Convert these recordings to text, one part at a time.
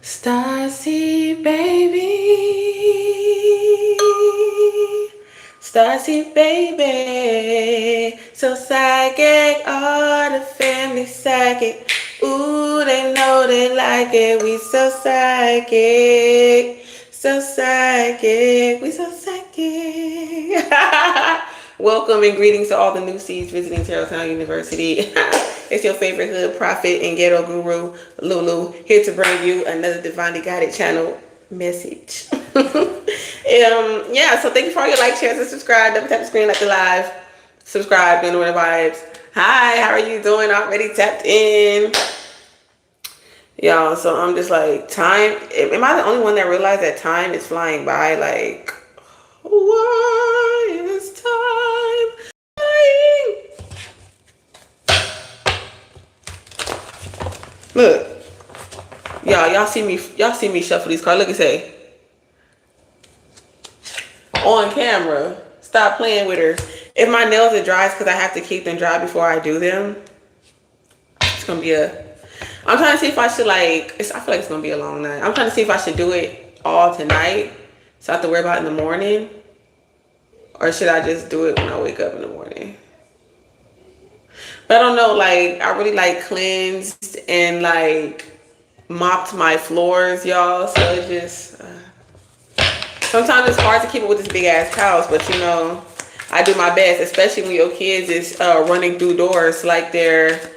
Starseed baby, Starseed baby, so psychic, all the family psychic. Ooh, they know they like it. We so psychic, so psychic, we so psychic. Welcome and greetings to all the new seeds visiting Terrelltown University. It's your favorite hood prophet and ghetto guru, Lulu, here to bring you another divinely guided channel message. Yeah, so thank you for all your likes, shares, and subscribe. Double tap the screen like the live. Subscribe, doing the vibes. Hi, how are you doing? Already tapped in. Y'all, so I'm just like, time. Am I the only one that realized that time is flying by? Like, why is time flying? Look, y'all see me shuffle these cards. Look, it say on camera. Stop playing with her. If my nails are dry, it's because I have to keep them dry before I do them. It's gonna be a. I'm trying to see if I should I feel like it's gonna be a long night. I'm trying to see if I should do it all tonight, so I have to worry about it in the morning, or should I just do it when I wake up in the morning? But I don't know. Like, I really cleansed and mopped my floors, y'all. So it just sometimes it's hard to keep it with this big ass house, but I do my best, especially when your kids is running through doors like they're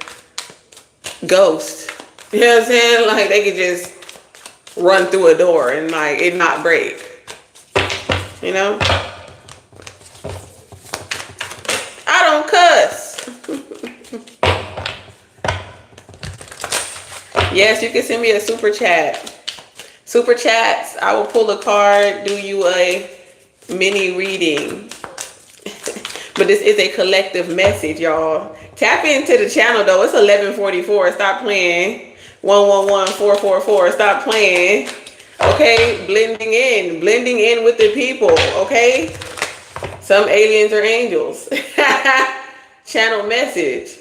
ghosts. You know what I'm saying? Like, they could just run through a door and it not break. You know? I don't cuss. Yes, you can send me a super chat. Super chats, I will pull a card, do you a mini reading. But this is a collective message, y'all. Tap into the channel, though. It's 11:44. Stop playing. 111-444. Stop playing. Okay? Blending in with the people. Okay? Some aliens are angels. Channel message.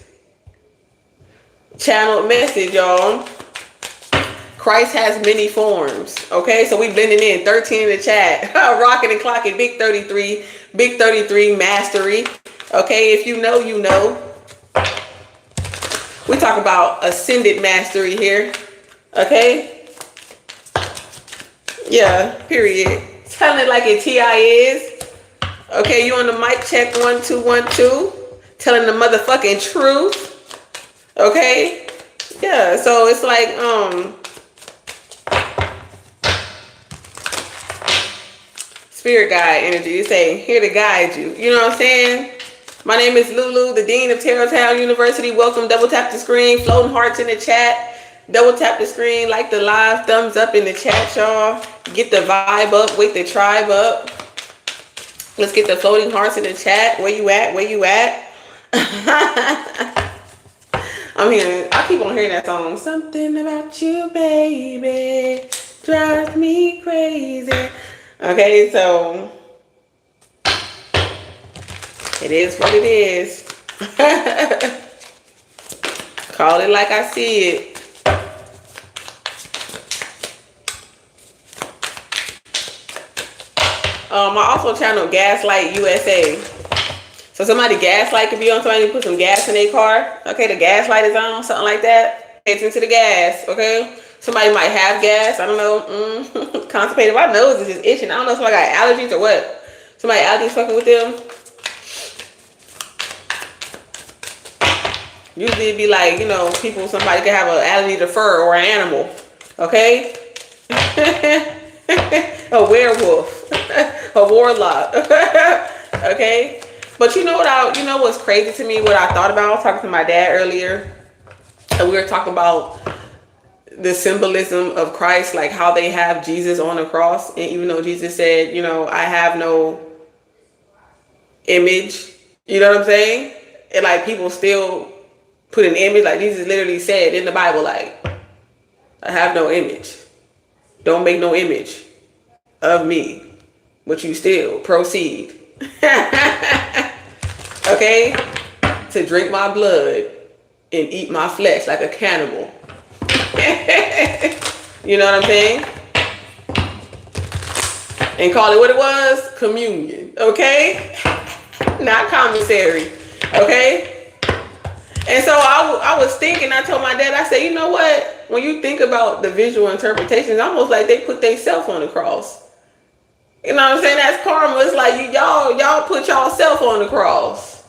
Channel message, y'all. Christ has many forms. Okay, so we blending in. 13 in the chat. Rocking and clocking. Big 33. Big 33 mastery. Okay, if you know, you know. We talk about ascended mastery here. Okay. Yeah, period. Telling it like a TI is. Okay, you on the mic check 1 2 1 2. Telling the motherfucking truth. Okay. Yeah, so it's like spirit guide energy. You say, here to guide you. You know what I'm saying? My name is Lulu, the Dean of Terrelltown University. Welcome. Double tap the screen. Floating hearts in the chat. Double tap the screen. Like the live. Thumbs up in the chat, y'all. Get the vibe up. Wake the tribe up. Let's get the floating hearts in the chat. Where you at? Where you at? I keep on hearing that song. Something about you, baby, drives me crazy. Okay, so it is what it is. Call it like I see it. My also channel Gaslight USA. So somebody gaslight could be on, somebody put some gas in their car. Okay, the gas light is on, something like that. Pay attention to the gas, okay? Somebody might have gas, I don't know. Constipated. My nose is just itching. I don't know if somebody got allergies or what. Somebody allergies fucking with them. Usually it'd be like, somebody could have an allergy to fur or an animal. Okay? A werewolf. A warlock. Okay? But you know what's crazy to me, what I thought about? I was talking to my dad earlier, and we were talking about the symbolism of Christ, like how they have Jesus on the cross. And even though Jesus said, I have no image, you know what I'm saying? And people still put an image, like Jesus literally said in the Bible, like, I have no image. Don't make no image of me, but you still proceed. Okay? To drink my blood and eat my flesh like a cannibal. You know what I'm saying? And call it what it was, communion. Okay? Not commissary. Okay? And so I was thinking, I told my dad, I said, you know what? When you think about the visual interpretation, it's almost like they put themselves on the cross. You know what I'm saying? That's karma. It's like y'all put y'allself on the cross.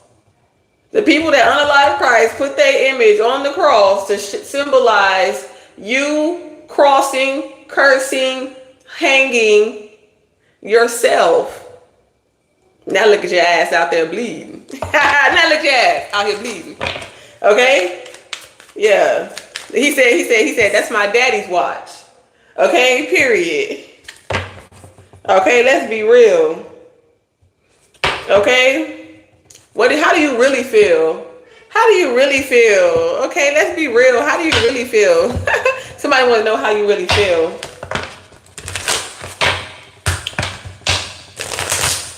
The people that unalive Christ put their image on the cross to symbolize you crossing, cursing, hanging yourself. Now look at your ass out there bleeding. Now look at your ass out here bleeding. Okay? Yeah. He said, that's my daddy's watch. Okay? Period. Okay, let's be real. Okay? How do you really feel? How do you really feel? Okay, let's be real. How do you really feel? Somebody want to know how you really feel.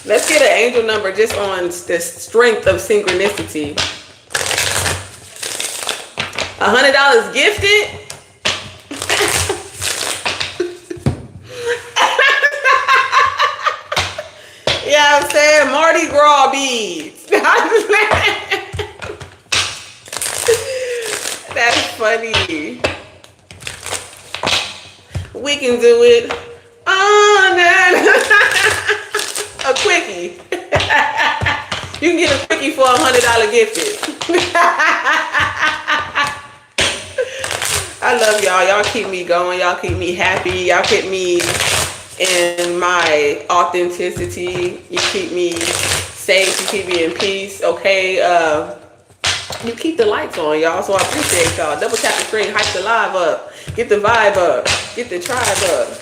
Let's get an angel number just on the strength of synchronicity. $100 gifted. Yeah, I'm saying Mardi Gras beads. That's funny. We can do it. Oh, no. A quickie. You can get a quickie for $100 gifted. I love y'all. Y'all keep me going. Y'all keep me happy. Y'all keep me in my authenticity. You keep me safe. You keep me in peace. Okay. You keep the lights on, y'all. So I appreciate y'all. Double tap the screen. Hype the live up. Get the vibe up. Get the tribe up.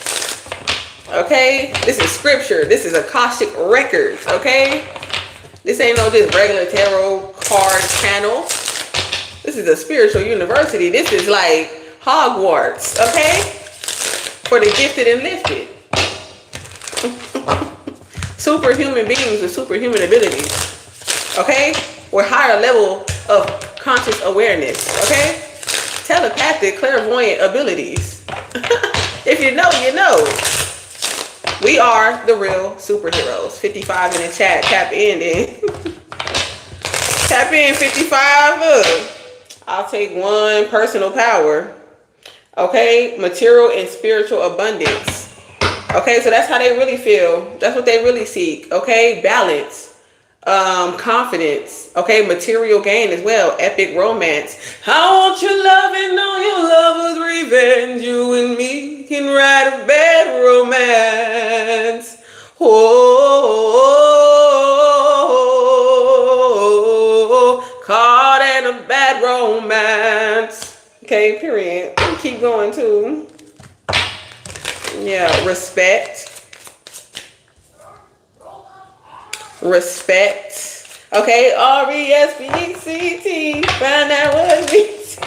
Okay. This is scripture. This is Akashic Records. Okay. This ain't no just regular tarot card channel. This is a spiritual university. This is like Hogwarts, okay? For the gifted and lifted. Superhuman beings with superhuman abilities, okay? Or higher level of conscious awareness, okay? Telepathic, clairvoyant abilities. If you know, you know. We are the real superheroes. 55 in the chat. Tap in then. Tap in 55. Look. I'll take one. Personal power. Okay. Material and spiritual abundance. Okay. So that's how they really feel. That's what they really seek. Okay. Balance. Confidence. Okay. Material gain as well. Epic romance. I want your love and all your lovers revenge. You and me can write a bad romance. Oh, caught in a bad romance. Okay, period. Keep going too. Yeah, respect. Respect. Okay, RESPECT. Find out what it means.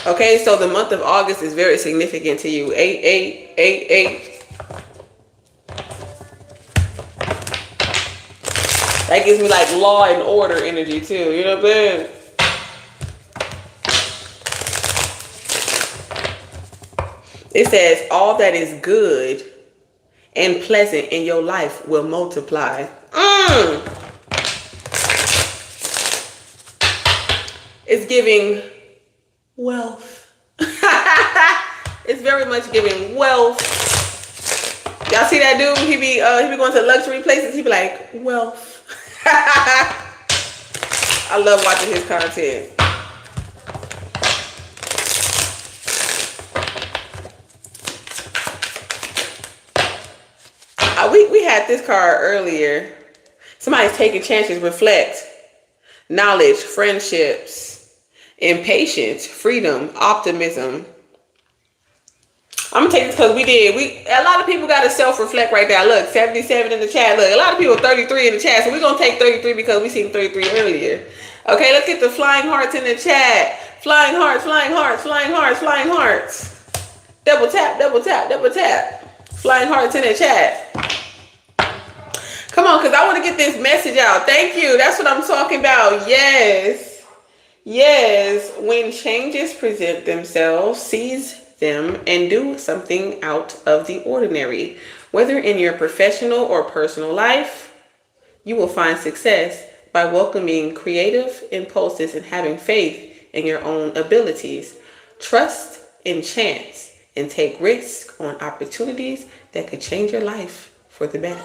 Okay, so the month of August is very significant to you. 8888. That gives me like law and order energy too. You know what I'm saying? It says all that is good and pleasant in your life will multiply. It's giving wealth. It's very much giving wealth. Y'all see that dude? He be going to luxury places. He be like, wealth. I love watching his content. We had this card earlier. Somebody's taking chances. Reflect. Knowledge. Friendships. Impatience. Freedom. Optimism. I'm gonna take this because a lot of people got to self-reflect right there. Look, 77 in the chat. Look, a lot of people 33 in the chat. So we're gonna take 33 because we seen 33 earlier. Okay, let's get the flying hearts in the chat. Flying hearts, flying hearts, flying hearts, flying hearts. Double tap, double tap, double tap. Flying hearts in the chat. Come on, because I want to get this message out. Thank you. That's what I'm talking about. Yes. Yes. When changes present themselves, seize them and do something out of the ordinary. Whether in your professional or personal life, you will find success by welcoming creative impulses and having faith in your own abilities. Trust in chance and take risks on opportunities that could change your life for the better.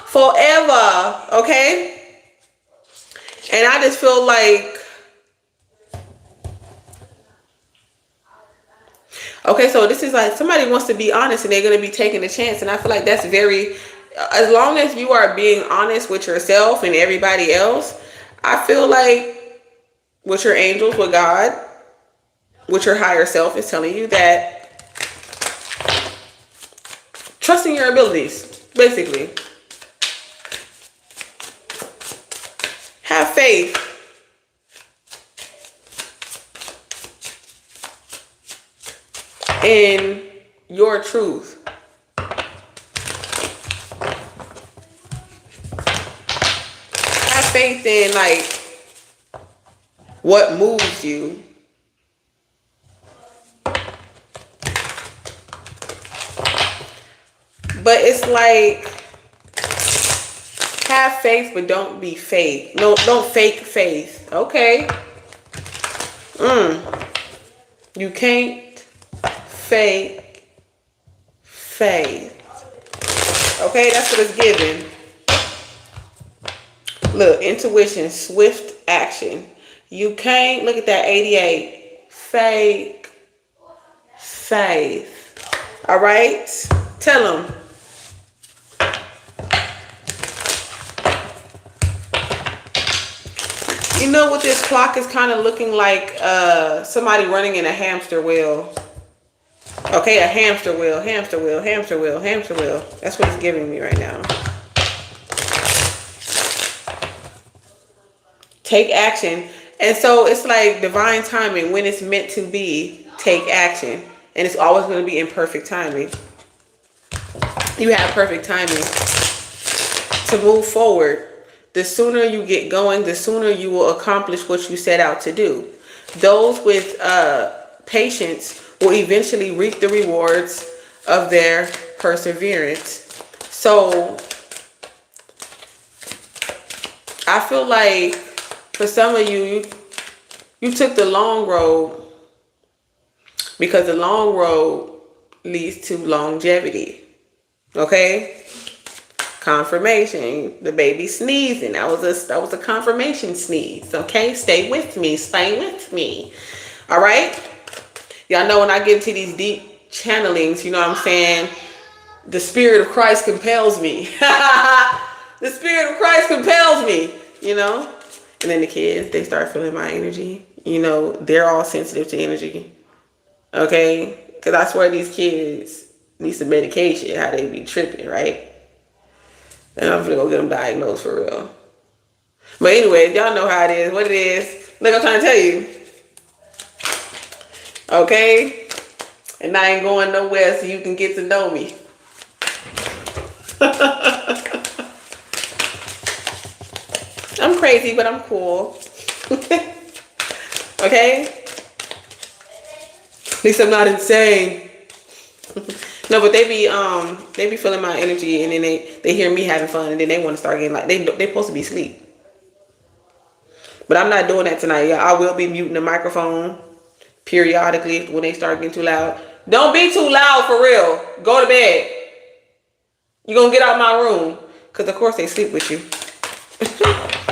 Forever, okay? And I just feel like, okay, so this is like somebody wants to be honest and they're going to be taking a chance. And I feel like that's very, as long as you are being honest with yourself and everybody else, I feel like with your angels, with God, with your higher self is telling you that trusting your abilities, basically. Have faith. In your truth. Have faith in like what moves you. But it's like, have faith, but don't be fake. No, don't fake faith. Okay. You can't fake faith. Okay, that's what it's giving. Look, intuition, swift action. You can't, look at that 88. Fake faith. All right? Tell them. You know what this clock is kind of looking like? Somebody running in a hamster wheel. Okay, a hamster wheel, hamster wheel, hamster wheel, hamster wheel. That's what it's giving me right now. Take action. And so it's like divine timing. When it's meant to be, take action. And it's always going to be in perfect timing. You have perfect timing to move forward. The sooner you get going, the sooner you will accomplish what you set out to do. Those with patience will eventually reap the rewards of their perseverance. So I feel like for some of you, you took the long road because the long road leads to longevity. Okay? Confirmation. The baby sneezing. That was a confirmation sneeze. Okay? Stay with me. Stay with me. All right? Y'all know when I get into these deep channelings, you know what I'm saying? The Spirit of Christ compels me. The Spirit of Christ compels me, you know? And then the kids, they start feeling my energy. You know, they're all sensitive to energy. Okay? Because I swear these kids need some medication, how they be tripping, right? And I'm gonna go get them diagnosed for real. But anyway, y'all know how it is, what it is. Look, I'm trying to tell you. Okay? And I ain't going nowhere so you can get to know me. I'm crazy, but I'm cool. Okay? At least I'm not insane. No, but they be feeling my energy, and then they hear me having fun, and then they want to start getting like they supposed to be asleep. But I'm not doing that tonight, y'all. I will be muting the microphone periodically when they start getting too loud. Don't be too loud for real. Go to bed. You're gonna get out my room, cause of course they sleep with you.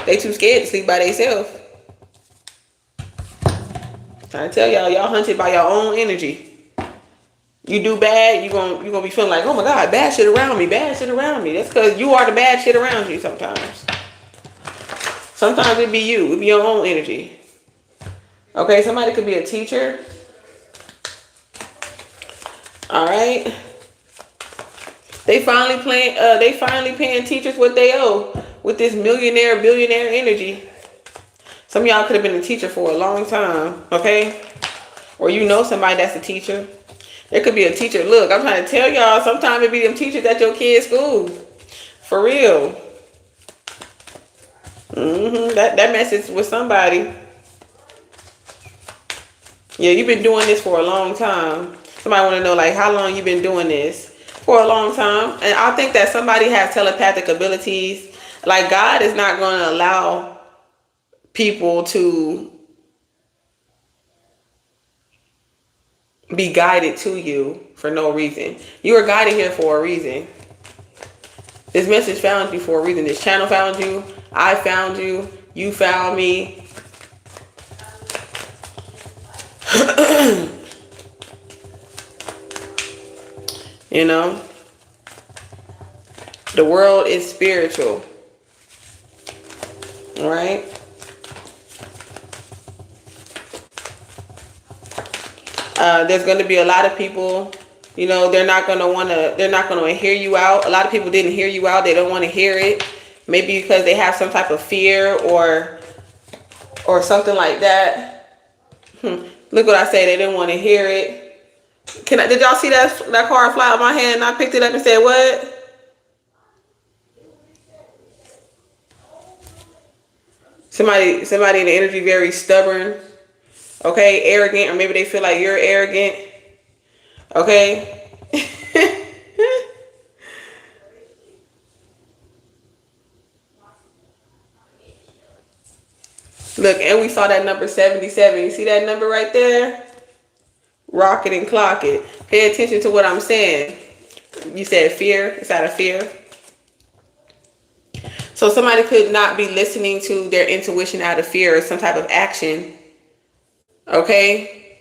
They too scared to sleep by themselves. Trying to tell y'all, y'all hunted by your own energy. You do bad, you're gonna be feeling like, oh my God, bad shit around me, bad shit around me. That's because you are the bad shit around you sometimes. Sometimes it be you, it be your own energy. Okay, somebody could be a teacher. All right. They finally paying teachers what they owe with this millionaire, billionaire energy. Some of y'all could have been a teacher for a long time, okay? Or you know somebody that's a teacher. There could be a teacher. Look, I'm trying to tell y'all, sometimes it be them teachers at your kid's school. For real. That message was somebody. Yeah, you've been doing this for a long time. Somebody want to know, like, how long you been doing this? For a long time. And I think that somebody has telepathic abilities. Like, God is not going to allow people to be guided to you for no reason. You are guided here for a reason. This message found you for a reason. This channel found you. I found you. You found me. You know, the world is spiritual. All right. There's going to be a lot of people, you know, they're not going to hear you out. A lot of people didn't hear you out. They don't want to hear it. Maybe because they have some type of fear or something like that. Look what I say. They didn't want to hear it. Did y'all see that card fly out of my hand and I picked it up and said, what? Somebody in the energy very stubborn. Okay, arrogant, or maybe they feel like you're arrogant. Okay. Look, and we saw that number 77. You see that number right there? Rock it and clock it. Pay attention to what I'm saying. You said fear. It's out of fear. So somebody could not be listening to their intuition out of fear or some type of action. Okay?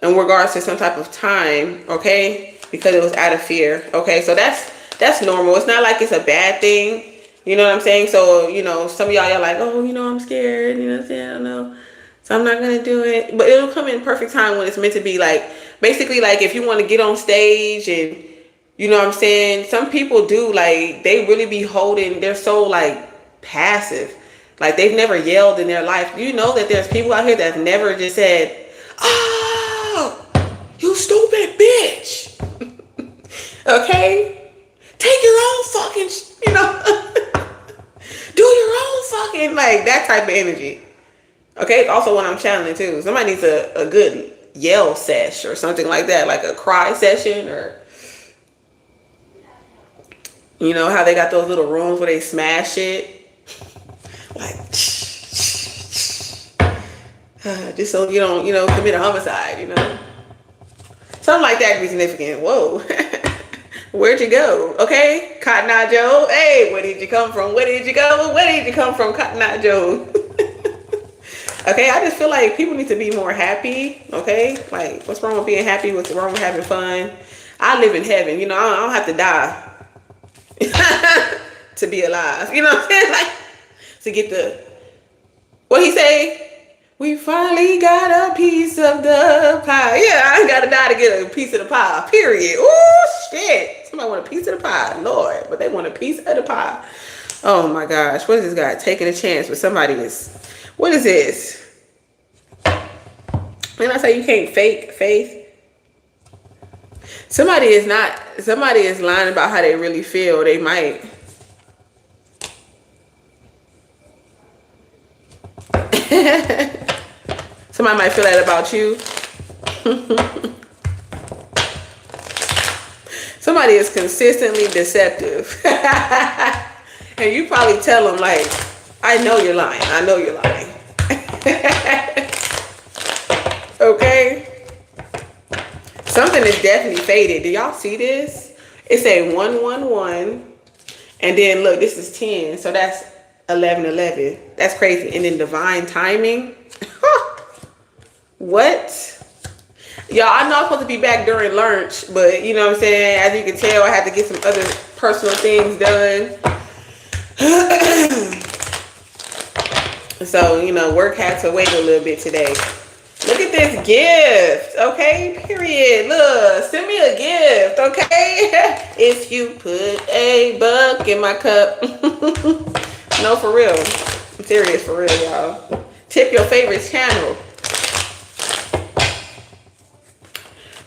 In regards to some type of time. Okay? Because it was out of fear. Okay? So that's normal. It's not like it's a bad thing. You know what I'm saying? So, you know, some of y'all like, oh, you know, I'm scared. You know what I'm saying? I don't know. So I'm not going to do it. But it'll come in perfect time when it's meant to be. Like, basically, like, if you want to get on stage and, you know what I'm saying? Some people do, like, they really be holding, they're so, like, passive. Like, they've never yelled in their life. You know that there's people out here that have never just said, oh, you stupid bitch. Okay? Take your own fucking, you know, do your own fucking, like, that type of energy. Okay, also what I'm channeling too. Somebody needs a good yell sesh or something like that, like a cry session, or you know how they got those little rooms where they smash it, like just so you don't, you know, commit a homicide, you know, something like that could be significant. Whoa, where'd you go? Okay, Cotton Eye Joe. Hey, where did you come from? Where did you go? Where did you come from, Cotton Eye Joe? Okay, I just feel like people need to be more happy. Okay, like what's wrong with being happy? What's wrong with having fun? I live in heaven. You know, I don't have to die to be alive. You know what I'm saying? Like to get the what he say? We finally got a piece of the pie. Yeah, I ain't gotta die to get a piece of the pie. Period. Oh shit! Somebody want a piece of the pie, Lord, but they want a piece of the pie. Oh my gosh, what is this guy taking a chance with somebody is? What is this? And I say you can't fake faith. Somebody is lying about how they really feel. They might. Somebody might feel that about you. Somebody is consistently deceptive. And you probably tell them like, I know you're lying. I know you're lying. Okay. Something is definitely faded. Do y'all see this? It's a 111. And then look, this is 10. So that's 1111. That's crazy. And then divine timing. What? Y'all, I know I'm supposed to be back during lunch, but you know what I'm saying? As you can tell, I had to get some other personal things done. So, you know, work had to wait a little bit today. Look at this gift, okay? Period. Look, send me a gift, okay? If you put a buck in my cup. No, for real. I'm serious, for real, y'all. Tip your favorite channel.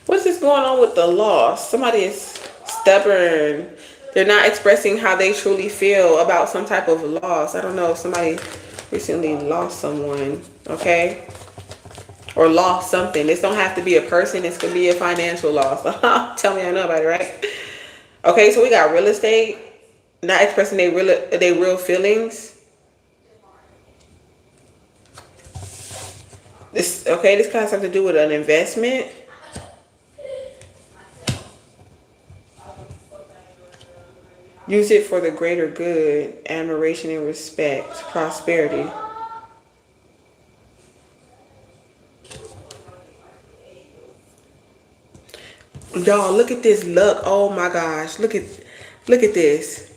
What's this going on with the loss? Somebody is stubborn. They're not expressing how they truly feel about some type of loss. I don't know if somebody recently lost someone, okay? Or lost something. This don't have to be a person. This could be a financial loss. Tell me I know about it, right? Okay, so we got real estate. Not expressing their real feelings. This kind of has something to do with an investment. Use it for the greater good, admiration and respect, prosperity. Y'all, look at this luck. Oh my gosh. Look at this.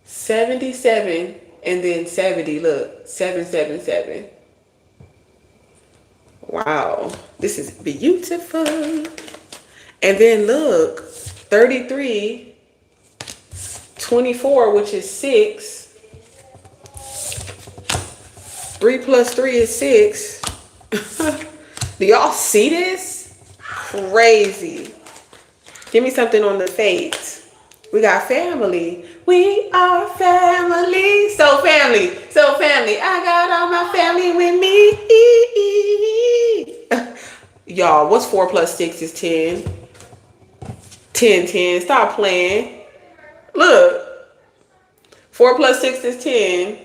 77 and then 70. Look, 777. Wow. This is beautiful. And then look, 33, 24, which is 6. 3 plus 3 is 6. Do y'all see this? Crazy. Give me something on the fates. We got family. We are family. So family. I got all my family with me. Y'all, what's 4 plus 6 is 10. 10. Stop playing. Look. 4 plus 6 is 10.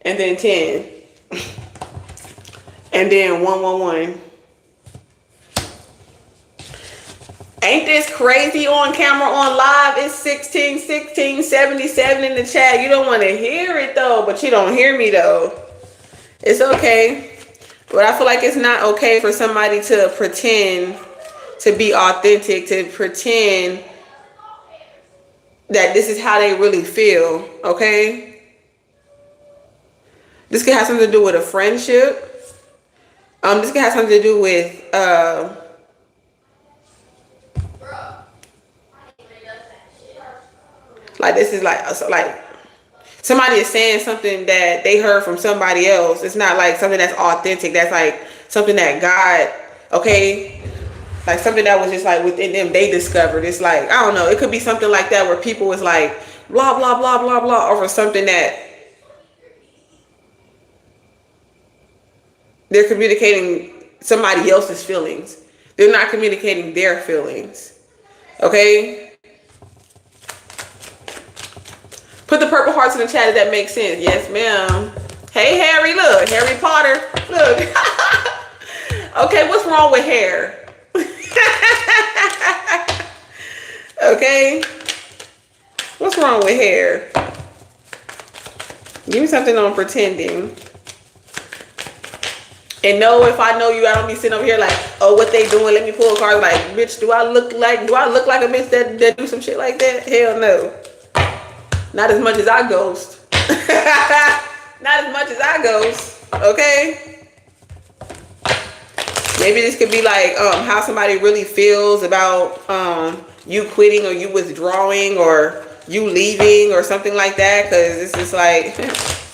And then 10. And then 111. Ain't this crazy on camera, on live? It's 16, 77 in the chat. You don't want to hear it though, but you don't hear me though. It's okay. But I feel like it's not okay for somebody to pretend to be authentic, to pretend that this is how they really feel, okay? This could have something to do with a friendship. This could have something to do with like this is like somebody is saying something that they heard from somebody else. It's not like something that's authentic. That's like something that God, okay, like something that was just like within them they discovered. It's like, I don't know, it could be something like that where people was like blah blah blah blah blah over something that they're communicating somebody else's feelings. They're not communicating their feelings. Okay? Put the purple hearts in the chat if that makes sense. Yes, ma'am. Hey, Harry, look. Harry Potter. Look. Okay, what's wrong with hair? Okay? What's wrong with hair? Give me something on pretending. And no, if I know you, I don't be sitting over here like, oh, what they doing? Let me pull a card. Like, bitch, do I look like a bitch that do some shit like that? Hell no. Not as much as I ghost. Not as much as I ghost. Okay? Maybe this could be like how somebody really feels about you quitting or you withdrawing or you leaving or something like that. Because it's just like,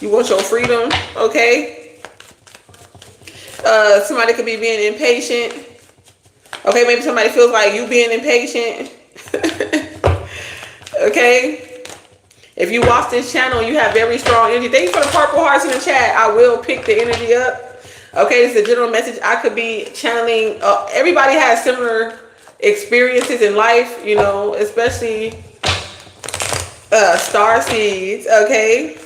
you want your freedom, okay? Somebody could be being impatient. Okay, maybe somebody feels like you being impatient. Okay? If you watch this channel and you have very strong energy, thank you for the purple hearts in the chat. I will pick the energy up. Okay, this is a general message. I could be channeling. Everybody has similar experiences in life, you know, especially star seeds, okay?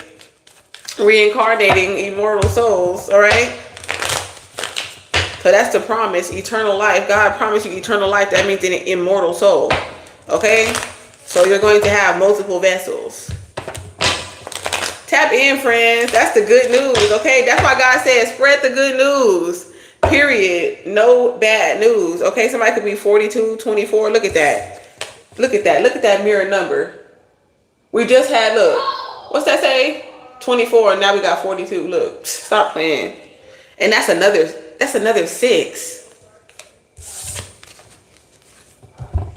Reincarnating immortal souls, all right? So that's the promise, eternal life. God promised you eternal life. That means an immortal soul, okay? So you're going to have multiple vessels. Tap in, friends. That's the good news, okay? That's why God said spread the good news, period. No bad news, okay? Somebody could be 42, 24. Look at that. Look at that. Look at that mirror number. We just had, look. What's that say? 24, and now we got 42. Look, stop playing. And that's another 6.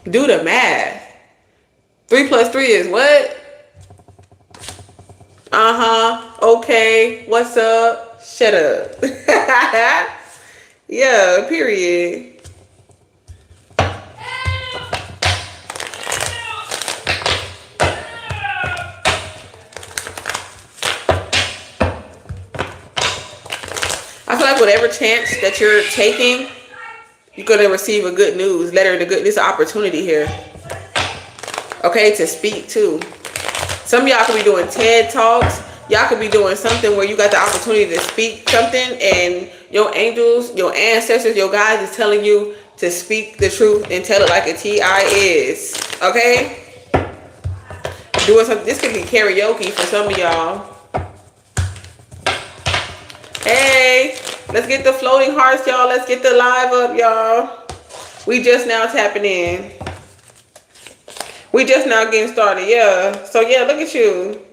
Do the math. 3 plus 3 is what? Okay. What's up? Shut up. Yeah, period. whatever chance that you're taking, you're gonna receive a good news letter. This opportunity here, okay, to speak too. Some of y'all could be doing TED Talks. Y'all could be doing something where you got the opportunity to speak something, and your angels, your ancestors, your guides is telling you to speak the truth and tell it like a TI is. Okay? Doing something. This could be karaoke for some of y'all. Hey, let's get the floating hearts, y'all. Let's get the live up, y'all. We just now tapping in. We just now getting started, yeah. So yeah, look at you.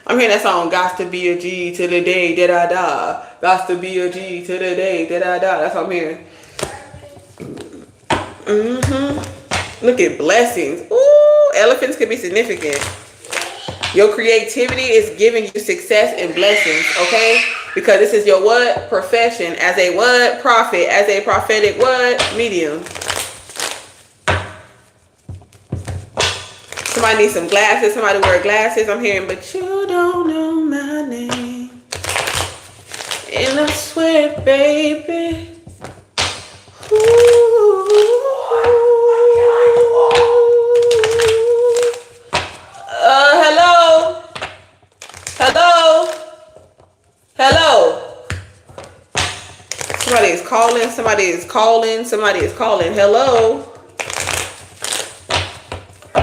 I'm hearing that song, got to be a G to the day that I die. Got to be a G to the day that I die. That's what I'm hearing. Look at blessings. Ooh, elephants could be significant. Your creativity is giving you success and blessings, okay? Because this is your what? Profession. As a what? Prophet. As a prophetic what? Medium. Somebody needs some glasses. Somebody wear glasses. I'm hearing, but you don't know my name. And I swear, baby. Ooh. Hello? Hello? Hello? Somebody is calling. Somebody is calling. Somebody is calling. Hello?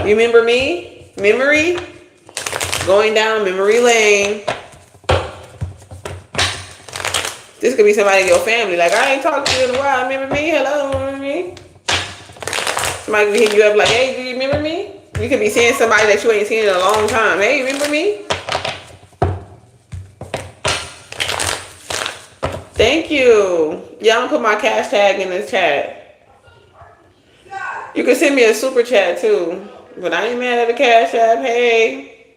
Remember me? Memory? Going down memory lane. This could be somebody in your family. Like, I ain't talked to you in a while. Remember me? Hello? Remember me? Somebody could hit you up like, hey, do you remember me? You could be seeing somebody that you ain't seen in a long time. Hey, remember me? Thank you. Y'all put my cash tag in this chat. You can send me a super chat too. But I ain't mad at the cash app. Hey.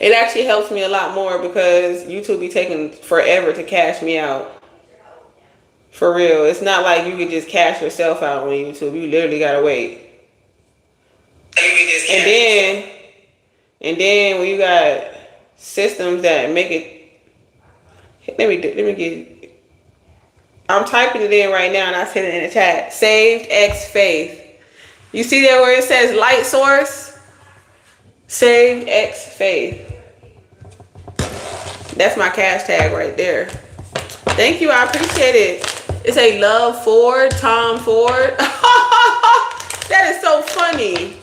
It actually helps me a lot more because YouTube be taking forever to cash me out. For real. It's not like you can just cash yourself out on YouTube. You literally gotta wait. And then when you got systems that make it, let me get. I'm typing it in right now and I said it in the chat. Saved X Faith. You see there where it says light source? Saved X Faith. That's my cash tag right there. Thank you, I appreciate it. It's a love Ford, Tom Ford. That is so funny.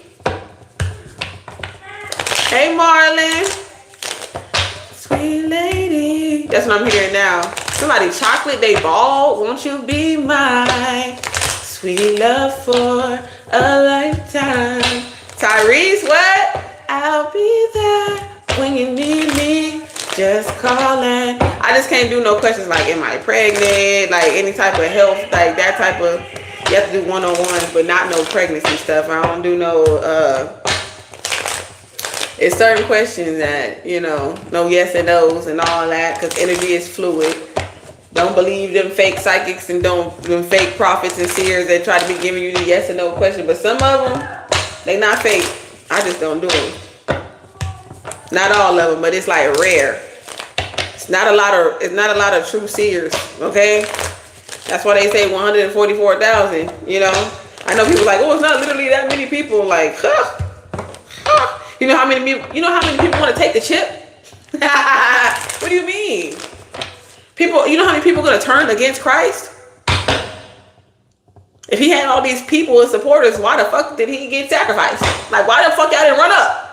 Hey, Marlon. Sweet lady. That's what I'm hearing now. Somebody chocolate, they bald. Won't you be my sweet love for a lifetime? Tyrese, what? I'll be there when you need me. Just calling. I just can't do no questions like, am I pregnant? Like any type of health, like that type of, you have to do one-on-ones, but not no pregnancy stuff. I don't do no, it's certain questions that, you know, no yes and no's and all that, because energy is fluid. Don't believe them fake psychics and them fake prophets and seers that try to be giving you the yes and no question. But some of them, they not fake. I just don't do them. Not all of them, but it's like rare. It's not a lot of true seers, okay? That's why they say 144,000, you know? I know people like, oh, it's not literally that many people. Like, You know how many people want to take the chip? What do you mean? People, you know how many people are going to turn against Christ? If he had all these people and supporters, why the fuck did he get sacrificed? Like, why the fuck y'all didn't run up?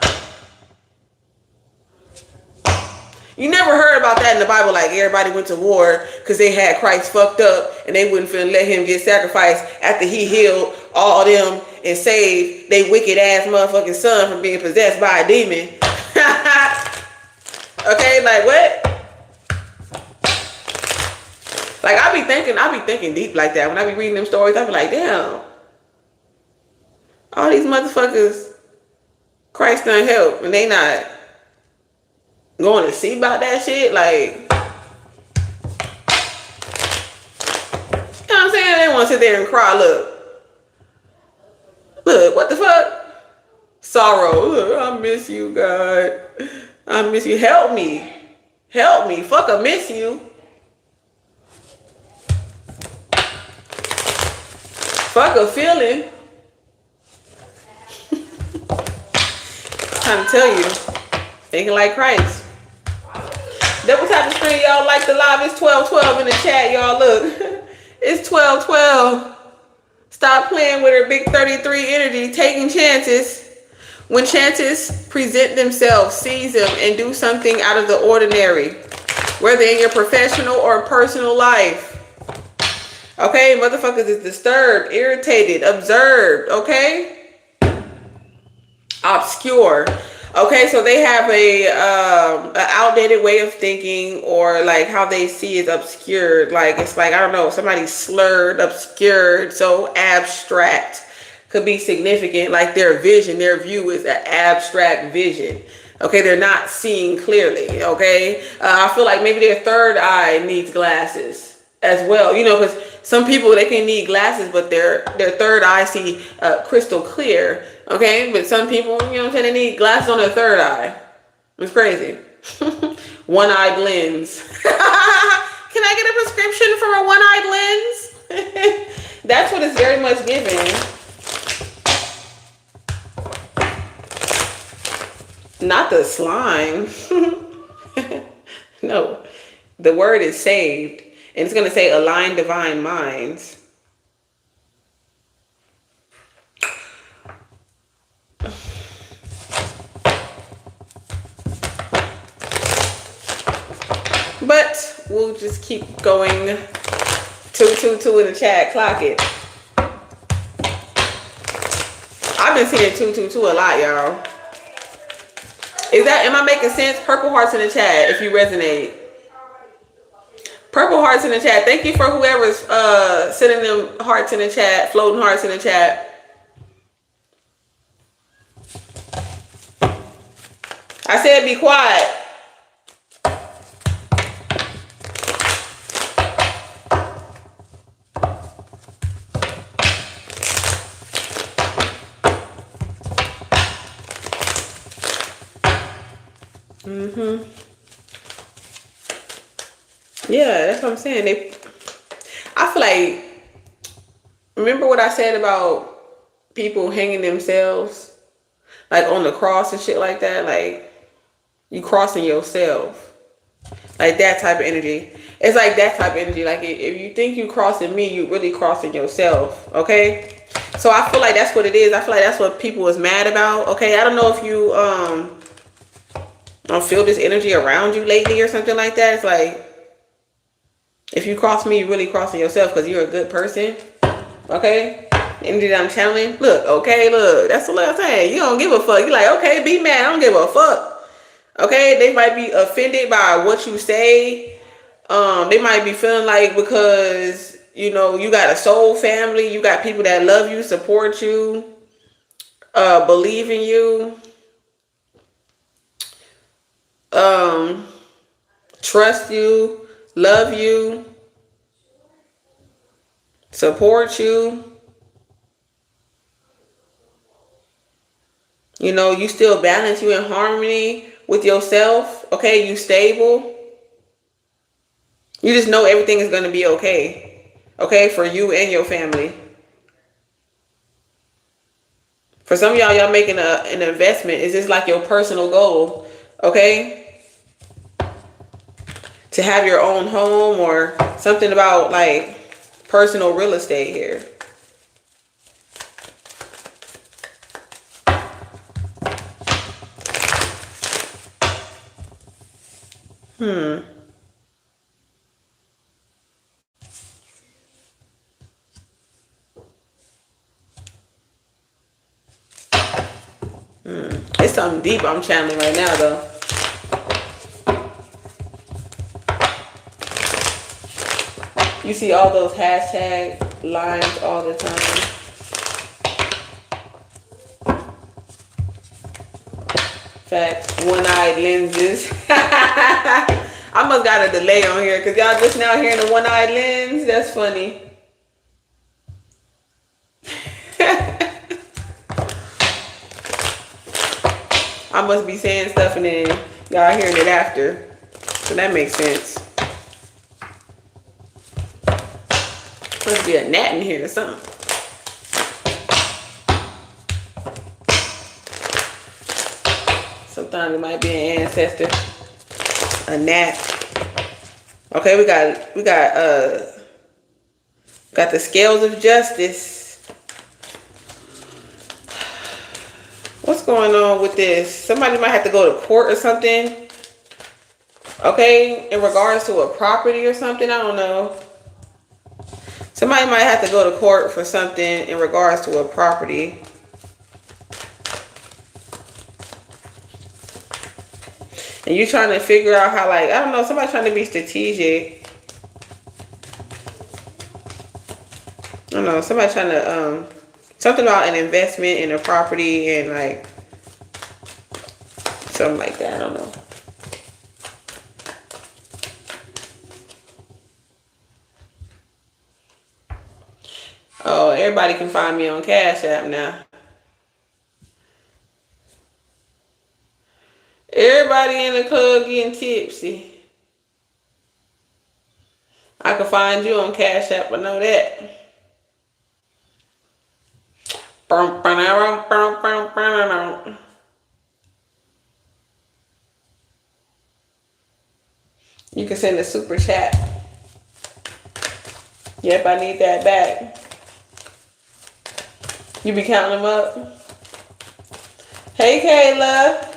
You never heard about that in the Bible, like everybody went to war because they had Christ fucked up and they wouldn't finna let him get sacrificed after he healed all them and saved they wicked ass motherfucking son from being possessed by a demon. Okay, like what? Like I be thinking deep like that. When I be reading them stories, I be like, damn. All these motherfuckers, Christ done help and they not going to see about that shit, like, you know what I'm saying? They want to sit there and cry. Look, what the fuck? Sorrow. Look, I miss you, God. I miss you. Help me. Help me. Fuck a miss you. Fuck a feeling. Trying to tell you. Thinking like Christ. Double tap the screen, y'all. Like the live. It's 12:12 in the chat, y'all. Look. It's 12:12. Stop playing with her big 33 energy, taking chances. When chances present themselves, seize them and do something out of the ordinary, whether in your professional or personal life. Okay, motherfuckers is disturbed, irritated, observed, okay? Obscure. Okay, so they have a outdated way of thinking, or like how they see is obscured. Like it's like, I don't know, somebody slurred, obscured, so abstract. Could be significant, like their vision, their view is an abstract vision. Okay, they're not seeing clearly. Okay, I feel like maybe their third eye needs glasses as well. You know, because some people, they can need glasses, but their third eye see crystal clear. Okay, but some people, you know what I'm saying, they need glasses on their third eye. It's crazy. One-eyed lens. Can I get a prescription for a one-eyed lens? That's what it's very much giving. Not the slime. No, the word is saved, and it's going to say align divine minds. But we'll just keep going. 222 in the chat. Clock it. I've been seeing 222 a lot, y'all. Am I making sense? Purple hearts in the chat if you resonate. Purple hearts in the chat. Thank you for whoever's sending them hearts in the chat, floating hearts in the chat. I said be quiet. Yeah, that's what I'm saying. I feel like, remember what I said about people hanging themselves, like on the cross and shit like that? Like, you crossing yourself. Like that type of energy. It's like that type of energy. Like if you think you crossing me, you really crossing yourself. Okay? So I feel like that's what it is. I feel like that's what people is mad about. Okay? I don't know if you don't feel this energy around you lately or something like that. It's like, if you cross me, you're really crossing yourself because you're a good person. Okay? The energy that I'm channeling. Look, okay, look. That's what I'm saying. You don't give a fuck. You're like, okay, be mad. I don't give a fuck. Okay? They might be offended by what you say. They might be feeling like because, you know, you got a soul family. You got people that love you, support you, believe in you. Trust you, love you, support you. You know, you still balance, you in harmony with yourself. Okay, you stable. You just know everything is going to be okay. Okay, for you and your family. For some of y'all making an investment. It's just like your personal goal. Okay? To have your own home or something about like personal real estate here. It's something deep I'm channeling right now though. You see all those hashtag lines all the time. Facts. One-eyed lenses. I must got a delay on here because y'all just now hearing the one-eyed lens. That's funny. I must be saying stuff and then y'all hearing it after. So that makes sense. Must be a gnat in here or something. Sometimes it might be an ancestor. A gnat. Okay, we got the scales of justice. What's going on with this? Somebody might have to go to court or something. Okay, in regards to a property or something, I don't know. Somebody might have to go to court for something in regards to a property. And you're trying to figure out how, like, I don't know, somebody trying to be strategic. I don't know, somebody trying to, something about an investment in a property and, like, something like that, I don't know. Oh, everybody can find me on Cash App now. Everybody in the club getting tipsy. I can find you on Cash App, I know that. You can send a super chat. Yep, I need that back. You be counting them up? Hey, Kayla.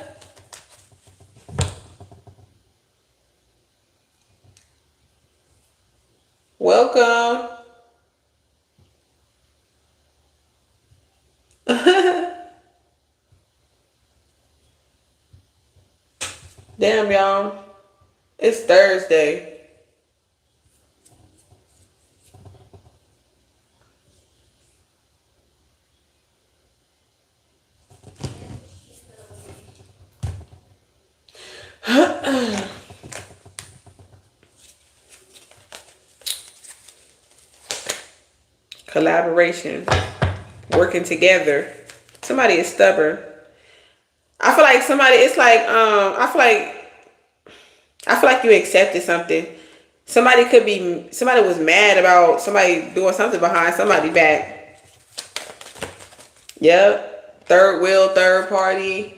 Welcome. Damn, y'all. It's Thursday. Collaboration. Working together. Somebody is stubborn. I feel like somebody, it's like, I feel like you accepted something. Somebody was mad about somebody doing something behind somebody's back. Yep. Third wheel, third party.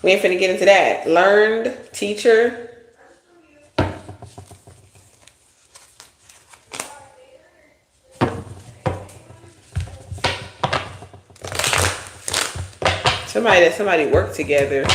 We ain't finna get into that. Learned, teacher. Somebody worked together.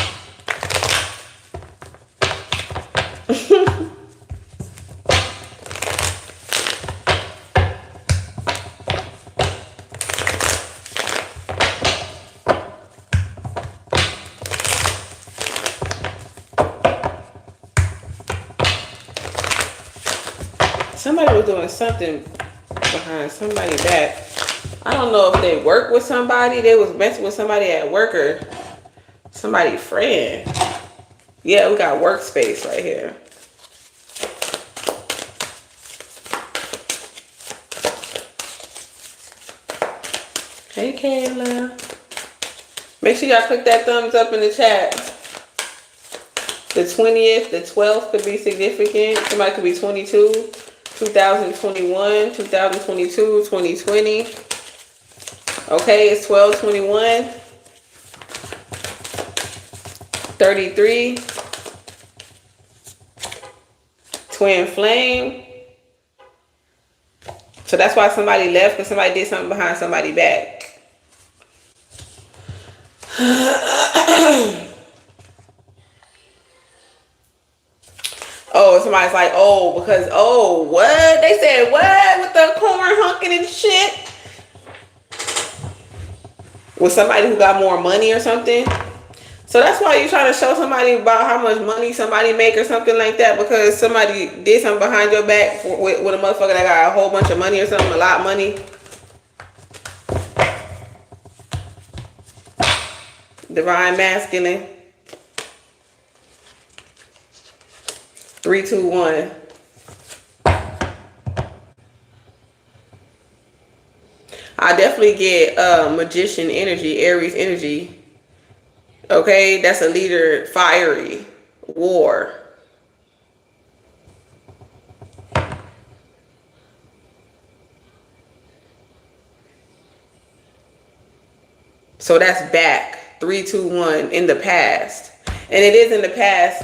Somebody was doing something behind somebody's back. I don't know if they work with somebody, they was messing with somebody at work or somebody's friend. Yeah, we got workspace right here. Hey, Kayla. Make sure y'all click that thumbs up in the chat. The 20th, the 12th could be significant. Somebody could be 22, 2021, 2022, 2020. Okay, it's 12/21, 33, twin flame. So that's why somebody left, because somebody did something behind somebody's back. Oh, somebody's like, oh, because, oh, what? They said, what? With the corn hunking and shit? With somebody who got more money or something? So that's why you're trying to show somebody about how much money somebody make or something like that, because somebody did something behind your back with a motherfucker that got a whole bunch of money or something, a lot of money. Divine masculine. 3, 2, 1. I definitely get magician energy, Aries energy. Okay, that's a leader, fiery, war. So that's back 3, 2, 1 in the past. And it is in the past,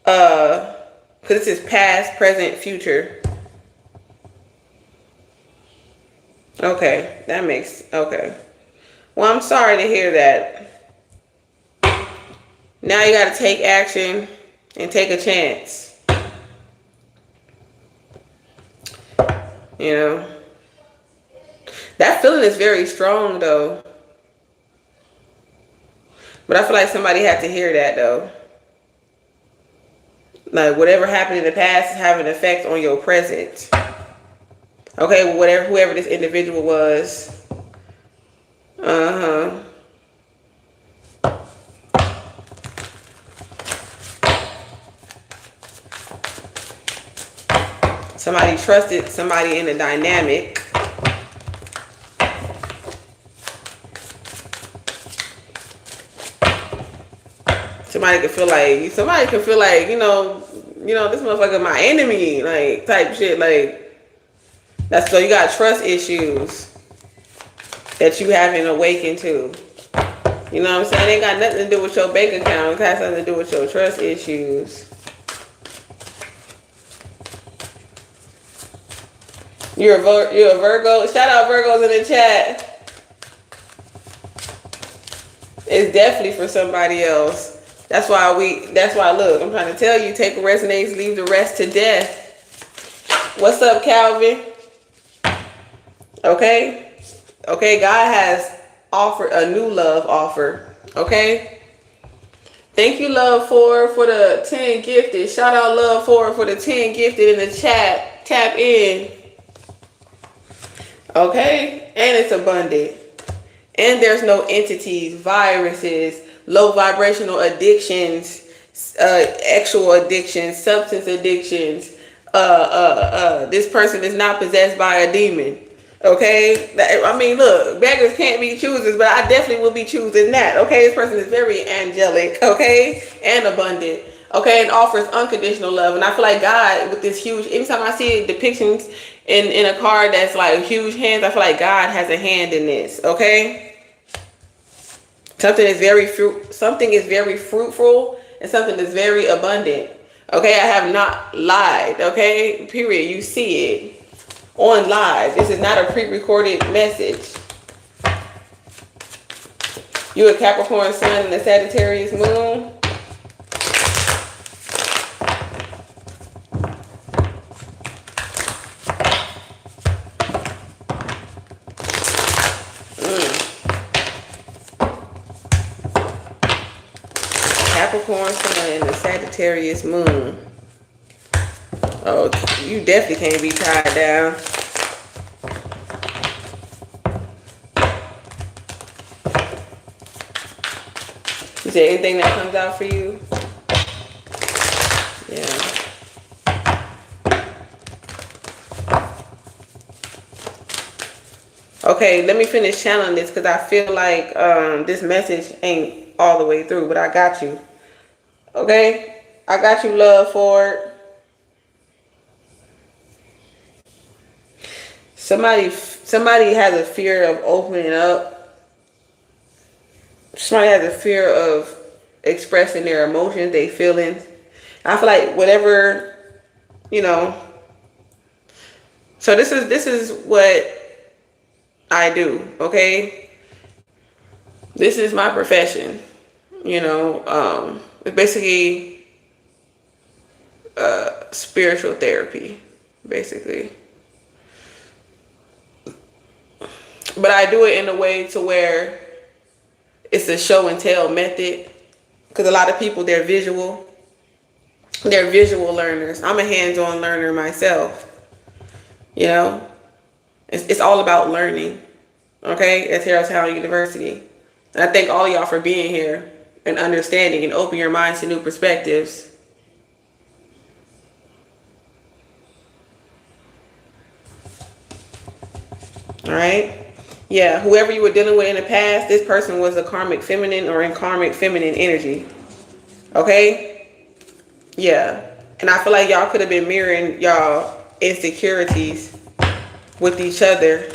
because this is past, present, future. Okay, that makes, okay. Well, I'm sorry to hear that. Now you got to take action and take a chance. You know, that feeling is very strong though. But I feel like somebody had to hear that though. Like whatever happened in the past is having an effect on your present. Okay, well, whatever, whoever this individual was. Somebody trusted somebody in a dynamic. Somebody can feel like, this motherfucker my enemy, like type shit. Like that's, so you got trust issues that you haven't awakened to. You know what I'm saying? It ain't got nothing to do with your bank account. It has something to do with your trust issues. You're a Virgo. Shout out Virgos in the chat. It's definitely for somebody else. That's why look, I'm trying to tell you, take what resonates, leave the rest to death. What's up, Calvin? Okay. Okay, God has offered a new love offer. Okay. Thank you, Love for the 10 gifted. Shout out Love for the 10 gifted in the chat. Tap in. Okay, and it's abundant. And there's no entities, viruses, low vibrational addictions, sexual addictions, substance addictions. This person is not possessed by a demon. Okay, I mean, look, beggars can't be choosers, but I definitely will be choosing that. Okay, this person is very angelic. Okay, and abundant. Okay, and offers unconditional love. And I feel like God, with this huge, anytime I see depictions in a card that's like huge hands, I feel like God has a hand in this. Okay, something is very fruitful, and something is very abundant. Okay, I have not lied. Okay, period. You see it on live. This is not a pre-recorded message. You a Capricorn sun and a Sagittarius moon. Capricorn sun and a Sagittarius moon. Oh, you definitely can't be tied down. Is there anything that comes out for you? Yeah. Okay, let me finish channeling this because I feel like this message ain't all the way through, but I got you. Okay? I got you, Love for it. Somebody has a fear of opening up. Somebody has a fear of expressing their emotions, their feelings. I feel like whatever, so this is what I do, okay? This is my profession. It's basically spiritual therapy, basically. But I do it in a way to where it's a show and tell method. Because a lot of people, they're visual learners. I'm a hands-on learner myself. It's all about learning. Okay, at Tarot Talent University. And I thank all y'all for being here and understanding and open your minds to new perspectives. All right. Yeah, whoever you were dealing with in the past, this person was a karmic feminine or in karmic feminine energy. Okay? Yeah. And I feel like y'all could have been mirroring y'all insecurities with each other.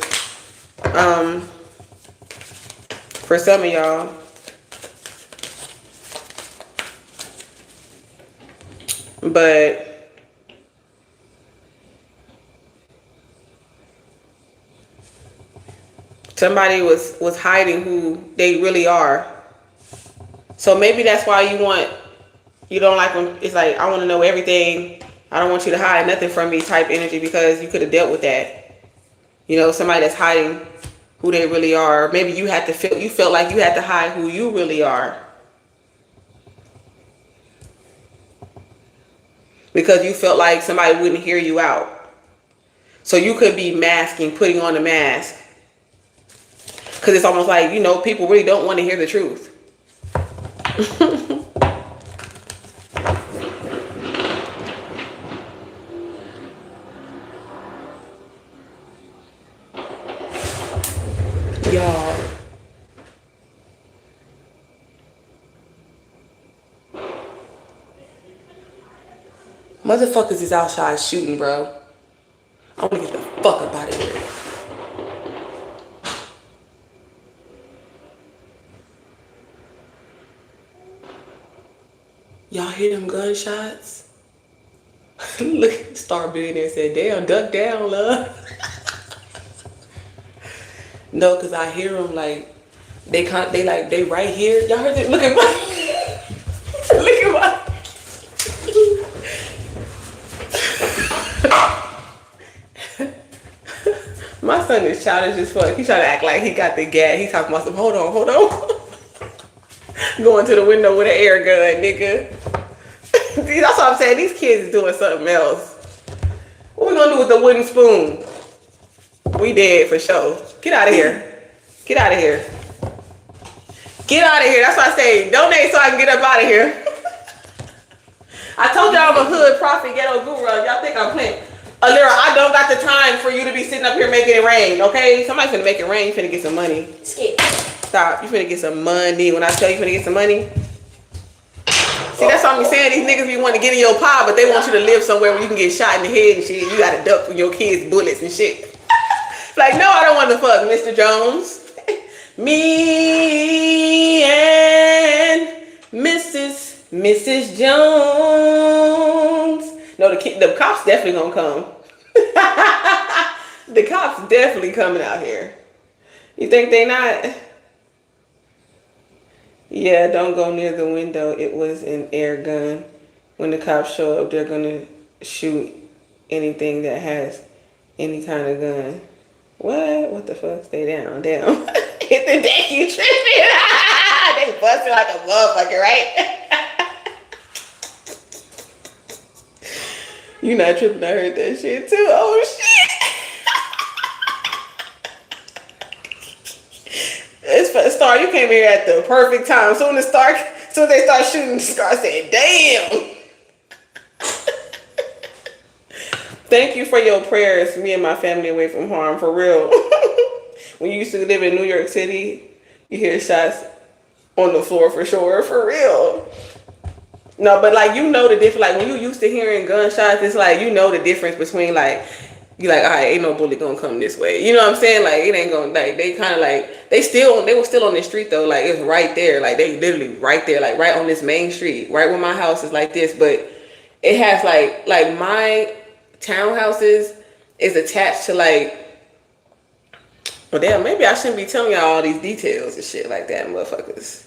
For some of y'all. But somebody was hiding who they really are. So maybe that's why you don't like when it's like, I want to know everything. I don't want you to hide nothing from me type energy, because you could have dealt with that. You know, somebody that's hiding who they really are. Maybe you felt like you had to hide who you really are. Because you felt like somebody wouldn't hear you out. So you could be masking, putting on a mask. Because it's almost like, you know, people really don't want to hear the truth. Y'all. Motherfuckers is outside shooting, bro. I want to get the fuck up out of here. Y'all hear them gunshots? Look, Star Billionaire said, damn, duck down, love. No, because I hear them like, they right here. Y'all heard it? Look at my, look at my. My son is childish as fuck. He trying to act like he got the gas. He talking about some, hold on. Going to the window with an air gun, nigga. See, that's what I'm saying. These kids is doing something else. What we gonna do with the wooden spoon? We dead for sure. Get out of here. Get out of here. Get out of here. That's why I say donate so I can get up out of here. I told y'all I'm a hood prophet ghetto guru. Y'all think I'm playing. Alira, I don't got the time for you to be sitting up here making it rain, okay? Somebody's finna make it rain. You finna get some money. Skip. Stop. You finna get some money. When I tell you finna get some money. See, that's what I'm saying. These niggas be wanting to get in your pie, but they want you to live somewhere where you can get shot in the head and shit. You gotta duck with your kids' bullets and shit. Like, no, I don't want to fuck Mr. Jones. Me and Mrs. Jones. No, the cops definitely gonna come. The cops definitely coming out here. You think they not? Yeah, don't go near the window. It was an air gun. When the cops show up, they're gonna shoot anything that has any kind of gun. What the fuck? Stay down. Hit the deck, you tripping. They busting like a motherfucker, right? You not tripping, I heard that shit too. Oh shit. It's Star, you came here at the perfect time. Soon as they start shooting, Star said, damn. Thank you for your prayers, me and my family away from harm, for real. When you used to live in New York City, you hear shots on the floor for sure, for real. No, but like, you know the difference. Like, when you used to hearing gunshots, it's like, you know the difference between like, you like, all right, ain't no bullet gonna come this way. You know what I'm saying? Like, it ain't gonna, like, they kind of like, they were still on the street though. Like, it's right there. Like, they literally right there, like right on this main street, right where my house is like this. But it has like my townhouses is attached to like, well, damn, maybe I shouldn't be telling y'all all these details and shit like that, motherfuckers.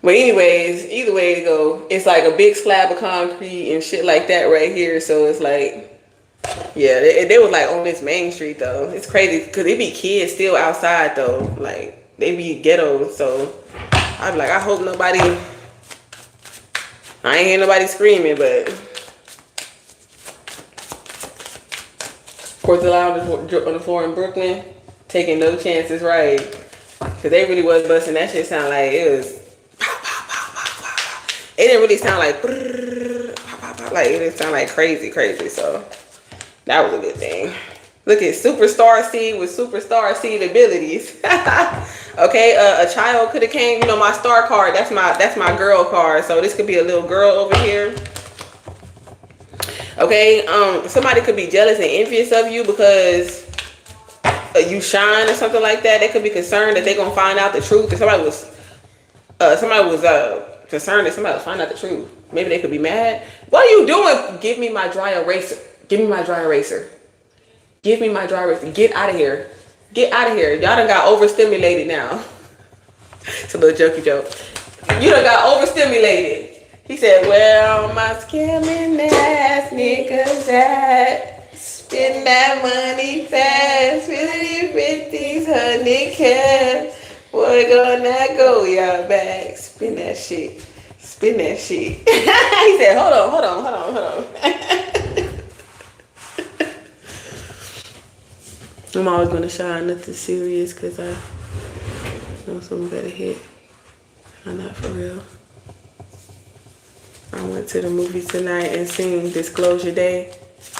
But anyways, either way it go, it's like a big slab of concrete and shit like that right here. So it's like, yeah, they was like on this main street though. It's crazy because they be kids still outside though. Like, they be ghetto. So I'm like, I hope nobody, I ain't hear nobody screaming, but Fourth of July on the floor in Brooklyn, taking no chances, right? Because they really was busting. That shit sound like it was, it didn't really sound like, like it didn't sound like crazy. So that was a good thing. Look at Superstar Seed with Superstar Seed abilities. Okay, a child could have came. You know, my star card. That's my girl card. So this could be a little girl over here. Okay, somebody could be jealous and envious of you because you shine or something like that, they could be concerned that they're gonna find out the truth. If somebody was concerned that somebody was finding out the truth, maybe they could be mad. What are you doing? Give me my dry eraser. Give me my dry eraser. Give me my dry eraser. Get out of here. Get out of here. Y'all done got overstimulated now. It's a little jokey joke. You done got overstimulated. He said, well, my scamming ass niggas at spend that money fast. 50s, 100 cash. Boy, gonna go, y'all back. Spin that shit. Spin that shit. He said, hold on. I'm always gonna shine nothing serious because I know something better hit. I'm not for real. I went to the movies tonight and seen Disclosure Day.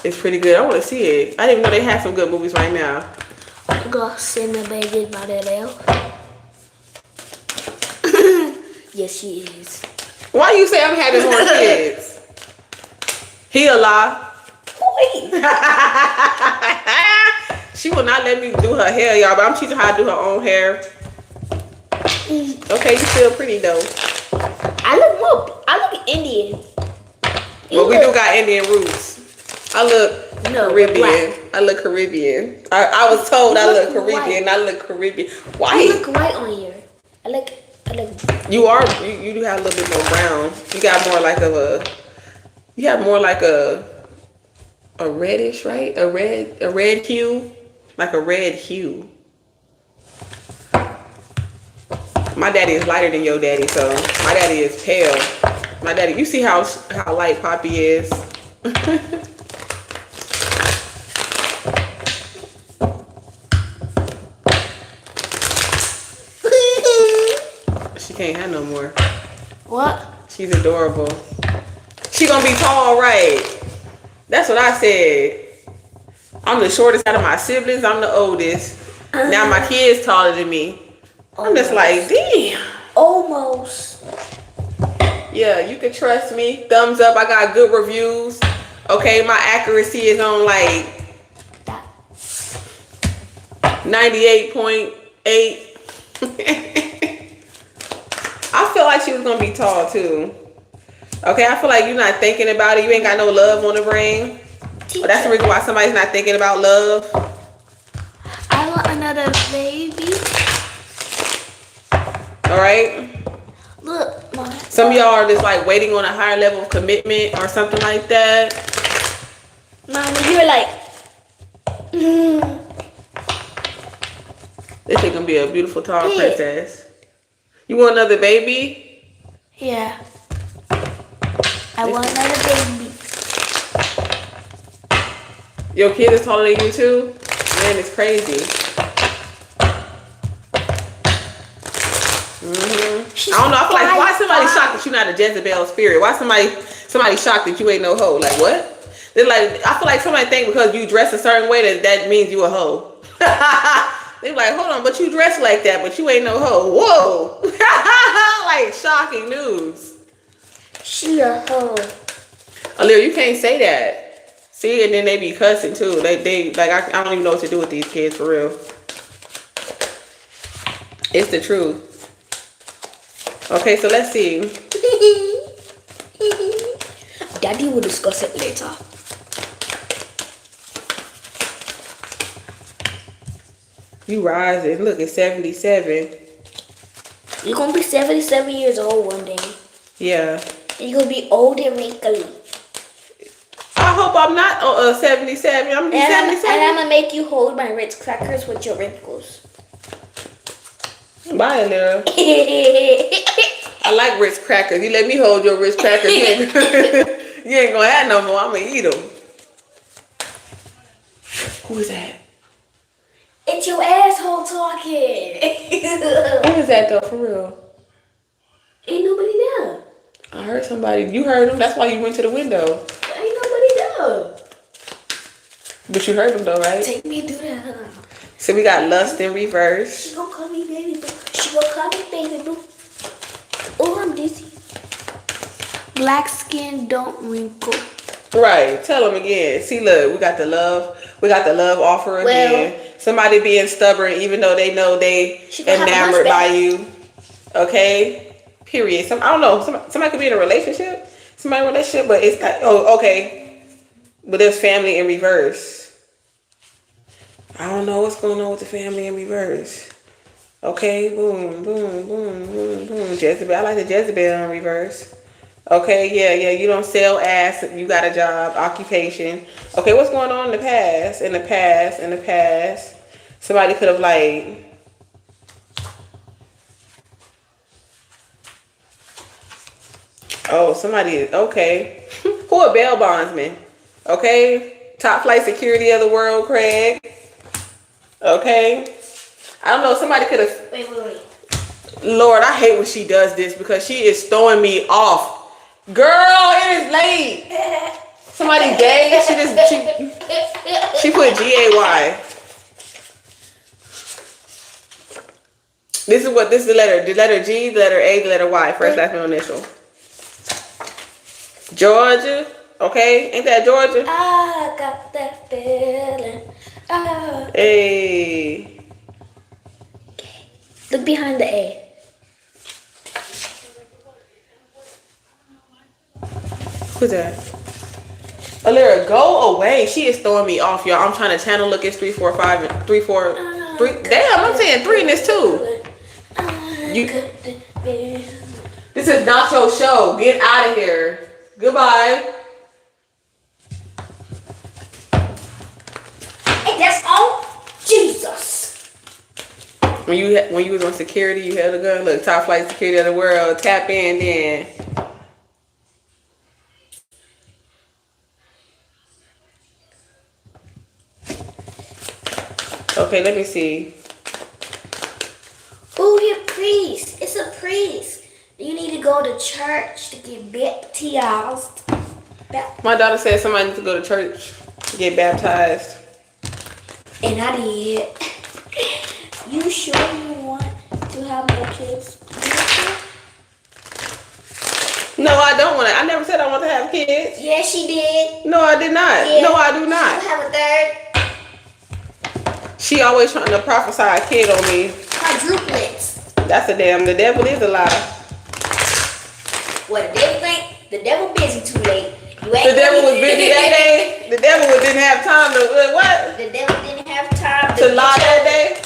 It's pretty good. I want to see it. I didn't even know they have some good movies right now. Go send the baby by the bell. Yes, she is. Why you say I'm having more kids? He a lie. Wait. She will not let me do her hair, y'all, but I'm teaching her how to do her own hair. Okay, you still pretty though. I look Indian. But we do got Indian roots. I look Caribbean. Black. I look Caribbean. I was told I look Caribbean. I look Caribbean. White. You look white on here. I look. You are. You do have a little bit more brown. You got more like a. You have more like a reddish, right? A red hue, like a red hue. My daddy is lighter than your daddy, so my daddy is pale. My daddy, you see how light Poppy is. She can't have no more. What? She's adorable. She gonna be tall, right? That's what I said. I'm the shortest out of my siblings. I'm the oldest. Now my kid's taller than me. I'm just like, damn. Almost. Yeah, you can trust me. Thumbs up. I got good reviews. Okay, my accuracy is on like 98.8. I feel like she was gonna be tall too. Okay, I feel like you're not thinking about it. You ain't got no love on the brain. But that's the reason why somebody's not thinking about love. I want another baby. All right. Look, Mom. Some of y'all are just like waiting on a higher level of commitment or something like that. Mama, you're like. This is gonna be a beautiful tall princess. You want another baby? Yeah. I want another baby. Your kid is taller than you too? Man, it's crazy. I don't know. I feel like why somebody shocked that you're not a Jezebel spirit? Why somebody shocked that you ain't no hoe? Like what? They're like, I feel like somebody think because you dress a certain way that means you a hoe. They're like, hold on, but you dress like that, but you ain't no hoe. Whoa! Like shocking news. She a hoe. Aaliyah, you can't say that. See, and then they be cussing too. They like I don't even know what to do with these kids for real. It's the truth. Okay, so let's see. Daddy will discuss it later. You rising. Look, it's 77. You're gonna be 77 years old one day. Yeah. And you're gonna be old and wrinkly. I hope I'm not 77. I'm gonna be 77. And I'm gonna make you hold my Ritz crackers with your wrinkles. Bye, Lyra. I like Ritz crackers. You let me hold your Ritz crackers. You ain't gonna have no more. I'm gonna eat them. Who is that? It's your asshole talking. Who is that though, for real? Ain't nobody there. I heard somebody. You heard them. That's why you went to the window. Ain't nobody there. But you heard them though, right? Take me to that. So we got lust in reverse. She gonna call me baby boo. She gonna call me baby boo. Oh, I'm dizzy. Black skin don't wrinkle. Right. Tell them again. See, look, we got the love. We got the love offer again. Well, Somebody being stubborn, even though they know they she gonna have a enamored by hunchback. you. Okay. Period. I don't know. Somebody could be in a relationship. Somebody in a relationship, but it's not. Oh, okay. But there's family in reverse. I don't know what's going on with the family in reverse. Okay. Boom, boom, boom, boom, boom. Jezebel. I like the Jezebel in reverse. Okay, yeah. You don't sell ass. You got a job, occupation. Okay, what's going on in the past? In the past. Somebody could have like. Oh, somebody. Okay, who a bail bondsman? Okay, top flight security of the world, Craig. Okay, I don't know. Somebody could have. Wait. Lord, I hate when she does this because she is throwing me off. Girl, it is late. Somebody gay. She put GAY. This is the letter. The letter G, the letter A, the letter Y. First, last, middle, initial. Georgia. Okay, ain't that Georgia? I got that feeling. Hey. Look behind the A. Who's that? Alira, go away. She is throwing me off, y'all. I'm trying to channel look. It's 3, 4, 5, and 3, 4, 3. Damn, I'm saying 3 in this too. This is not your show. Get out of here. Goodbye. Hey, that's all. Jesus. When you was on security, you held a gun. Look, top flight security of the world. Tap in then. Okay, let me see. Ooh, you're a priest. It's a priest. You need to go to church to get baptized. My daughter said somebody needs to go to church to get baptized. And I did. You sure you want to have more kids? No, I don't want to. I never said I want to have kids. Yes, she did. No, I did not. Yeah. No, I do She'll not. have a third. She always trying to prophesy a kid on me. Quadruplets. That's a damn. The devil is a lie. What the devil think? The devil busy too late. You ain't The devil was gonna- busy that day. The devil didn't have time to what? The devil didn't have time To lie that day.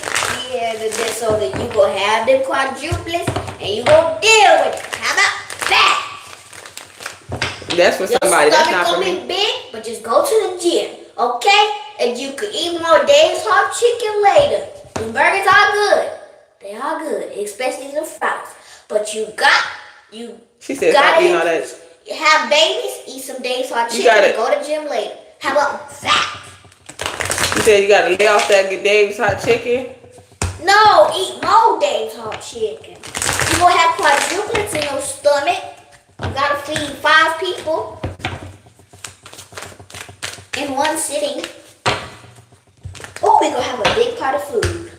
Yeah, so that you gonna have them quadruplets and you gonna deal with it. How about that? That's for Your somebody. That's stomach not for gonna me. be big, but just go to the gym, okay? And you could eat more Dave's hot chicken later. The burgers are good. They are good, especially the fries. But you She said stop gotta eating all that. have babies, eat some Dave's hot You chicken, gotta- and go to the gym later. How about that? She said you gotta lay off that Dave's hot chicken. No, eat more Dave's hot chicken. You gonna have quadruplets in your stomach. You gotta feed 5 people in one sitting. Oh, we gonna have a big pot of food.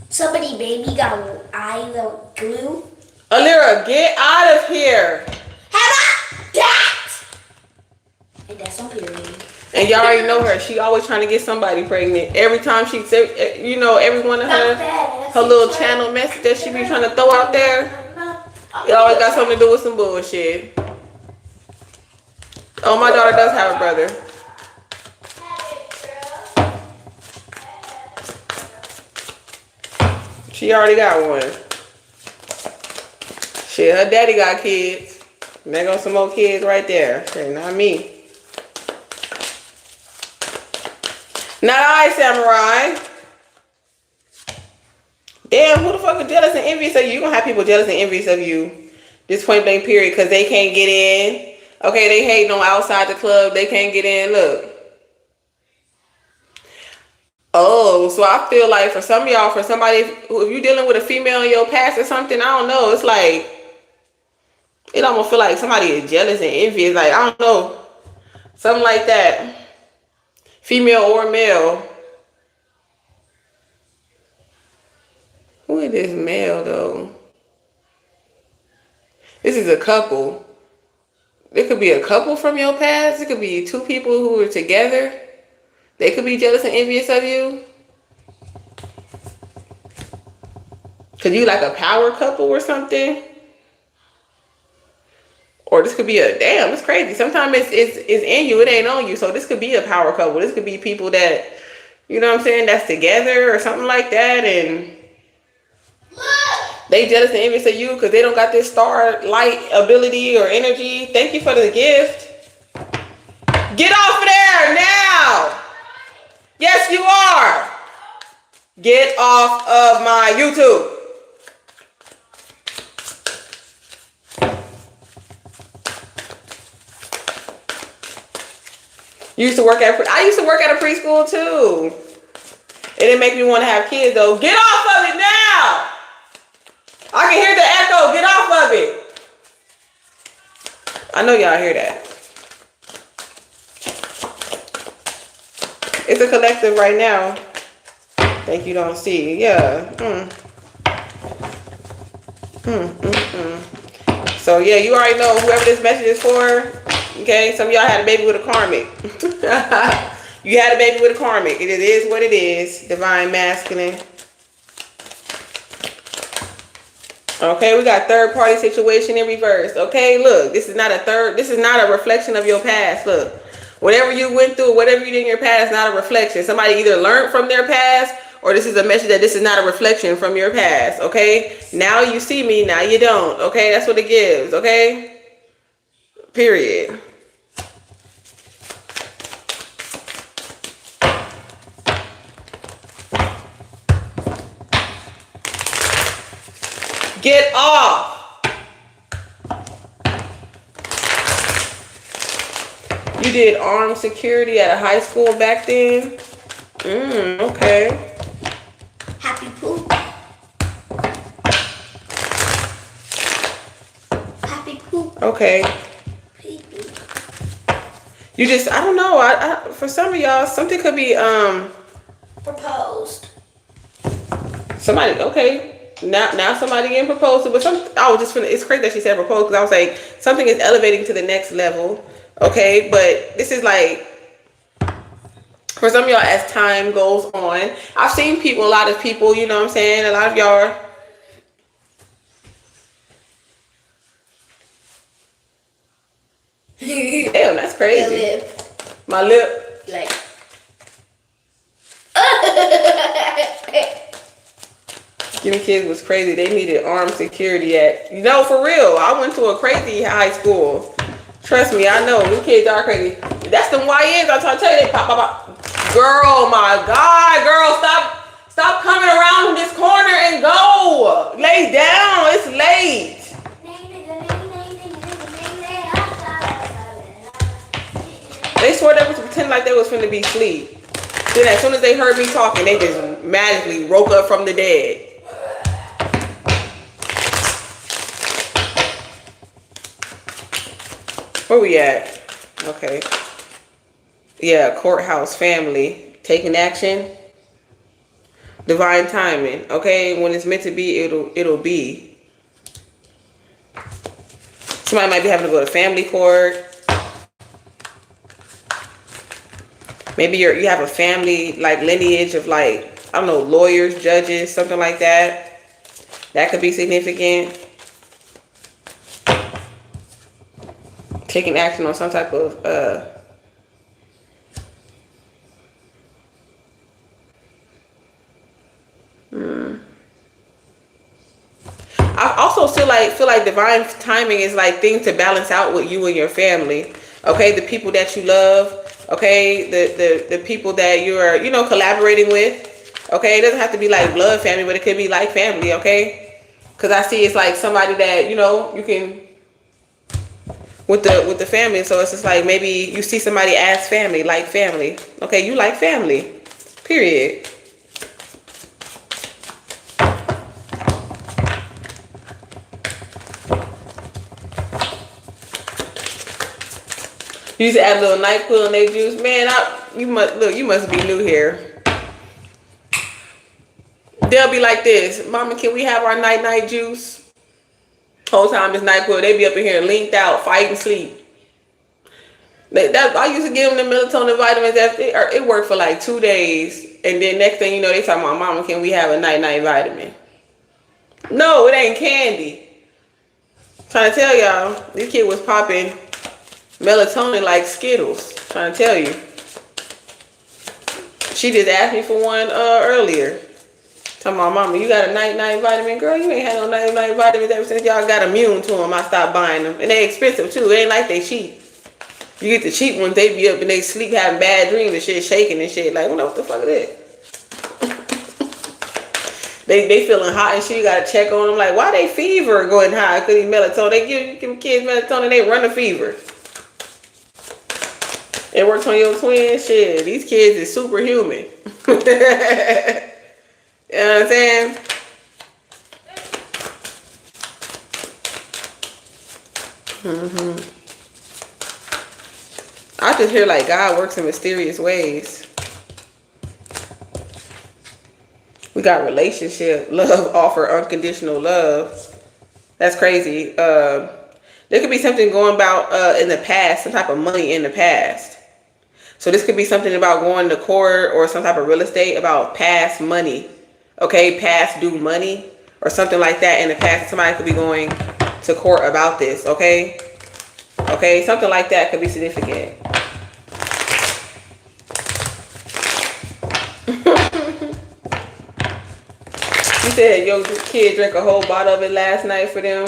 Somebody baby got eyes of glue. Alira, get out of here. How about that? And that's on period. And y'all already know her. She always trying to get somebody pregnant. Every time she said, you know, every one of her little channel message that she be trying to throw out there, it always got something to do with some bullshit. Oh, my daughter does have a brother. She already got one. Shit, her daddy got kids. And there goes some more kids right there. Shit, not me. Not I, Samurai. Damn, who the fuck is jealous and envious of you? You gonna have people jealous and envious of you. This point blank period, because they can't get in. Okay, they hating on outside the club. They can't get in. Look. Oh, so I feel like for some of y'all, for somebody, if you're dealing with a female in your past or something, I don't know. It's like, it almost feel like somebody is jealous and envious. Like, I don't know. Something like that. Female or male. Who is this male, though? This is a couple. It could be a couple from your past. It could be two people who are together. They could be jealous and envious of you. Could you like a power couple or something? Or this could be a damn. It's crazy. Sometimes it's in you. It ain't on you. So this could be a power couple. This could be people that, you know what I'm saying, that's together or something like that, and they jealous and envious of you because they don't got this star light ability or energy. Thank you for the gift. Get off of there now. Yes, you are. Get off of my YouTube. I used to work at a preschool too. It didn't make me want to have kids though. Get off of it now. I can hear the echo. Get off of it. I know y'all hear that. It's a collective right now. Think you don't see. Yeah. So yeah, you already know whoever this message is for. Okay, some of y'all had a baby with a karmic. You had a baby with a karmic. It is what it is. Divine masculine. Okay, we got third party situation in reverse. Okay, look, this is not a reflection of your past. Look, whatever you went through, whatever you did in your past, is not a reflection. Somebody either learned from their past, or this is a message that this is not a reflection from your past. Okay, now you see me, now you don't. Okay, that's what it gives. Okay, period. Get off. You did armed security at a high school back then? Okay. Happy poop. Happy poop. Okay. Pee-pee. You just, I don't know. I for some of y'all, something could be Proposed. somebody. Okay. Now somebody getting proposed to, but it's crazy that she said proposed because I was like, something is elevating to the next level. Okay, but this is like, for some of y'all, as time goes on, I've seen a lot of people, you know what I'm saying, a lot of y'all. Damn, that's crazy. My lip. Like. Skinny kids was crazy. They needed armed security at, for real. I went to a crazy high school. Trust me, I know. These kids are crazy. That's them YNs. I'm trying to tell you, they pop. Girl, my God. Girl, stop coming around this corner and go. Lay down. It's late. They swore they was pretending like they was finna be asleep. Then as soon as they heard me talking, they just magically woke up from the dead. Where we at? Okay. Yeah, courthouse family. Taking action. Divine timing. Okay, when it's meant to be, it'll be. Somebody might be having to go to family court. Maybe you have a family like lineage of like, I don't know, lawyers, judges, something like that. That could be significant. Taking action on some type of I also feel like divine timing is like things to balance out with you and your family. Okay, the people that you love. Okay, the people that you're collaborating with. Okay, it doesn't have to be like blood family, but it could be like family. Okay, because I see it's like somebody that you can with the family. So it's just like maybe you see somebody as family, like family. Okay, you like family. Period. You used to add a little NyQuil in their juice. Man, you must be new here. They'll be like this, Mama, can we have our night juice? Whole time it's NyQuil, they be up in here linked out, fighting sleep. I used to give them the melatonin vitamins. It worked for like 2 days, and then next thing you know, they talking about, Mama, can we have a night vitamin? No, it ain't candy. Trying to tell y'all, this kid was popping melatonin like Skittles. Trying to tell you. She just asked me for one earlier. Talking about, Mama, you got a night vitamin? Girl, you ain't had no night vitamins ever since y'all got immune to them. I stopped buying them. And they expensive too. It ain't like they cheap. You get the cheap ones, they be up and they sleep having bad dreams and shit, shaking and shit. Like, what the fuck is that? They feeling hot and shit. You gotta check on them. Like, why they fever going high? Cause these melatonin. They give kids melatonin, they run a fever. It works on your twin. Shit, these kids is superhuman. You know what I'm saying? I just hear like God works in mysterious ways. We got relationship, love, offer unconditional love. That's crazy. There could be something going about in the past, some type of money in the past. So this could be something about going to court or some type of real estate about past money. Okay, past due money or something like that in the past. Somebody could be going to court about this, okay? Okay, something like that could be significant. You said your kid drank a whole bottle of it last night for them.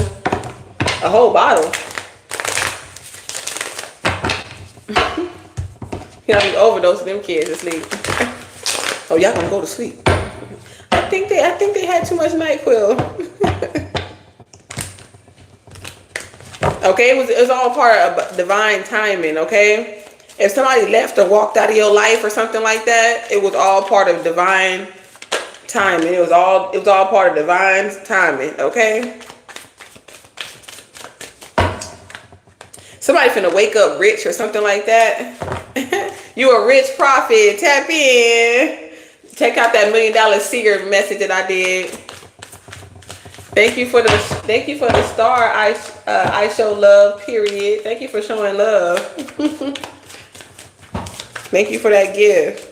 A whole bottle. You know, you overdose them kids to sleep. Oh, y'all gonna go to sleep. I think they had too much NyQuil. Okay, it was all part of divine timing, okay? If somebody left or walked out of your life or something like that, it was all part of divine timing. It was all part of divine timing, okay? Somebody finna wake up rich or something like that. You a rich prophet. Tap in. Check out that $1 million seer message that I did. Thank you for the star. I show love. Period. Thank you for showing love. Thank you for that gift.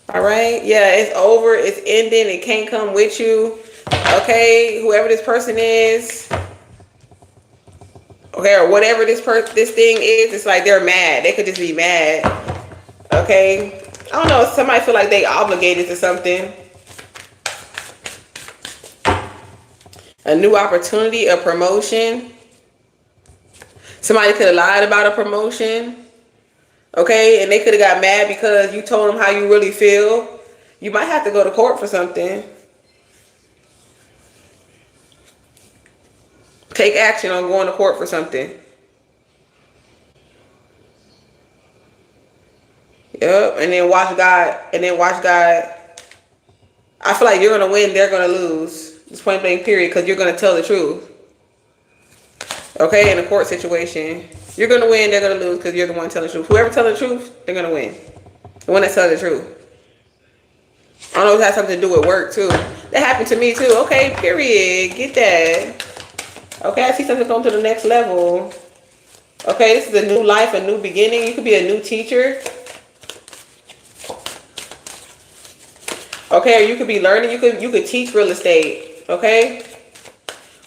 All right. Yeah, it's over. It's ending. It can't come with you. Okay. Whoever this person is. Okay, or whatever this thing is, it's like they're mad. They could just be mad. Okay. I don't know. Somebody feel like they obligated to something. A new opportunity, a promotion. Somebody could have lied about a promotion. Okay, and they could have got mad because you told them how you really feel. You might have to go to court for something. Take action on going to court for something. Yep, and then watch God. I feel like you're gonna win, they're gonna lose. It's point blank period, because you're gonna tell the truth. Okay, in a court situation, you're gonna win, they're gonna lose, because you're the one telling the truth. Whoever tells the truth, they're gonna win. The one that's telling the truth. I don't know if it has something to do with work too. That happened to me too. Okay, period. Get that. Okay, I see something going to the next level. Okay, this is a new life, a new beginning. You could be a new teacher. Okay, or you could be learning. You could teach real estate. Okay,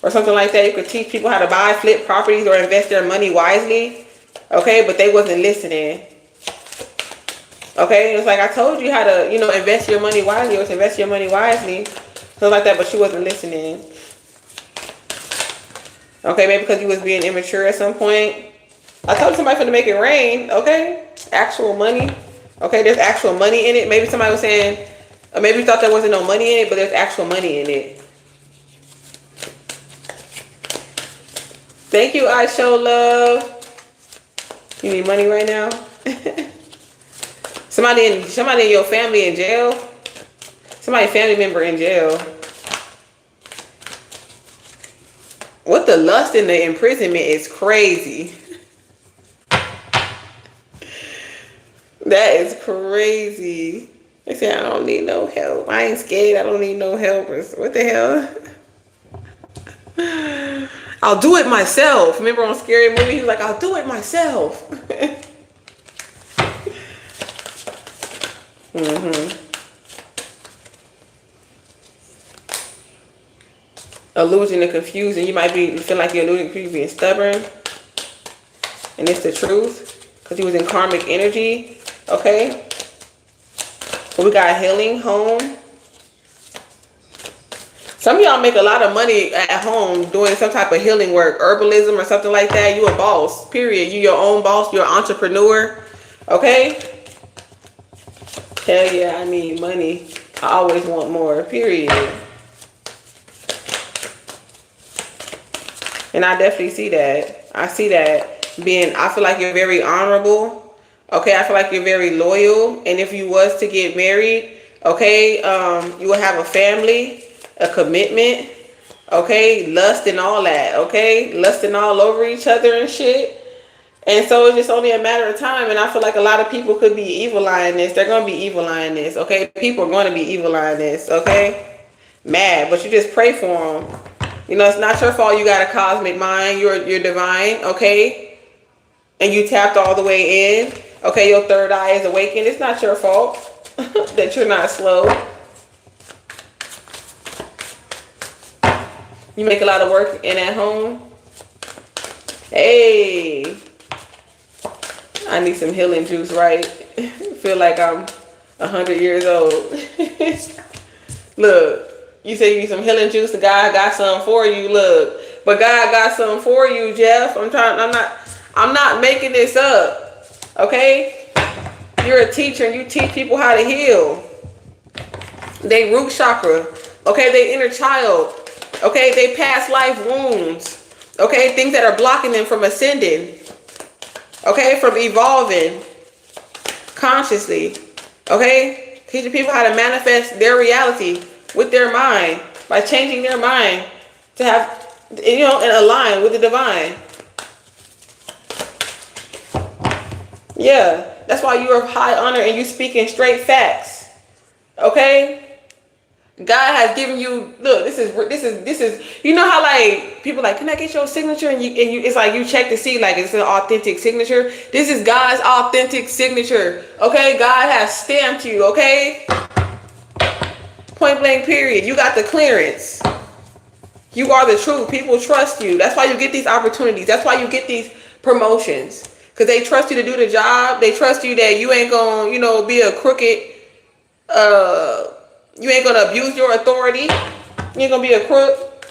or something like that. You could teach people how to buy, flip properties, or invest their money wisely. Okay, but they wasn't listening. Okay, it's like I told you how to, invest your money wisely, or to invest your money wisely, something like that. But she wasn't listening. Okay, maybe because you was being immature at some point. I told somebody to make it rain. Okay, actual money. Okay, there's actual money in it. Maybe somebody was saying, or maybe you thought there wasn't no money in it, but there's actual money in it. Thank you, I show love. You need money right now? Somebody in your family in jail. Somebody family member in jail. What the lust and the imprisonment is crazy. That is crazy. They say I don't need no help. I ain't scared. I don't need no help. What the hell? I'll do it myself. Remember on Scary Movie, he was like, I'll do it myself. Illusion and confusion. You might feel like you're alluding to being stubborn. And it's the truth. Because he was in karmic energy. Okay. So we got healing, home. Some of y'all make a lot of money at home doing some type of healing work, herbalism or something like that. You a boss, period. You your own boss. You're an entrepreneur. Okay? Hell yeah, I need money. I always want more, period. And I definitely see that. I see that I feel like you're very honorable. Okay, I feel like you're very loyal. And if you was to get married, okay, you will have a family, a commitment, okay, lust and all that, okay, lusting all over each other and shit. And so it's just only a matter of time. And I feel like a lot of people could be evil eyeing this. They're going to be evil eyeing this, okay? People are going to be evil eyeing this, okay? Mad, but you just pray for them. You know, it's not your fault you got a cosmic mind. You're divine, okay? And you tapped all the way in. Okay, your third eye is awakened. It's not your fault that you're not slow. You make a lot of work in at home. Hey, I need some healing juice, right? Feel like I'm 100 years old. Look, you say you need some healing juice. The God got some for you. Look, but God got some for you, Jeff. I'm not making this up. Okay, you're a teacher and you teach people how to heal. They root chakra. Okay, they inner child. Okay, they past life wounds. Okay, things that are blocking them from ascending. Okay, from evolving consciously. Okay, teaching people how to manifest their reality with their mind by changing their mind to have, you know, and align with the divine. Yeah, that's why you are high honor and you speaking straight facts. Okay. God has given you, look, this is, you know how like people like, can I get your signature? And you, it's like you check to see like it's an authentic signature. This is God's authentic signature. Okay, God has stamped you. Okay, point blank period. You got the clearance. You are the truth. People trust you. That's why you get these opportunities. That's why you get these promotions, because they trust you to do the job. They trust you that you ain't gonna, you know, be a crooked, you ain't gonna abuse your authority. You ain't gonna be a crook.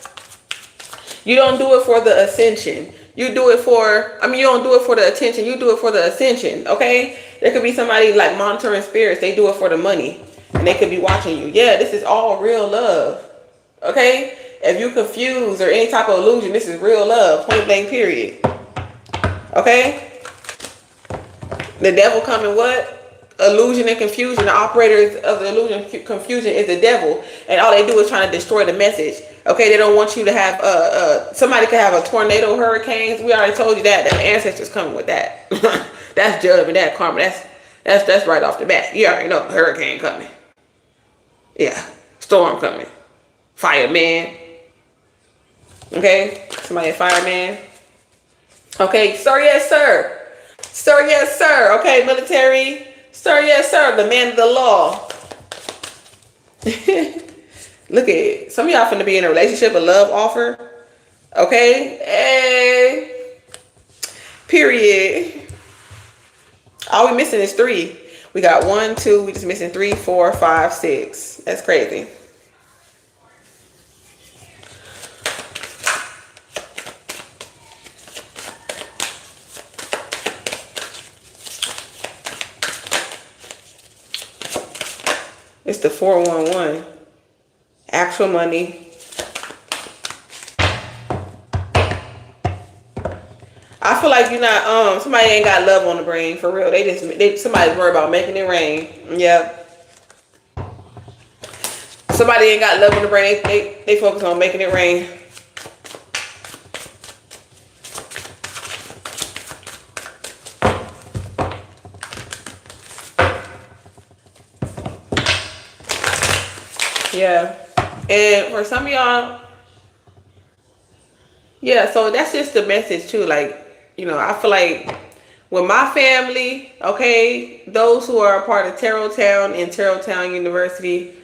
You don't do it for the ascension. You do it for, I mean, you don't do it for the attention. You do it for the ascension, okay? There could be somebody like monitoring spirits. They do it for the money. And they could be watching you. Yeah, this is all real love, okay? If you confused or any type of illusion, this is real love, point blank period. Okay? The devil coming what? Illusion and confusion. The operators of the illusion confusion is the devil, and all they do is trying to destroy the message. Okay, they don't want you to have somebody could have a tornado, hurricanes. We already told you that the ancestors coming with that. That's judgment, that karma. That's right off the bat. You already know hurricane coming. Yeah, storm coming. Fireman. Okay, somebody a fireman. Okay, sir, yes, sir. Sir, yes, sir. Okay, military. Sir, yes, sir. The man of the law. Look at it. Some of y'all finna be in a relationship, a love offer. Okay? Hey. Period. All we missing is 3. We got 1, 2. We just missing 3, 4, 5, 6. That's crazy. It's the 411. Actual money. I feel like you're not, somebody ain't got love on the brain, for real. Somebody's worried about making it rain. Yeah. Somebody ain't got love on the brain. They focus on making it rain. Yeah. And for some of y'all, Yeah, so that's just the message too. Like, I feel like with my family, okay, those who are a part of Terrell Town and Terrell Town University,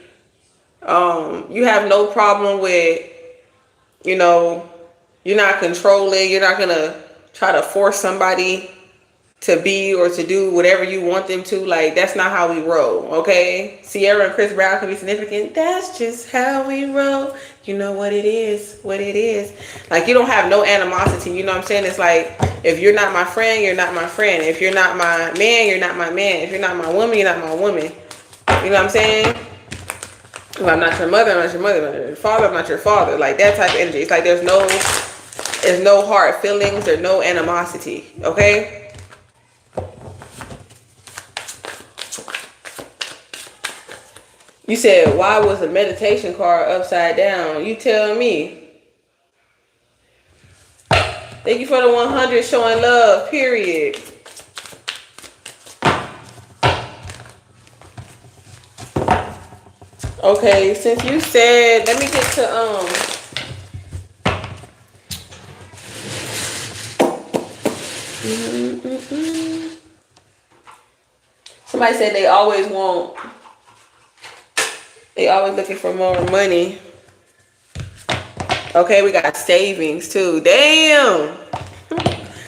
you have no problem with, you know, you're not controlling, you're not gonna try to force somebody to be or to do whatever you want them to. Like, that's not how we roll, okay? Sierra and Chris Brown can be significant. That's just how we roll. You know what it is, what it is. Like, you don't have no animosity, you know what I'm saying? It's like, if you're not my friend, you're not my friend. If you're not my man, you're not my man. If you're not my woman, you're not my woman. You know what I'm saying? If I'm not your mother, I'm not your mother. If I'm not your father, I'm not your father. Like, that type of energy. It's like there's no hard feelings, there's no animosity, okay? You said, why was the meditation card upside down? You tell me. Thank you for the 100 showing love, period. Okay, since you said, let me get to, somebody said they always looking for more money. Okay, we got savings too. Damn.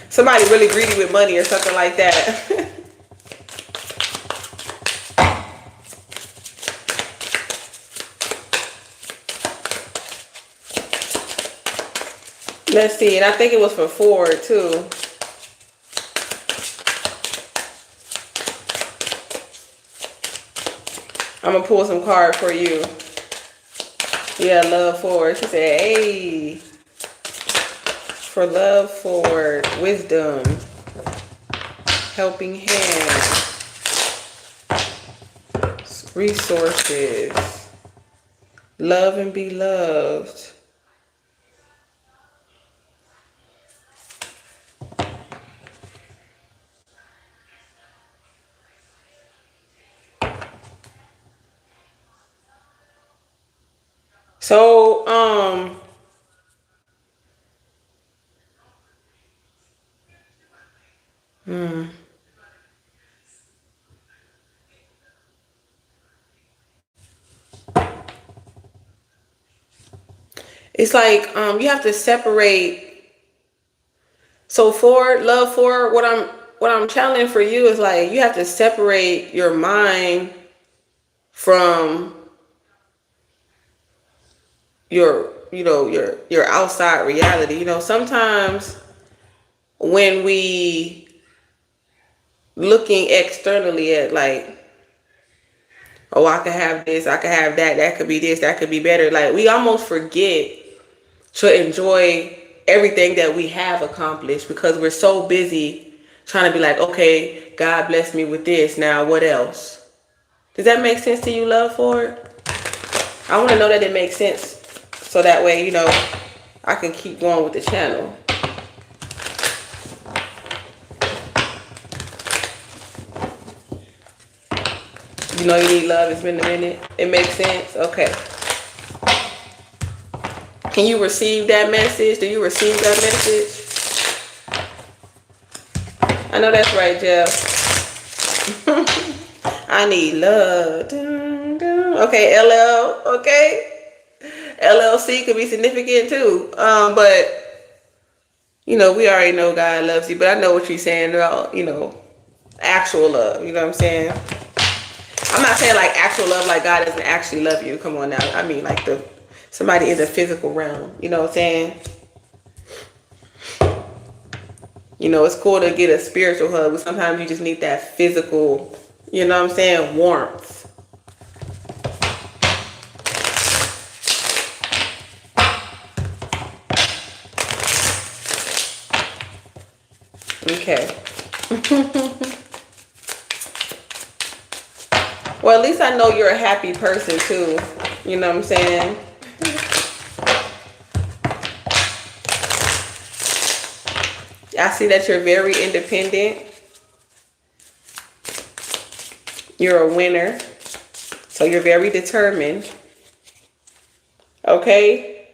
Somebody really greedy with money or something like that. Let's see, and I think it was for Ford too. I'm gonna pull some cards for you. Yeah, love Ford. She said, hey. For love, for wisdom, helping hand, resources, love and be loved. So, it's like you have to separate. So for love, for what I'm challenging for you is like you have to separate your mind from your outside reality. Sometimes when we looking externally at like, oh, I could have this, I could have that, that could be this, that could be better. Like, we almost forget to enjoy everything that we have accomplished because we're so busy trying to be like, okay, God bless me with this. Now, what else? Does that make sense to you, love, for it? I want to know that it makes sense. So that way, I can keep going with the channel. You know you need love. It's been a minute. It makes sense? Okay. Can you receive that message? Do you receive that message? I know that's right, Jeff. I need love. Okay, LL. Okay. LLC could be significant too. But we already know God loves you. But I know what you're saying about, actual love. You know what I'm saying? I'm not saying like actual love, like God doesn't actually love you. Come on now. I mean like somebody in the physical realm. You know what I'm saying? It's cool to get a spiritual hug, but sometimes you just need that physical, you know what I'm saying, warmth. Okay. Well, at least I know you're a happy person too. You know what I'm saying? I see that you're very independent. You're a winner. So you're very determined. Okay?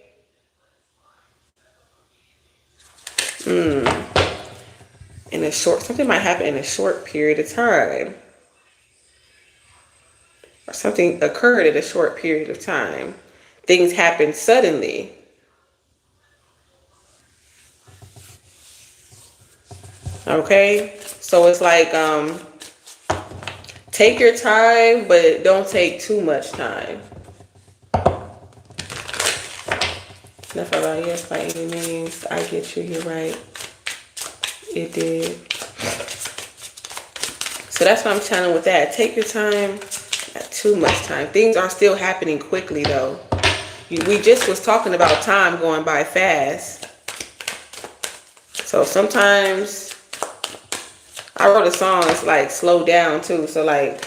something might happen in a short period of time. Or something occurred at a short period of time. Things happen suddenly. Okay? So it's like, take your time, but don't take too much time. Enough about yes by any means. I get you, you're right. It did. So that's what I'm channeling with that. Take your time, not too much time. Things are still happening quickly though. We just was talking about time going by fast. So sometimes I wrote a song, it's like slow down too. So like,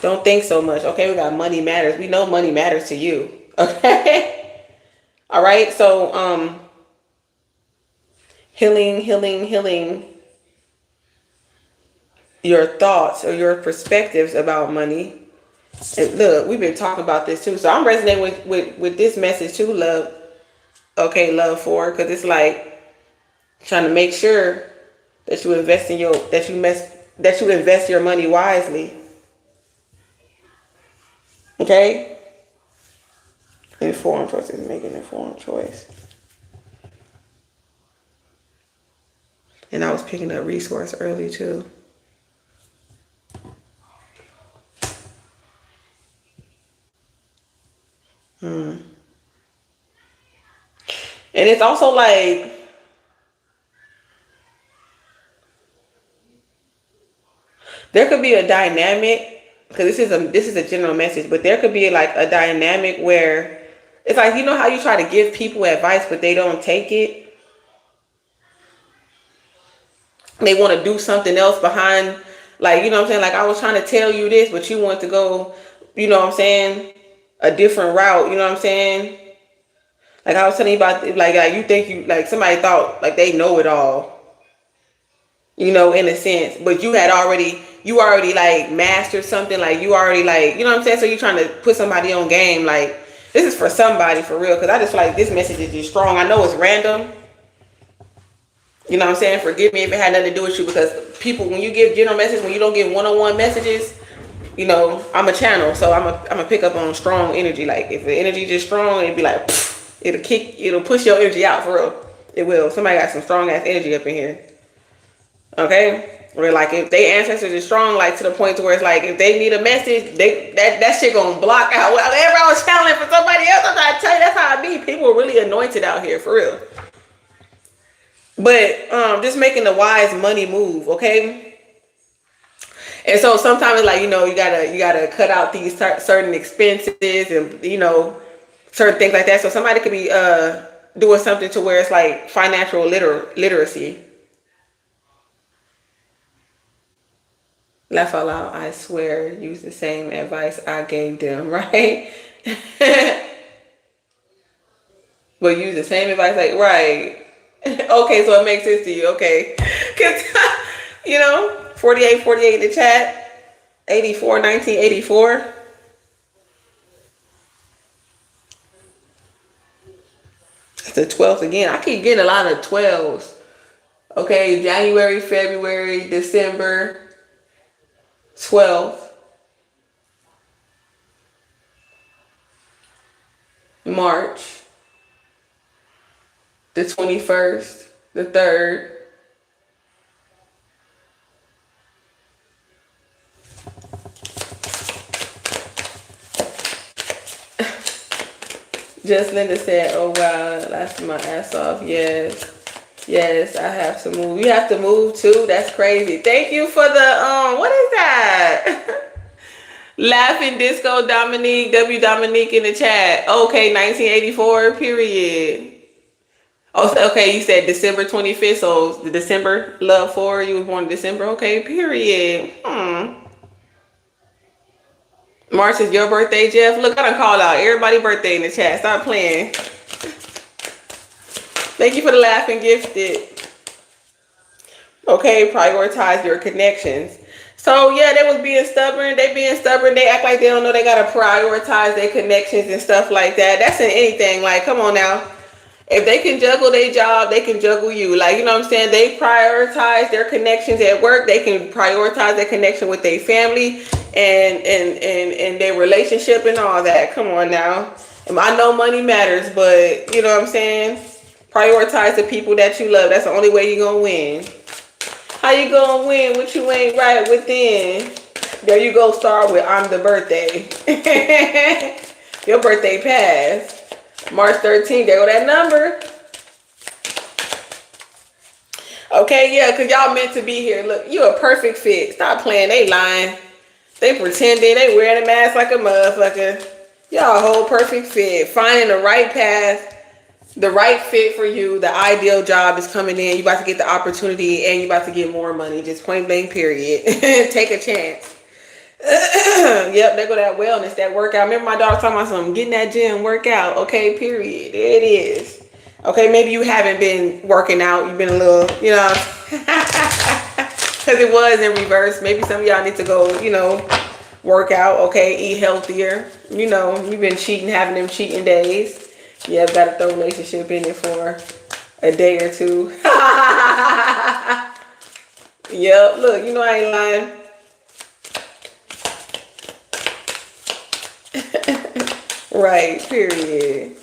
don't think so much. Okay, we got money matters. We know money matters to you. Okay? All right, so healing your thoughts or your perspectives about money. And look, we've been talking about this too, so I'm resonating with this message too, love. Okay, love for, because it's like trying to make sure that you invest in that you invest your money wisely. Okay. Informed choices, make an informed choice. And I was picking up resource early too. And it's also like, there could be a dynamic, because this is a general message, but there could be like a dynamic where it's like, you know how you try to give people advice, but they don't take it? They want to do something else behind, like, you know what I'm saying? Like, I was trying to tell you this, but you want to go, you know what I'm saying, a different route, you know what I'm saying? Like I was telling you about, like you think you, like somebody thought like they know it all, you know, in a sense, but you already like mastered something, like you already like, you know what I'm saying? So you're trying to put somebody on game, like this is for somebody for real, because I just feel like this message is just strong. I know it's random, you know what I'm saying? Forgive me if it had nothing to do with you, because people, when you give general messages, when you don't give one-on-one messages, you know, I'm a channel, so I'm a pick up on strong energy. Like if the energy just strong, it'd be like, pfft, it'll push your energy out for real. It will. Somebody got some strong ass energy up in here. Okay? Or like if they ancestors is strong, like to the point to where it's like if they need a message, that shit gonna block out whatever I was channeling for somebody else. I'm trying to tell you, that's how I be. People are really anointed out here for real. But just making the wise money move, okay? And so sometimes it's like, you know, you gotta cut out these certain expenses and, you know, certain things like that. So somebody could be doing something to where it's like financial literacy. Laugh out loud, I swear, use the same advice I gave them, right? But use the same advice, like, right. Okay, so it makes sense to you, okay. Because, you know, 4848 in the chat, 1984. It's the 12th again. I keep getting a lot of 12s. Okay, January, February, December, 12th. March, the 21st, the 3rd. Just Linda said, oh wow, laughing my ass off. Yes. Yes, I have to move. You have to move too? That's crazy. Thank you for the, what is that? Laughing Disco Dominique, W Dominique in the chat. Okay, 1984, period. Oh, okay, you said December 25th, so the December love for you was born in December. Okay, period. March is your birthday, Jeff. Look, I done called out everybody's birthday in the chat. Stop playing. Thank you for the laughing gifted. Okay, prioritize your connections. So yeah, they was being stubborn. They act like they don't know they gotta prioritize their connections and stuff like that. That's in anything. Like, come on now. If they can juggle their job, they can juggle you. Like, you know what I'm saying? They prioritize their connections at work. They can prioritize their connection with their family and their relationship and all that. Come on now. I know money matters, but you know what I'm saying? Prioritize the people that you love. That's the only way you're gonna win. How you gonna win what you ain't right within? There you go, start with I'm the birthday. Your birthday passed. March 13th, there go that number. Okay, yeah, because y'all meant to be here. Look, you a perfect fit. Stop playing, they lying. They pretending, they wearing a mask like a motherfucker. Y'all a whole perfect fit. Finding the right path, the right fit for you. The ideal job is coming in. You about to get the opportunity and you about to get more money. Just point blank period. Take a chance. Yep, there go that wellness, that workout. Remember my daughter talking about something, get in that gym, workout. Okay, period. There it is. Okay, maybe you haven't been working out. You've been a little, you know, because it was in reverse. Maybe some of y'all need to go, you know, work out. Okay, eat healthier. You know, you've been cheating, having them cheating days. Yeah, got to throw a relationship in it for a day or two. Yep, look, you know I ain't lying. Right, period.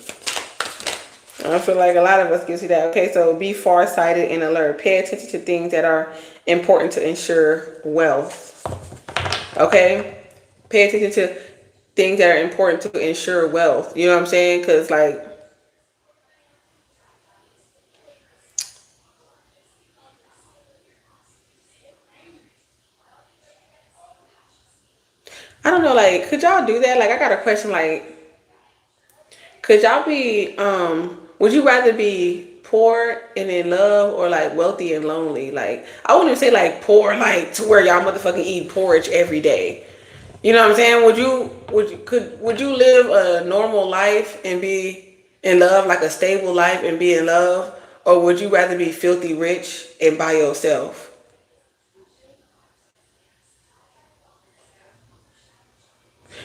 I feel like a lot of us can see that. Okay, so be farsighted and alert. Pay attention to things that are important to ensure wealth. Okay? Pay attention to things that are important to ensure wealth. You know what I'm saying? Because, like, I don't know, like, could y'all do that? Like, I got a question, like, could y'all be, would you rather be poor and in love or like wealthy and lonely? Like, I wouldn't even say like poor, like to where y'all motherfucking eat porridge every day. You know what I'm saying? Would you live a normal life and be in love, like a stable life and be in love? Or would you rather be filthy rich and by yourself?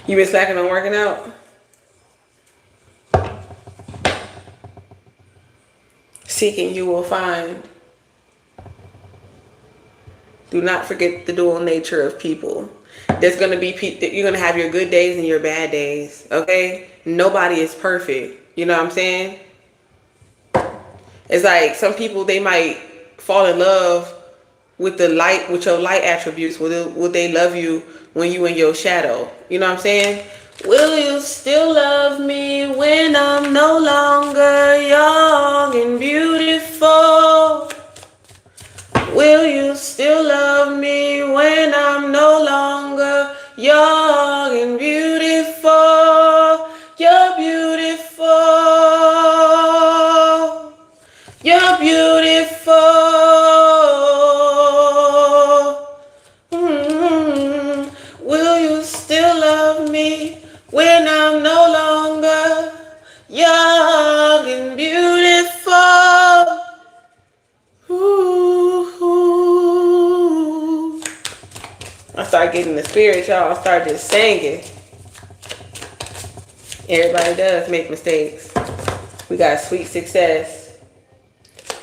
You been slacking on working out? Seeking you will find. Do not forget the dual nature of people. There's going to be people, you're going to have your good days and your bad days. Okay? Nobody is perfect. You know what I'm saying? It's like some people, they might fall in love with the light, with your light attributes. Will they love you when you in your shadow? You know what I'm saying? Will you still love me when I'm no longer young and beautiful? Will you still love me when I'm no longer young and beautiful? You're beautiful. You're beautiful. Will you still love me when I'm no longer young and beautiful? Ooh. I start getting the spirit, y'all. I start just singing. Everybody does make mistakes. We got sweet success.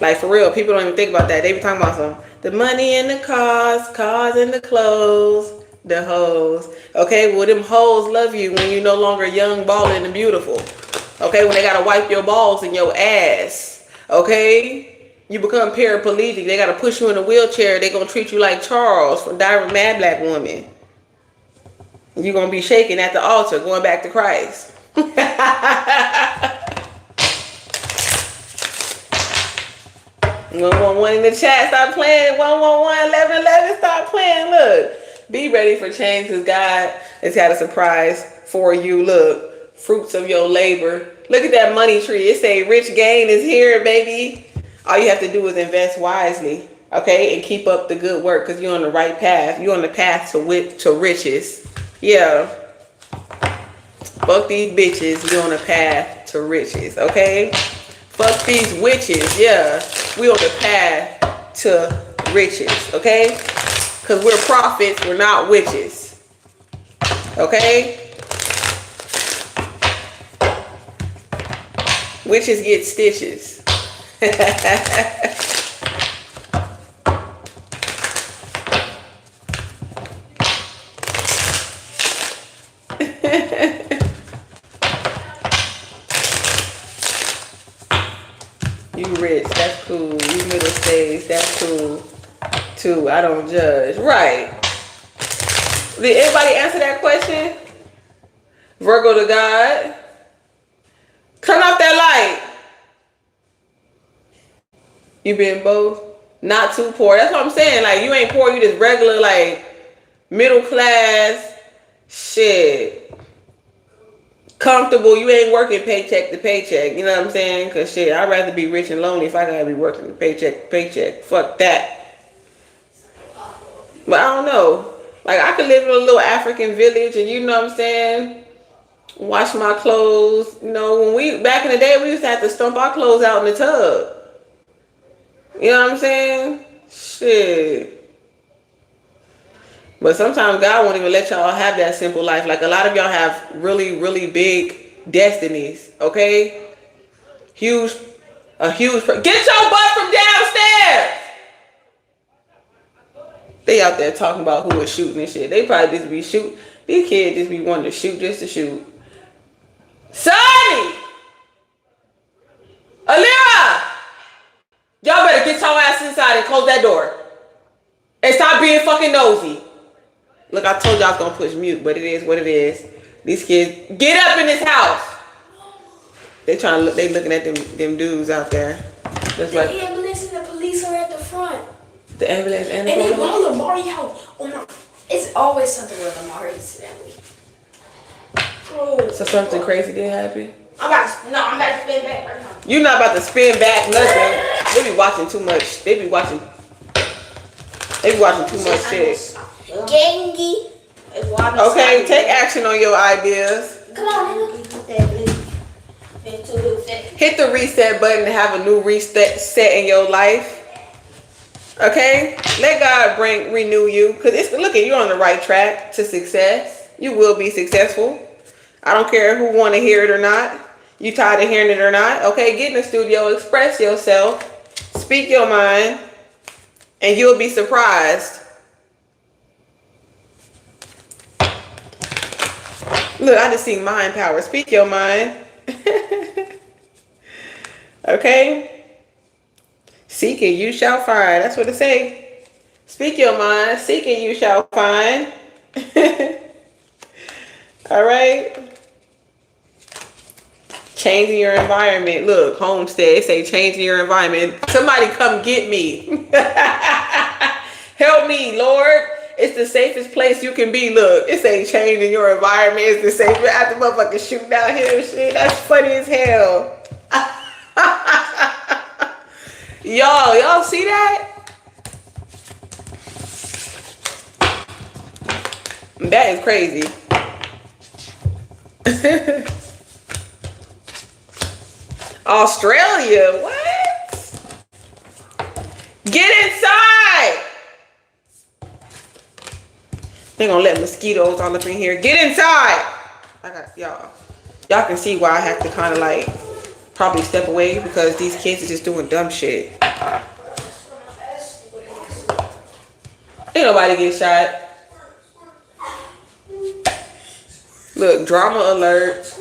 Like, for real, people don't even think about that. They be talking about the money and the cars and the clothes, the hoes. Okay, well, them hoes love you when you're no longer young, balding, and beautiful. Okay, when they gotta wipe your balls in your ass. Okay, you become paraplegic. They gotta push you in a wheelchair. They gonna treat you like Charles from Diary Mad Black Woman. You're gonna be shaking at the altar, going back to Christ. 111 in the chat, stop playing. 111, 1111, stop playing. Look, be ready for change because God has got a surprise for you. Look, fruits of your labor. Look at that money tree. It say rich gain is here, baby. All you have to do is invest wisely, okay, and keep up the good work because you're on the right path. You're on the path to riches. Yeah. Fuck these bitches. You're on the path to riches, okay? Fuck these witches. Yeah. We on the path to riches, okay? Because we're prophets, we're not witches. Okay? Witches get stitches. You rich, that's cool. You middle stage, that's cool. Too, I don't judge. Right. Did anybody answer that question? Virgo to God. Turn off that light. You been both? Not too poor. That's what I'm saying. Like, you ain't poor, you just regular, like, middle class. Shit. Comfortable. You ain't working paycheck to paycheck. You know what I'm saying? Because, shit, I'd rather be rich and lonely if I gotta be working paycheck to paycheck. Fuck that. But I don't know. Like, I could live in a little African village and, you know what I'm saying, wash my clothes. You know, when we, back in the day, we used to have to stump our clothes out in the tub. You know what I'm saying? Shit. But sometimes God won't even let y'all have that simple life. Like, a lot of y'all have really, really big destinies, okay? Get your butt from downstairs! They out there talking about who is shooting and shit. They probably just be shooting. These kids just be wanting to shoot just to shoot. Sonny! Alira! Y'all better get your ass inside and close that door. And stop being fucking nosy. Look, I told y'all I was gonna push mute, but it is what it is. These kids, get up in this house. They trying to look. They looking at them dudes out there. That's The like ambulance and the police are at the front. the ambulance and the And they police. want Lamari house. Oh my! It's always something with Lamari's family. Oh. So something crazy did happen. I'm about to spin back right now. You not about to spin back nothing. They be watching too much. They be watching too much shit. Gengi. Okay, take action on your ideas. Come on, nigga. Hit the reset button to have a new reset set in your life. Okay? Let God renew you. Because look at you on the right track to success. You will be successful. I don't care who want to hear it or not. You tired of hearing it or not. Okay, get in the studio, express yourself, speak your mind, and you'll be surprised. Look, I just see mind power. Speak your mind. Okay? Seek and you shall find. That's what it say. Speak your mind. Seek and you shall find. All right? Changing your environment. Look, Homestead, it say changing your environment. Somebody come get me. Help me, Lord. It's the safest place you can be. Look, it say changing your environment. It's the safest. After motherfuckers shooting out here and shit. That's funny as hell. Y'all see that? That is crazy. Australia, what? Get inside. They gonna let mosquitoes all up in here. Get inside. I got y'all. Y'all can see why I have to kind of like probably step away because these kids are just doing dumb shit. Ain't nobody get shot. Look, drama alert.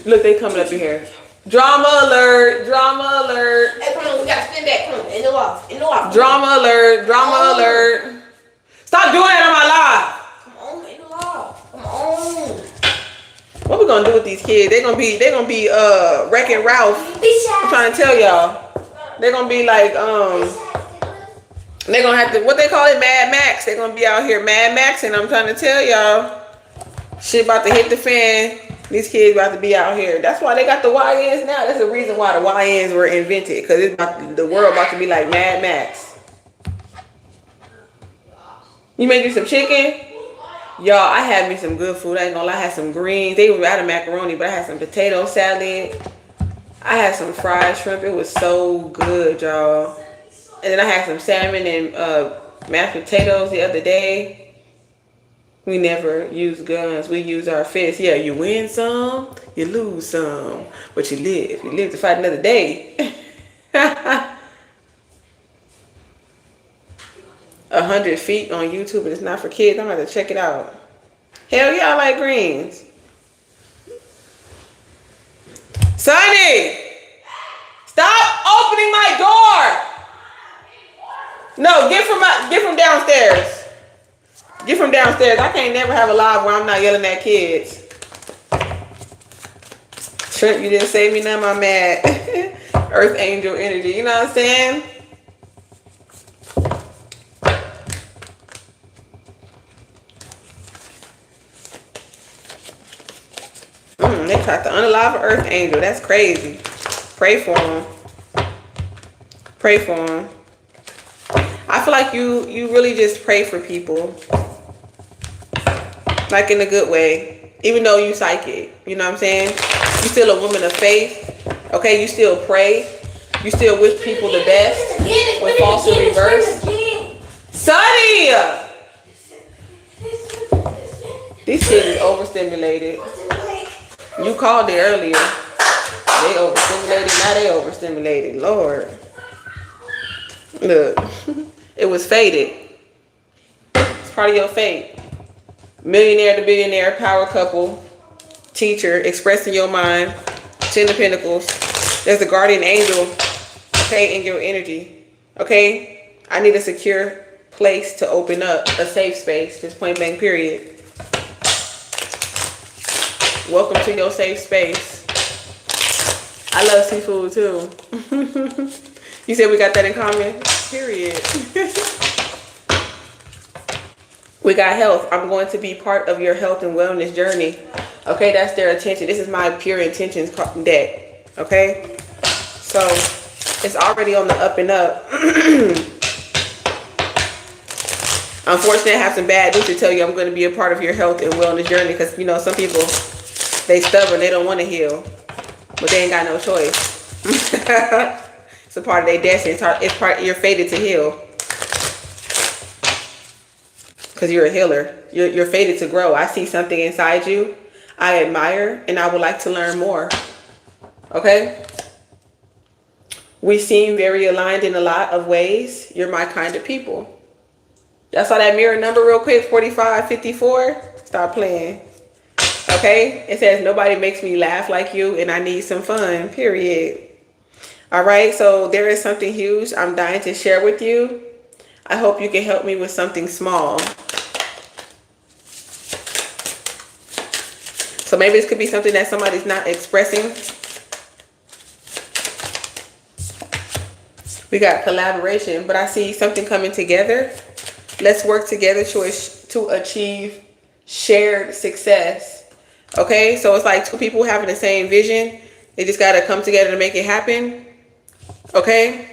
Look, they coming up in here. Drama alert. Drama alert. Hey, come on, we gotta spin back. Come on, in the off. Drama alert. Drama alert. Stop doing that on my live. Come on, in the off. Come on. What we gonna do with these kids? They gonna be Wreck-It Ralph. I'm trying to tell y'all. They're gonna be like they're gonna have to, what they call it, Mad Max. They're gonna be out here Mad Max, and I'm trying to tell y'all, shit about to hit the fan. These kids about to be out here. That's why they got the YNs now. That's the reason why the YNs were invented, because the world about to be like Mad Max. You make you some chicken? Y'all, I had me some good food. I ain't gonna lie, I had some greens. They were out of macaroni, but I had some potato salad. I had some fried shrimp. It was so good, y'all. And then I had some salmon and mashed potatoes the other day. We never use guns. We use our fists. Yeah, you win some, you lose some, but you live. You live to fight another day. 100 feet on YouTube and it's not for kids. I'm gonna have to check it out. Hell yeah, I like greens. Sonny, stop opening my door. No, get from downstairs. Get from downstairs. I can't never have a live where I'm not yelling at kids. Trent, you didn't save me none, I'm mad. Earth angel energy. You know what I'm saying? They tried to unalive an earth angel. That's crazy. Pray for him. Pray for him. I feel like you really just pray for people. Like in a good way. Even though you psychic. You know what I'm saying? You still a woman of faith. Okay, you still pray. You still wish people the best. With false in reverse. Sonny! These kids is overstimulated. You called it earlier. They overstimulated. Now they overstimulated. Lord. Look. It was fated. It's part of your fate. Millionaire to billionaire, power couple, teacher, expressing your mind, 10 of Pentacles. There's the guardian angel, okay, in your energy. Okay? I need a secure place to open up, a safe space, just point blank period. Welcome to your safe space. I love seafood too. You said we got that in common? Period. We got health. I'm going to be part of your health and wellness journey. Okay, that's their intention. This is my pure intentions deck. Okay? So, it's already on the up and up. Unfortunately, I have some bad news to tell you. I'm going to be a part of your health and wellness journey because, you know, some people, they stubborn. They don't want to heal. But they ain't got no choice. It's a part of their destiny. It's part, you're fated to heal. Because you're a healer. You're fated to grow. I see something inside you I admire and I would like to learn more. Okay? We seem very aligned in a lot of ways. You're my kind of people. Y'all saw that mirror number real quick, 4554? Stop playing. Okay? It says, nobody makes me laugh like you and I need some fun, period. All right? So there is something huge I'm dying to share with you. I hope you can help me with something small. So maybe this could be something that somebody's not expressing. We got collaboration, but I see something coming together. Let's work together to achieve shared success. Okay, so it's like two people having the same vision. They just got to come together to make it happen. Okay.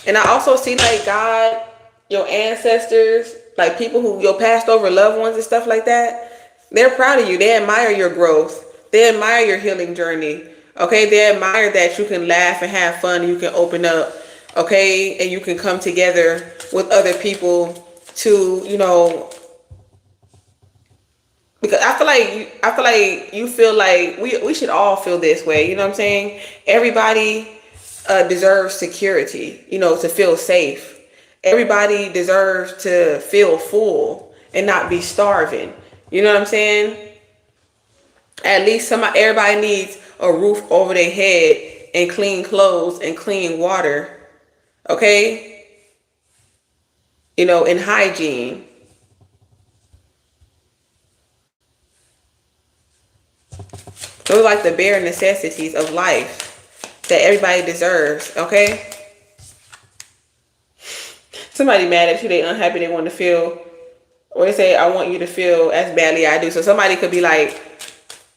And I also see like God, your ancestors, like people who, your passed over loved ones and stuff like that. They're proud of you. They admire your growth. They admire your healing journey. Okay. They admire that you can laugh and have fun. And you can open up. Okay. And you can come together with other people to, you know, because I feel like you feel like we should all feel this way. You know what I'm saying? Everybody deserves security, you know, to feel safe. Everybody deserves to feel full and not be starving. You know what I'm saying? At least everybody needs a roof over their head and clean clothes and clean water. Okay? You know, and hygiene. Those are like the bare necessities of life that everybody deserves, okay? Somebody mad at you, they unhappy, they want to feel, or they say, I want you to feel as badly I do. So somebody could be like,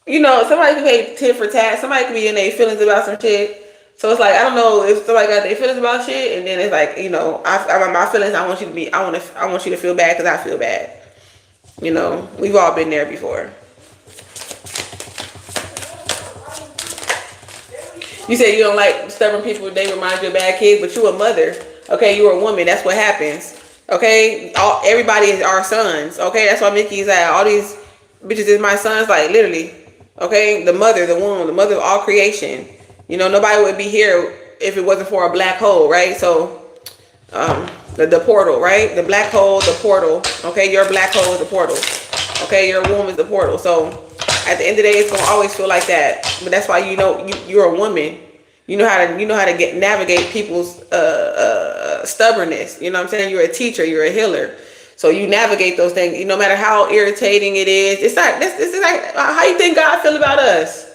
you know, somebody could pay tit for tat. Somebody could be in their feelings about some shit. So it's like, I don't know if somebody got their feelings about shit, and then it's like, you know, my feelings, I want you to feel bad because I feel bad. You know, we've all been there before. You say you don't like stubborn people, they remind you of bad kids, but you're a mother. Okay, you're a woman. That's what happens. Okay, everybody is our sons. Okay, that's why Mickey's at. All these bitches is my sons, like literally. Okay, the mother, the womb, the mother of all creation. You know, nobody would be here if it wasn't for a black hole, right? So, the portal, right? The black hole, the portal. Okay, your black hole is the portal. Okay, your womb is the portal. So, at the end of the day, it's gonna always feel like that. But that's why you're a woman. You know how to get navigate people's stubbornness. You know what I'm saying? You're a teacher. You're a healer. So you navigate those things. No matter how irritating it is. It's like this is like how you think God feel about us.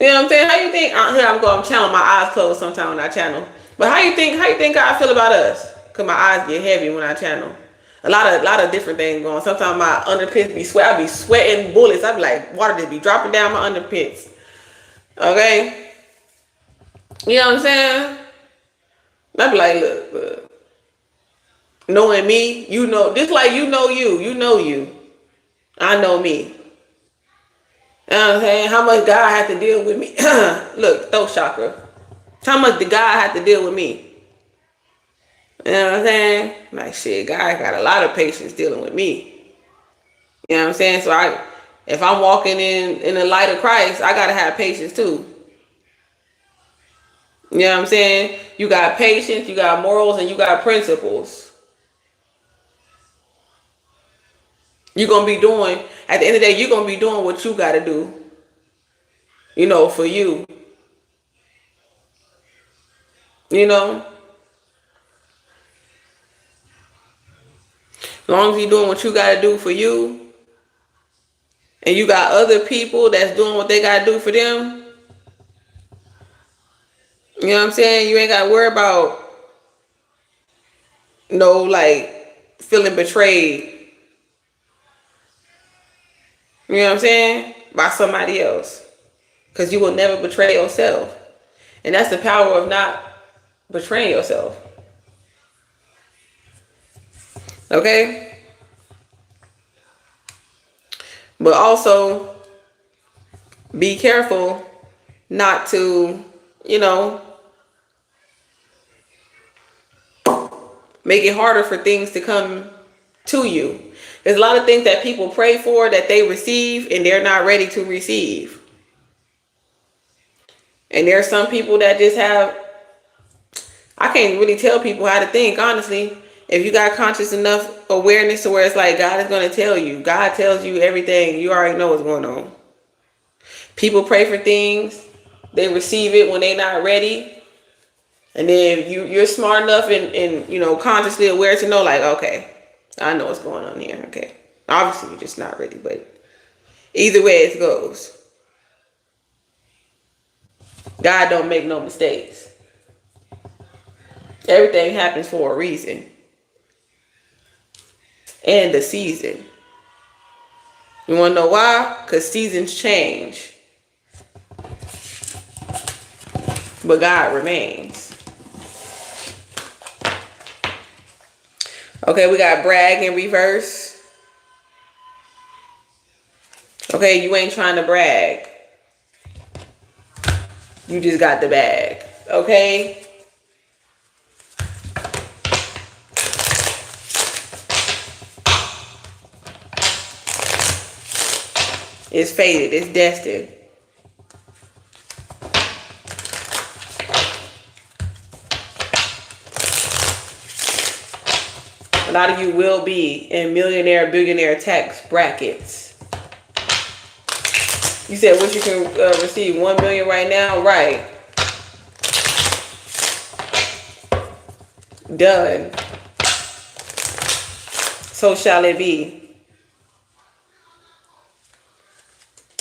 You know what I'm saying? How you think? Here I'm channeling my eyes closed sometimes when I channel. But how you think God feel about us? Cause my eyes get heavy when I channel. A lot of different things going. Sometimes my underpits be sweat. I be sweating bullets. I be like water just be dropping down my underpits. Okay. You know what I'm saying? I be like, look, knowing me, you know, just like you know you. I know me. You know what I'm saying? How much God had to deal with me? Look, throat chakra. How much did God have to deal with me? You know what I'm saying? Like shit, God got a lot of patience dealing with me. You know what I'm saying? So if I'm walking in the light of Christ, I gotta have patience too. You know what I'm saying? You got patience, you got morals, and you got principles. You're going to be doing, at the end of the day, you're going to be doing what you got to do, you know, for you. You know? As long as you're doing what you got to do for you, and you got other people that's doing what they got to do for them, you know what I'm saying? You ain't got to worry about no, like, feeling betrayed. You know what I'm saying? By somebody else. Because you will never betray yourself. And that's the power of not betraying yourself. Okay? But also, be careful not to, you know, make it harder for things to come to you. There's a lot of things that people pray for that they receive and they're not ready to receive. And there are some people that just have, I can't really tell people how to think, honestly. If you got conscious enough awareness to where it's like God is going to tell you. God tells you everything. You already know what's going on. People pray for things. They receive it when they're not ready. And then you're smart enough and you know, consciously aware to know, like, okay, I know what's going on here. Okay. Obviously, you're just not ready, but either way it goes. God don't make no mistakes. Everything happens for a reason. And the season. You want to know why? Because seasons change. But God remains. Okay, we got brag in reverse. Okay, you ain't trying to brag. You just got the bag. Okay? It's fated. It's destined. A lot of you will be in millionaire, billionaire tax brackets. You said what you can receive 1 million right now? Right. Done. So shall it be.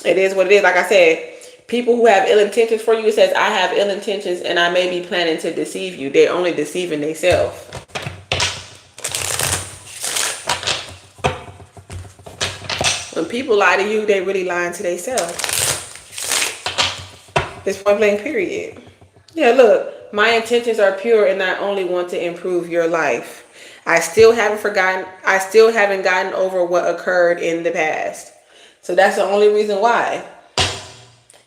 It is what it is. Like I said, people who have ill intentions for you, it says, I have ill intentions and I may be planning to deceive you. They're only deceiving themselves. When people lie to you, they really lying to themselves. This point blank period. Yeah, look, my intentions are pure and I only want to improve your life. I still haven't gotten over what occurred in the past. So that's the only reason why.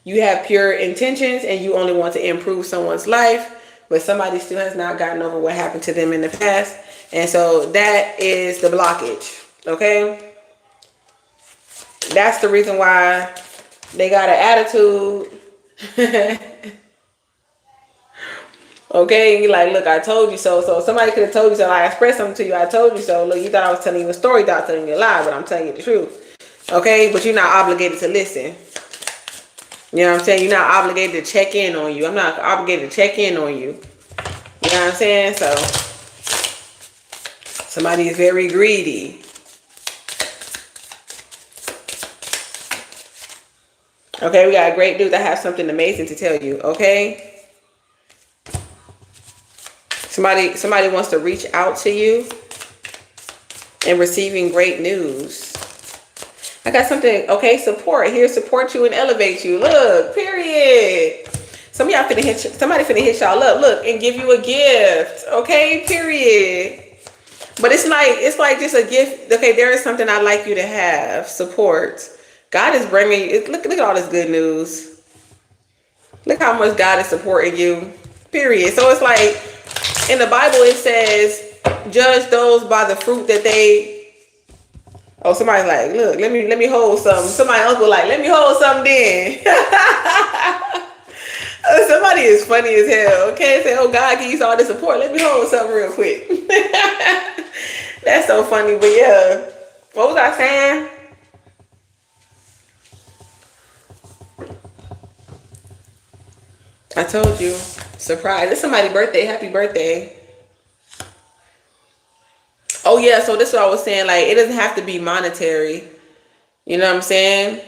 You have pure intentions and you only want to improve someone's life, but somebody still has not gotten over what happened to them in the past. And so that is the blockage. Okay. That's the reason why they got an attitude. Okay, you like, look, I told you so. So somebody could have told you so. I expressed something to you. I told you so. Look, you thought I was telling you a story, thought telling you a lie, but I'm telling you the truth. Okay, but you're not obligated to listen. You know what I'm saying? You're not obligated to check in on you. I'm not obligated to check in on you. You know what I'm saying? So somebody is very greedy. Okay, we got a great dude that has something amazing to tell you. Okay. Somebody wants to reach out to you and receiving great news. I got something, okay, support. Here, support you and elevate you. Look, period. Somebody finna hit y'all up, look, and give you a gift. Okay, period. But it's like just a gift. Okay, there is something I'd like you to have. Support. God is bringing you, look at all this good news. Look how much God is supporting you. Period. So it's like, in the Bible, it says, judge those by the fruit that they... Oh, somebody's like, look, let me hold something. Somebody uncle like, let me hold something then. Somebody is funny as hell. Okay, say, oh, God give you all this support. Let me hold something real quick. That's so funny. But yeah, what was I saying? I told you. Surprise. It's somebody's birthday. Happy birthday. Oh, yeah. So this is what I was saying. Like, it doesn't have to be monetary. You know what I'm saying?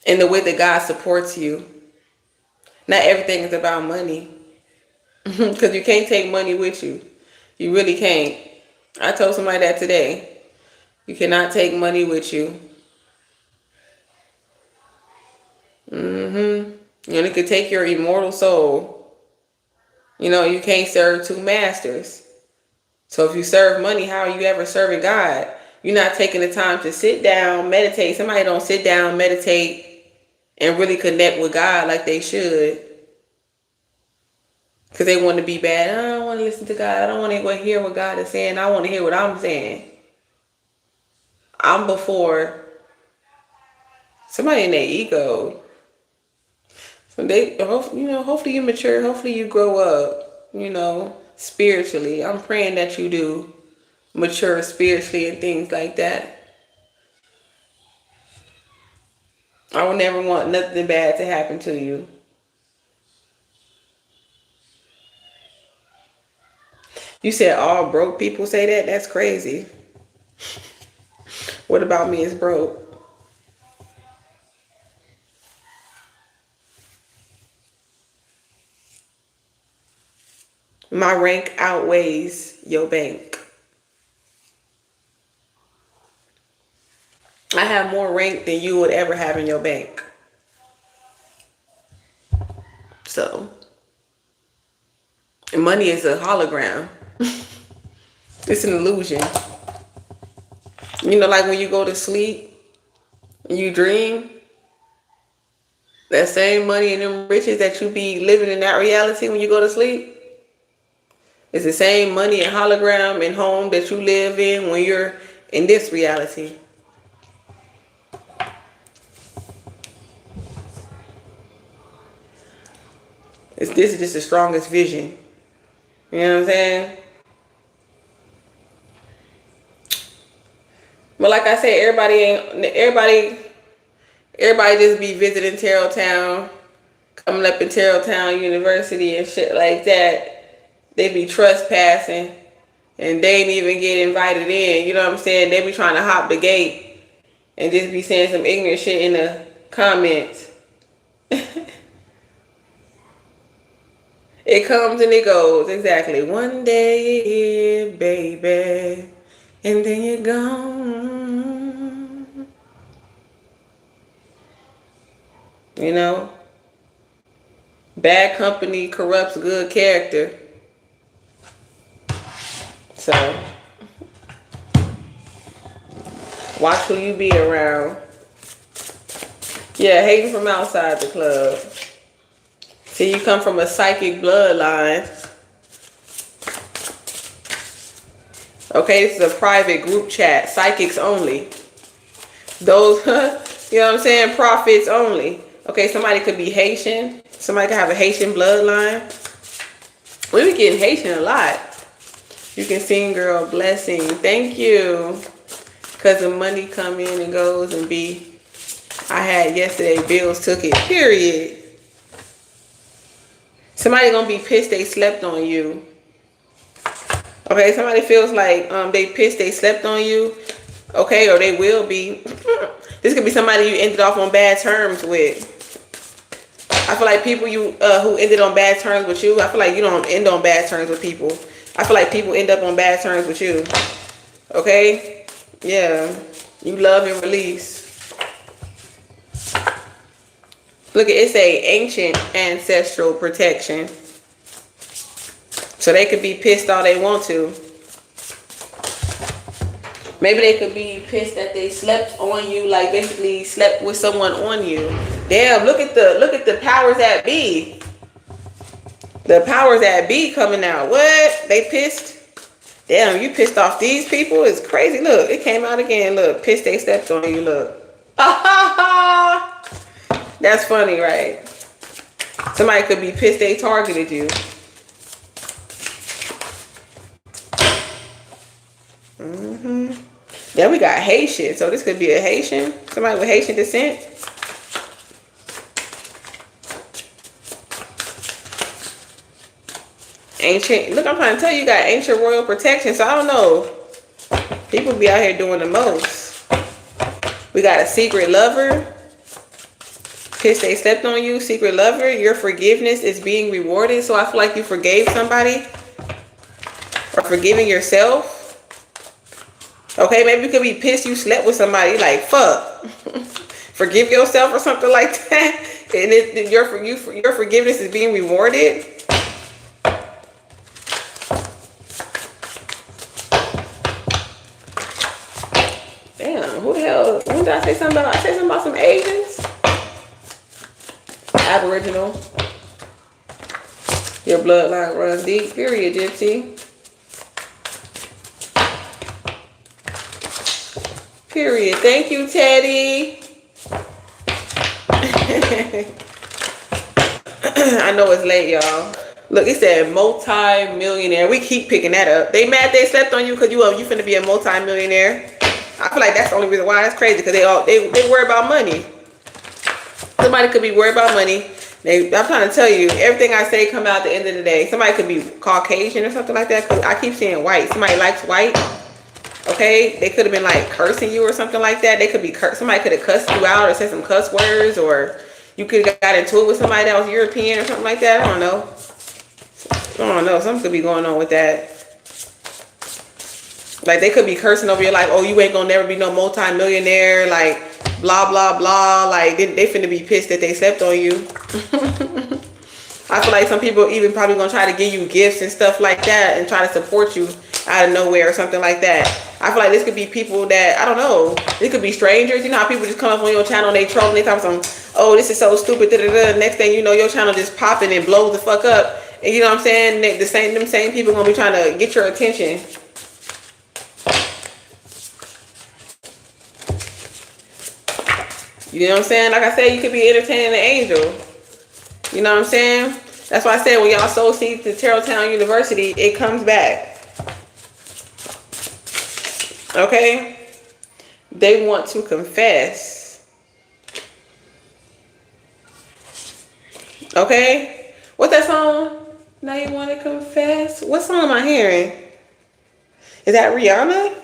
In the way that God supports you. Not everything is about money. Because you can't take money with you. You really can't. I told somebody that today. You cannot take money with you. You only could take your immortal soul. You know, you can't serve two masters. So if you serve money, how are you ever serving God? You're not taking the time to sit down, meditate. Somebody don't sit down, meditate, and really connect with God like they should. Because they want to be bad. I don't want to listen to God. I don't want to hear what God is saying. I want to hear what I'm saying. I'm before somebody in their ego. So they, hopefully you mature. Hopefully you grow up, spiritually. I'm praying that you do mature spiritually and things like that. I would never want nothing bad to happen to you. You said all broke people say that? That's crazy. What about me is broke? My rank outweighs your bank. I have more rank than you would ever have in your bank. So, money is a hologram. It's an illusion. Like when you go to sleep and you dream, that same money and them riches that you be living in that reality when you go to sleep, it's the same money and hologram and home that you live in when you're in this reality. This is just the strongest vision. You know what I'm saying? But like I said, everybody just be visiting Terrell Town, coming up in Terrell Town University and shit like that. They be trespassing and they ain't even get invited in. You know what I'm saying? They be trying to hop the gate and just be saying some ignorant shit in the comments. It comes and it goes. Exactly. One day you're here, baby, and then you're gone. Bad company corrupts good character. So, watch who you be around. Yeah, hating from outside the club. See, you come from a psychic bloodline. Okay, this is a private group chat. Psychics only. Those, you know what I'm saying? Prophets only. Okay, somebody could be Haitian. Somebody could have a Haitian bloodline. We be getting Haitian a lot. You can sing, girl. Blessing. Thank you. Because the money come in and goes and be. I had yesterday. Bills took it. Period. Somebody gonna be pissed they slept on you. Okay, somebody feels like they pissed they slept on you. Okay, or they will be. This could be somebody you ended off on bad terms with. I feel like people you who ended on bad terms with you, I feel like you don't end on bad terms with people. I feel like people end up on bad terms with you. Okay? Yeah. You love and release. Look, it say ancient ancestral protection. So they could be pissed all they want to. Maybe they could be pissed that they slept on you, like basically slept with someone on you. Damn, look at the powers that be. The powers that be coming out. What? They pissed? Damn, you pissed off these people? It's crazy. Look, it came out again. Look, pissed they stepped on you. Look. That's funny, right? Somebody could be pissed they targeted you. Then we got Haitian. So this could be a Haitian. Somebody with Haitian descent. Ancient. Look, I'm trying to tell you, you got ancient royal protection. So I don't know. People be out here doing the most. We got a secret lover. Pissed they stepped on you. Secret lover. Your forgiveness is being rewarded. So I feel like you forgave somebody. Or forgiving yourself. Okay, maybe you could be pissed you slept with somebody. Like, fuck. Forgive yourself or something like that. And your forgiveness is being rewarded. Damn, who the hell? When did I say something about? I said something about some Asians. Aboriginal. Your bloodline runs deep. Period, Gypsy. Period. Thank you, Teddy. I know it's late, y'all. Look, it said multi-millionaire. We keep picking that up. They mad they slept on you because you finna be a multi-millionaire. I feel like that's the only reason why it's crazy, because they worry about money. Somebody could be worried about money. I'm trying to tell you, everything I say come out at the end of the day. Somebody could be Caucasian or something like that, because I keep saying white. Somebody likes white. Okay, they could have been like cursing you or something like that. They could be somebody could have cussed you out or said some cuss words, or you could have got into it with somebody that was European or something like that. I don't know. Something could be going on with that. Like they could be cursing over your life. Oh, you ain't gonna never be no multi-millionaire. Like blah blah blah. Like they finna be pissed that they slept on you. I feel like some people even probably gonna try to give you gifts and stuff like that and try to support you out of nowhere or something like that. I feel like this could be people that, I don't know, this could be strangers. You know how people just come up on your channel and they troll and they talk some, oh, this is so stupid, da, da, da. Next thing you know, your channel just popping and blows the fuck up. And you know what I'm saying? Them same people gonna be trying to get your attention. You know what I'm saying? Like I said, you could be entertaining an angel. You know what I'm saying? That's why I said when y'all sow seeds to Terrelltown University, it comes back. Okay? They want to confess. Okay? What's that song? Now you want to confess? What song am I hearing? Is that Rihanna?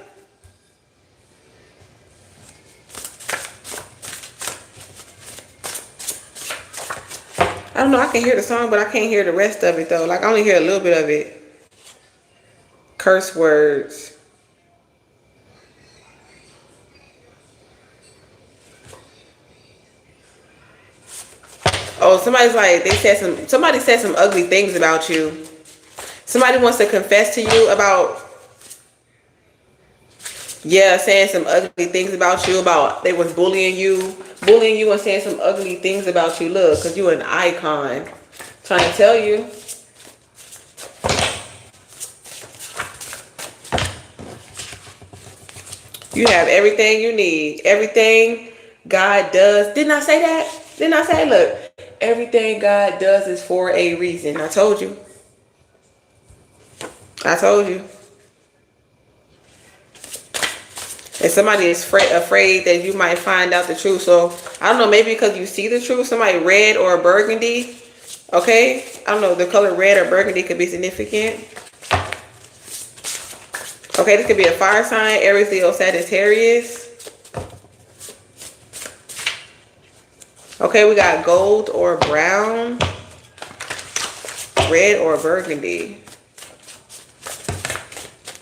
I don't know. I can hear the song, but I can't hear the rest of it, though. Like, I only hear a little bit of it. Curse words. Oh, somebody's like, somebody said some ugly things about you. Somebody wants to confess to you about, saying some ugly things about you, about they was bullying you and saying some ugly things about you. Look, because you an icon. Trying to tell you. You have everything you need. Everything God does. Didn't I say that? Didn't I say, look, everything God does is for a reason. I told you. I told you. And somebody is afraid that you might find out the truth. So, I don't know, maybe because you see the truth, somebody red or burgundy. Okay? I don't know, the color red or burgundy could be significant. Okay, this could be a fire sign, Aries, Leo, Sagittarius. Okay, we got gold or brown, red or burgundy.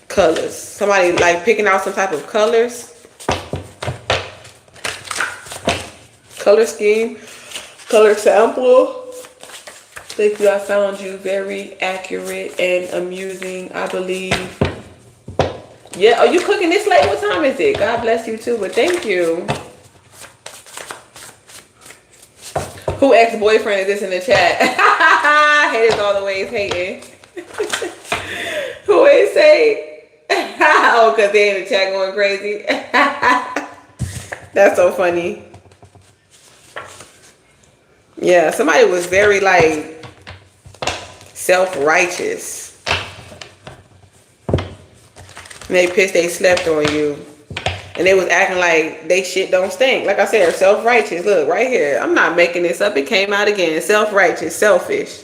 Colors. Somebody like picking out some type of colors. Color scheme. Color sample. Thank you. I found you very accurate and amusing, I believe. Yeah, are you cooking this late? What time is it? God bless you too, but thank you. Who ex-boyfriend is this in the chat? Haters all the ways hating. Who is say? Oh, because they in the chat going crazy. That's so funny. Yeah, somebody was very like self-righteous. And they pissed they slept on you. And they was acting like they shit don't stink. Like I said, self-righteous. Look, right here. I'm not making this up. It came out again. Self-righteous, selfish.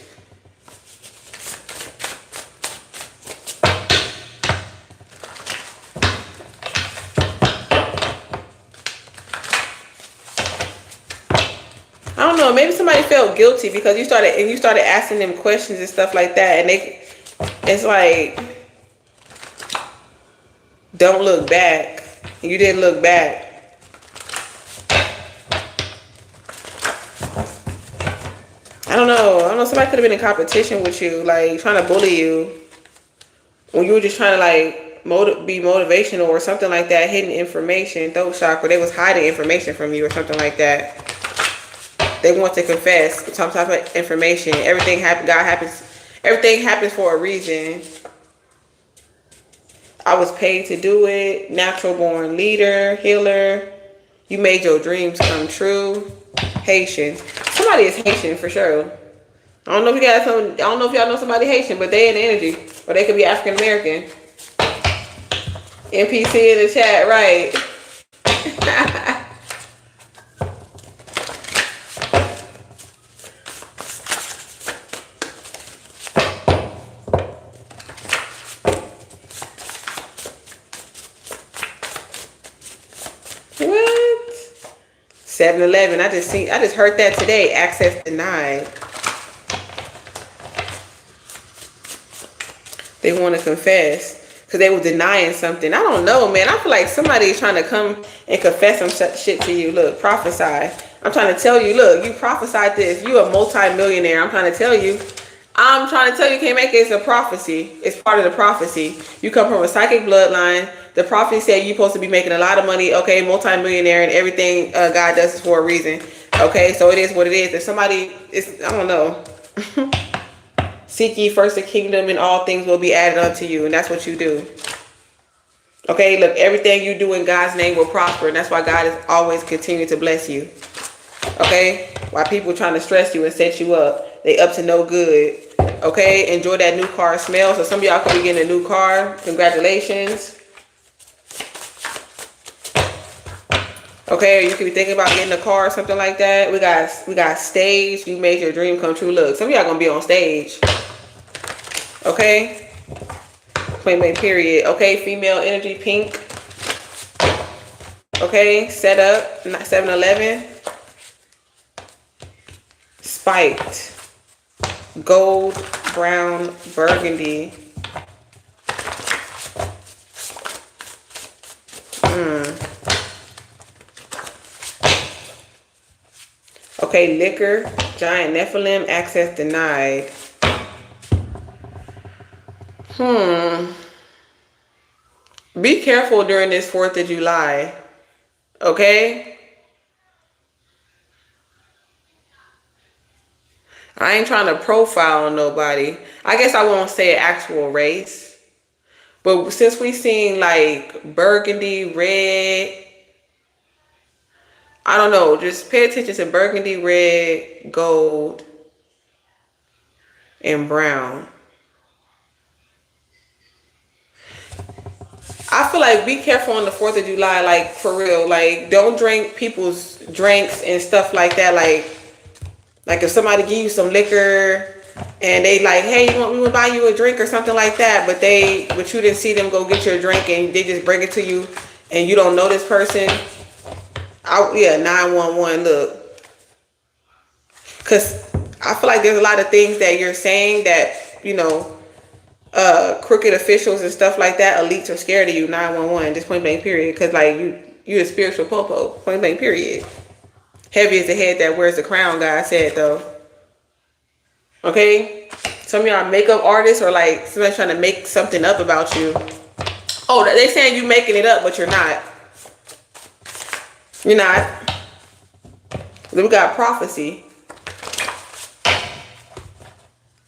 I don't know. Maybe somebody felt guilty because you started asking them questions and stuff like that. And it's like, don't look back. You didn't look back. I don't know. Somebody could have been in competition with you, like trying to bully you when you were just trying to like be motivational or something like that. Hidden information, throat chakra. They was hiding information from you or something like that. They want to confess some type of information. Everything happens. Everything happens for a reason. I was paid to do it. Natural born leader, healer. You made your dreams come true. Haitian. Somebody is Haitian for sure. I don't know if y'all know somebody Haitian, but they in the energy. Or they could be African American. NPC in the chat, right. What? 7-Eleven. I just heard that today. Access denied. They want to confess because they were denying something. I don't know, man. I feel like somebody is trying to come and confess some shit to you. Look, prophesy. I'm trying to tell you, look, you prophesied this. You a multi-millionaire. I'm trying to tell you. You can't make it. It's a prophecy. It's part of the prophecy. You come from a psychic bloodline. The prophecy said you're supposed to be making a lot of money. Okay, multi-millionaire, and everything God does is for a reason. Okay, so it is what it is. If somebody is, I don't know. Seek ye first the kingdom and all things will be added unto you. And that's what you do. Okay, look, everything you do in God's name will prosper. And that's why God is always continuing to bless you. Okay, while people trying to stress you and set you up, they up to no good. Okay, enjoy that new car smell. So some of y'all could be getting a new car. Congratulations. Okay, or you could be thinking about getting a car or something like that. We got stage. You made your dream come true. Look, some of y'all gonna be on stage. Okay, playmate period. Okay, female energy pink. Okay, set up 7-Eleven. Spiked. Gold, brown, burgundy. Okay, liquor, giant Nephilim, access denied. Be careful during this 4th of July. Okay? I ain't trying to profile nobody. I guess I won't say actual race. But since we seen like burgundy, red, I don't know, just pay attention to burgundy, red, gold, and brown. I feel like be careful on the 4th of July, like for real. Like don't drink people's drinks and stuff like that. Like if somebody give you some liquor and they like, hey, we want to buy you a drink or something like that, but you didn't see them go get your drink and they just bring it to you and you don't know this person. 911, look. Because I feel like there's a lot of things that you're saying that, crooked officials and stuff like that, elites are scared of you. 911, just point blank period. Because like you a spiritual popo, point blank period. Heavy is the head that wears the crown, God said though. Okay, some of y'all makeup artists or like somebody trying to make something up about you. Oh, they saying you making it up, but you're not. You're not. Then we got prophecy.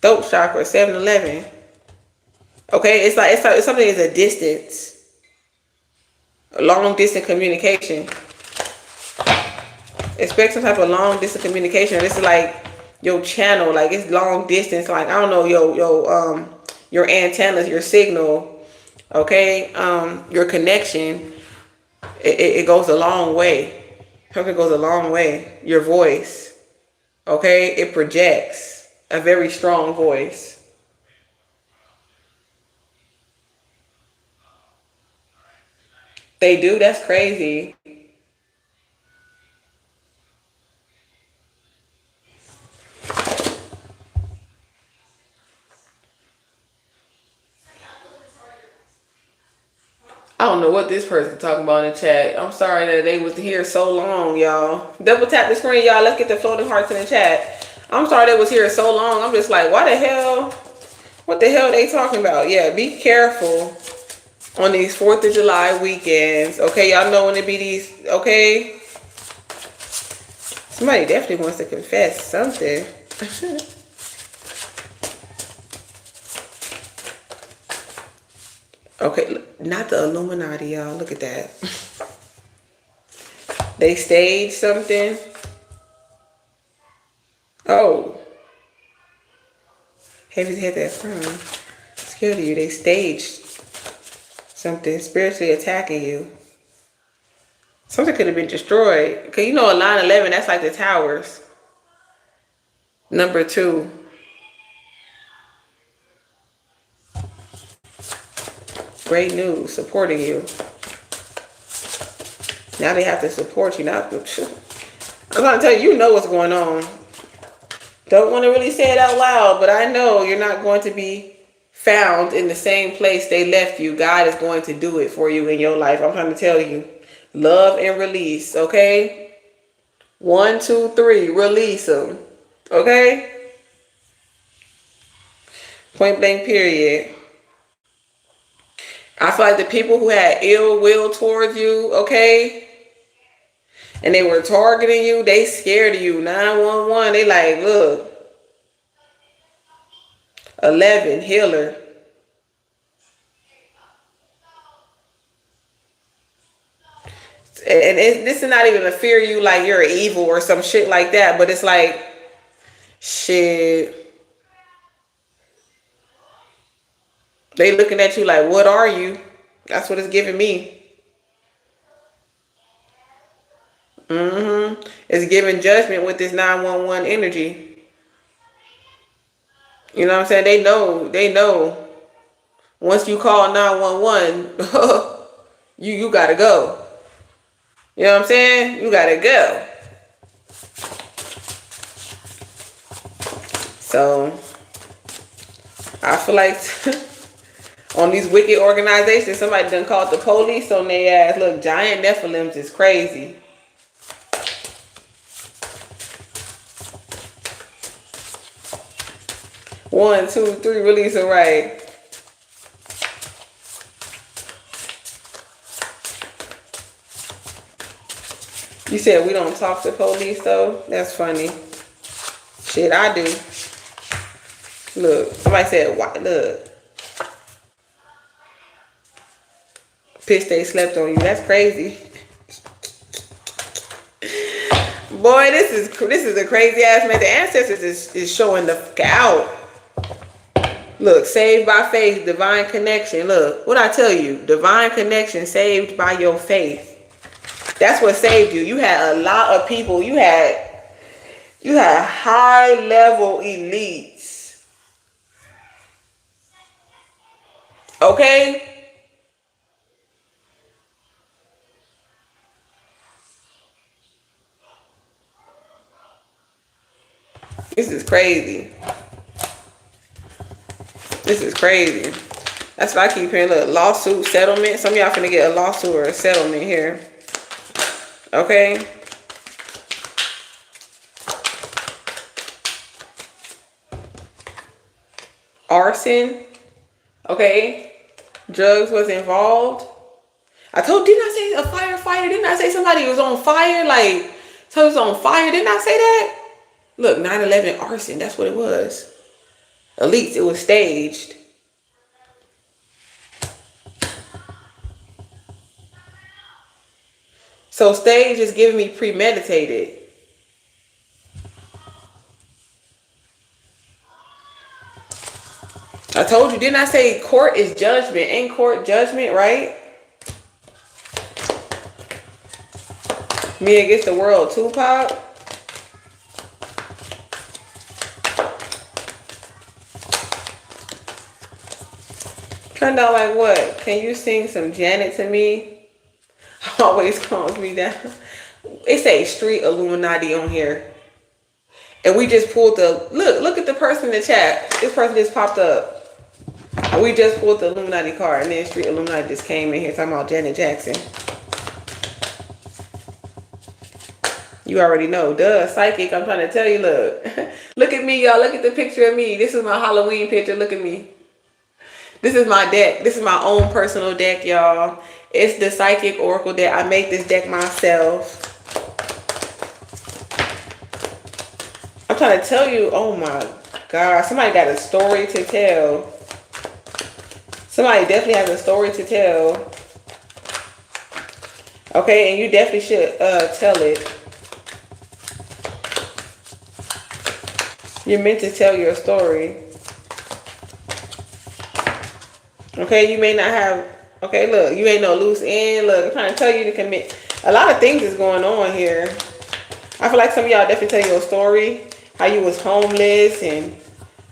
Throat chakra, 7-11. Okay, it's something that's a distance, a long distance communication. Expect some type of long distance communication. This is like your channel, like it's long distance. Like I don't know, your antennas, your signal. Okay, your connection. It goes a long way. It goes a long way. Your voice. Okay, it projects a very strong voice. They do? That's crazy. I don't know what this person talking about in the chat. I'm sorry that they was here so long, y'all. Double tap the screen, y'all. Let's get the floating hearts in the chat. I'm sorry they was here so long. I'm just like, why the hell? What the hell they talking about? Yeah, be careful on these 4th of July weekends. Okay, y'all know when it be these, okay? Somebody definitely wants to confess something. Okay, not the Illuminati, y'all. Look at that. They staged something. Oh. Heavy's had that from. Scared of you. They staged something spiritually attacking you. Something could have been destroyed. Because you know a 9/11, that's like the towers. Number 2. Great news, supporting you. Now they have to support you. Now, I'm trying to tell you, you know what's going on. Don't want to really say it out loud, but I know you're not going to be found in the same place they left you. God is going to do it for you in your life. I'm trying to tell you. Love and release, okay? 1, 2, 3, release them, okay? Point blank period. I feel like the people who had ill will towards you, okay, and they were targeting you, they scared of you. 911, they like, look. 11, healer. And this is not even to fear you like you're evil or some shit like that, but it's like, shit. They looking at you like, what are you? That's what it's giving me. It's giving judgment with this 911 energy. You know what I'm saying? They know. Once you call 911, you gotta go. You know what I'm saying? You gotta go. So I feel like on these wicked organizations, somebody done called the police on their ass. Look, giant Nephilims is crazy. One, two, three, release it right. You said we don't talk to police though? That's funny. Shit, I do. Look, somebody said, look. Pissed they slept on you. That's crazy. Boy, this is a crazy ass man. The ancestors is showing the fuck out. Look, saved by faith, divine connection. Look, what I tell you, divine connection, saved by your faith. That's what saved you. You had a lot of people. You had high level elites. Okay? This is crazy. This is crazy. That's why I keep hearing, look, lawsuit, settlement. Some of y'all finna get a lawsuit or a settlement here. Okay? Arson. Okay? Drugs was involved. Didn't I say a firefighter? Didn't I say somebody was on fire? Like, so it was on fire. Didn't I say that? Look, 9/11 arson. That's what it was. At least it was staged. So stage is giving me premeditated. I told you, didn't I say court is judgment? Ain't court judgment, right? Me against the world, Tupac. Turned out like what? Can you sing some Janet to me? Always calms me down. It say street Illuminati on here. And we just pulled the, look at the person in the chat. This person just popped up. And we just pulled the Illuminati card. And then street Illuminati just came in here talking about Janet Jackson. You already know. Duh, psychic. I'm trying to tell you, look. Look at me, y'all. Look at the picture of me. This is my Halloween picture. Look at me. This is my deck. This is my own personal deck, y'all. It's the Psychic Oracle deck. I made this deck myself. I'm trying to tell you, oh my God. Somebody got a story to tell. Somebody definitely has a story to tell. Okay, and you definitely should tell it. You're meant to tell your story. Okay, you may not have, okay, look, you ain't no loose end. Look, I'm trying to tell you to commit. A lot of things is going on here. I feel like some of y'all definitely tell your story. How you was homeless and,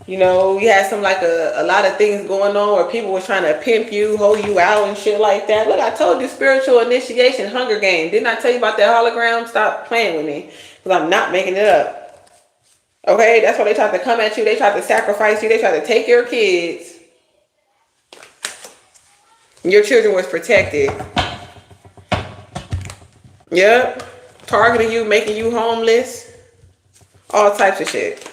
you know, you had some like a lot of things going on where people was trying to pimp you, hold you out and shit like that. Look, I told you spiritual initiation, Hunger Game. Didn't I tell you about that hologram? Stop playing with me because I'm not making it up. Okay, that's why they tried to come at you. They tried to sacrifice you. They tried to take your kids. Your children was protected. Yep. Targeting you, making you homeless. All types of shit.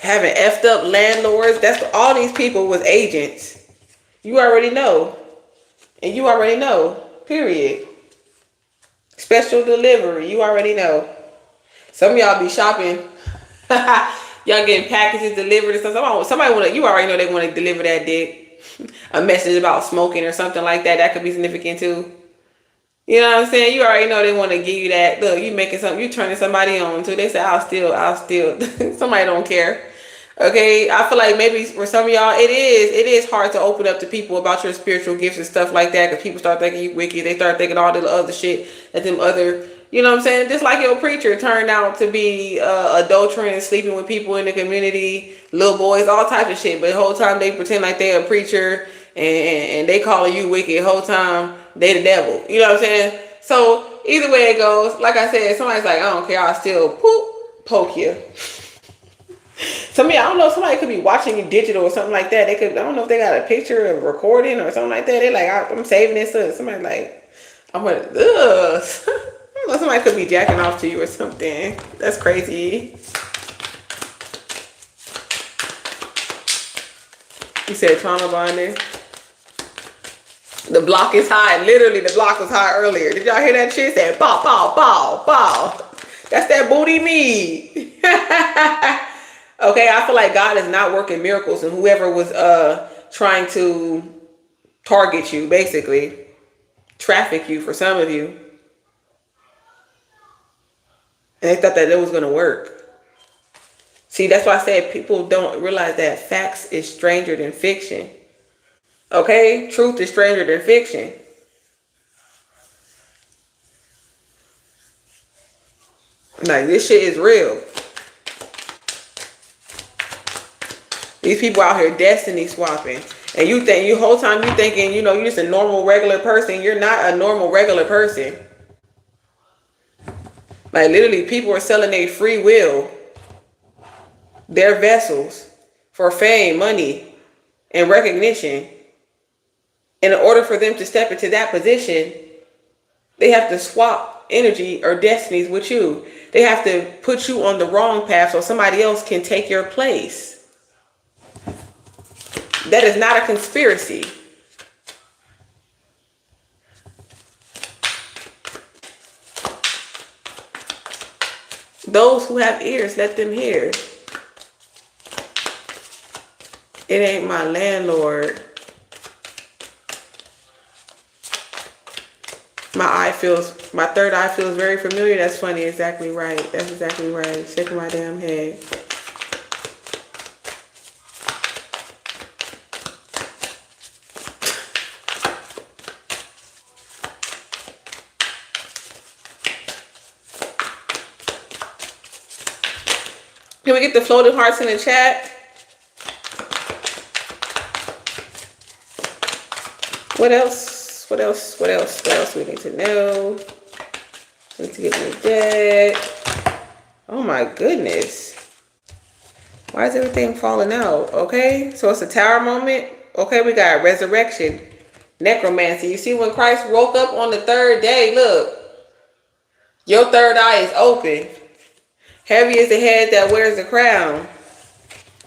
Having effed up landlords. That's what, all these people was agents. You already know. And you already know. Period. Special delivery. You already know. Some of y'all be shopping. Y'all getting packages delivered and stuff. Somebody want to, you already know they want to deliver that dick. A message about smoking or something like that. That could be significant too. You know what I'm saying? You already know they want to give you that. Look, you making something, you turning somebody on too. They say, I'll steal. Somebody don't care. Okay, I feel like maybe for some of y'all, it is hard to open up to people about your spiritual gifts and stuff like that, because people start thinking you wicked. They start thinking all the other shit that them other, you know what I'm saying? Just like your preacher turned out to be adulterous and sleeping with people in the community, little boys, all types of shit. But the whole time they pretend like they're a preacher and they calling you wicked. The whole time they the devil. You know what I'm saying? So either way it goes, like I said, somebody's like, I don't care, I'll still poke you. Some of y'all, I don't know, somebody could be watching you digital or something like that. They could, I don't know if they got a picture of recording or something like that. They're like, I'm saving this. Somebody like, I'm gonna, ugh. I don't know, somebody could be jacking off to you or something. That's crazy. You said trauma bonding. The block is high. Literally, the block was high earlier. Did y'all hear that shit? It said, bow. That's that booty meat. Okay, I feel like God is not working miracles, and whoever was trying to target you, basically traffic you for some of you, and they thought that it was going to work. See, that's why I said people don't realize that facts is stranger than fiction. Okay, truth is stranger than fiction. Like, this shit is real. These people out here destiny swapping. And you think, you whole time you thinking, you know, you're just a normal regular person. You're not a normal regular person. Like, literally, people are selling their free will, their vessels, for fame, money, and recognition. And in order for them to step into that position, they have to swap energy or destinies with you. They have to put you on the wrong path so somebody else can take your place. That is not a conspiracy. Those who have ears, let them hear. It ain't my landlord. My third eye feels very familiar. That's funny. Exactly right. That's exactly right. Shaking my damn head. Can we get the floating hearts in the chat? What else? What else? What else? What else we need to know? We need to get the deck. Oh my goodness. Why is everything falling out? Okay, so it's a tower moment. Okay, we got resurrection, necromancy. You see, when Christ woke up on the third day, look, your third eye is open. Heavy is the head that wears the crown.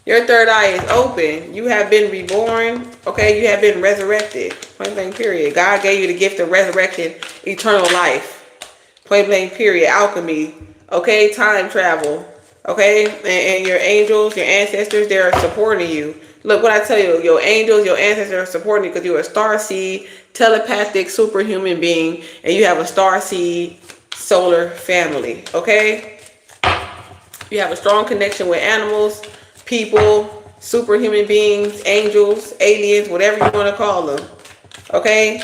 Your third eye is open. You have been reborn. Okay, you have been resurrected. Point blank period. God gave you the gift of resurrection, eternal life. Point blank period. Alchemy. Okay, time travel. Okay, and your angels, your ancestors, they're supporting you. Look what I tell you. Your angels, your ancestors are supporting you because you're a starseed, telepathic, superhuman being, and you have a starseed solar family. Okay. You have a strong connection with animals, people, superhuman beings, angels, aliens, whatever you want to call them. Okay?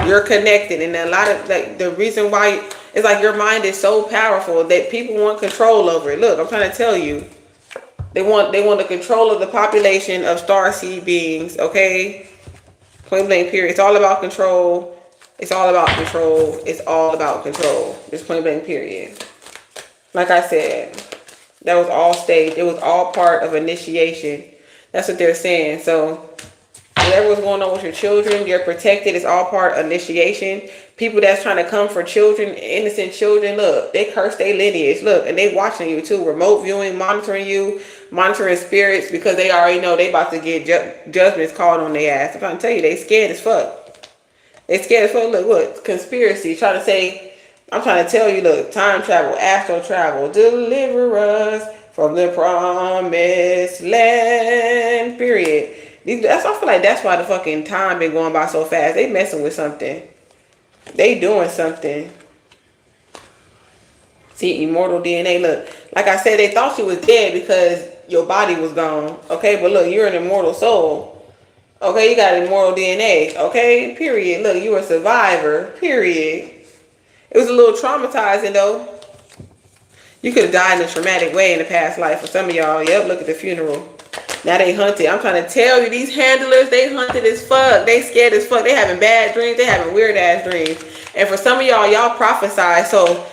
You're connected. And a lot of, like, the reason why it's like your mind is so powerful that people want control over it. Look, I'm trying to tell you. They want the control of the population of starseed beings. Okay? Point blank period. It's all about control. It's all about control. It's all about control. It's point blank period. Like I said, that was all staged. It was all part of initiation. That's what they're saying. So whatever was going on with your children, you're protected. It's all part of initiation. People that's trying to come for children, innocent children, look, they curse their lineage. Look, and they watching you too. Remote viewing, monitoring you, monitoring spirits, because they already know they about to get judgments called on their ass. I'm trying to tell you, they scared as fuck. They scared as fuck. Look, what? Conspiracy. Trying to say, I'm trying to tell you, look, time travel, astral travel, deliver us from the promised land, period. I feel like that's why the fucking time been going by so fast. They messing with something. They doing something. See, immortal DNA. Look, like I said, they thought you was dead because your body was gone. Okay, but look, you're an immortal soul. Okay, you got immortal DNA. Okay, period. Look, you a survivor, period. It was a little traumatizing though. You could have died in a traumatic way in the past life for some of y'all. Yep, look at the funeral. Now they hunted. I'm trying to tell you, these handlers, they hunted as fuck. They scared as fuck. They having bad dreams. They having weird ass dreams. And for some of y'all prophesy. So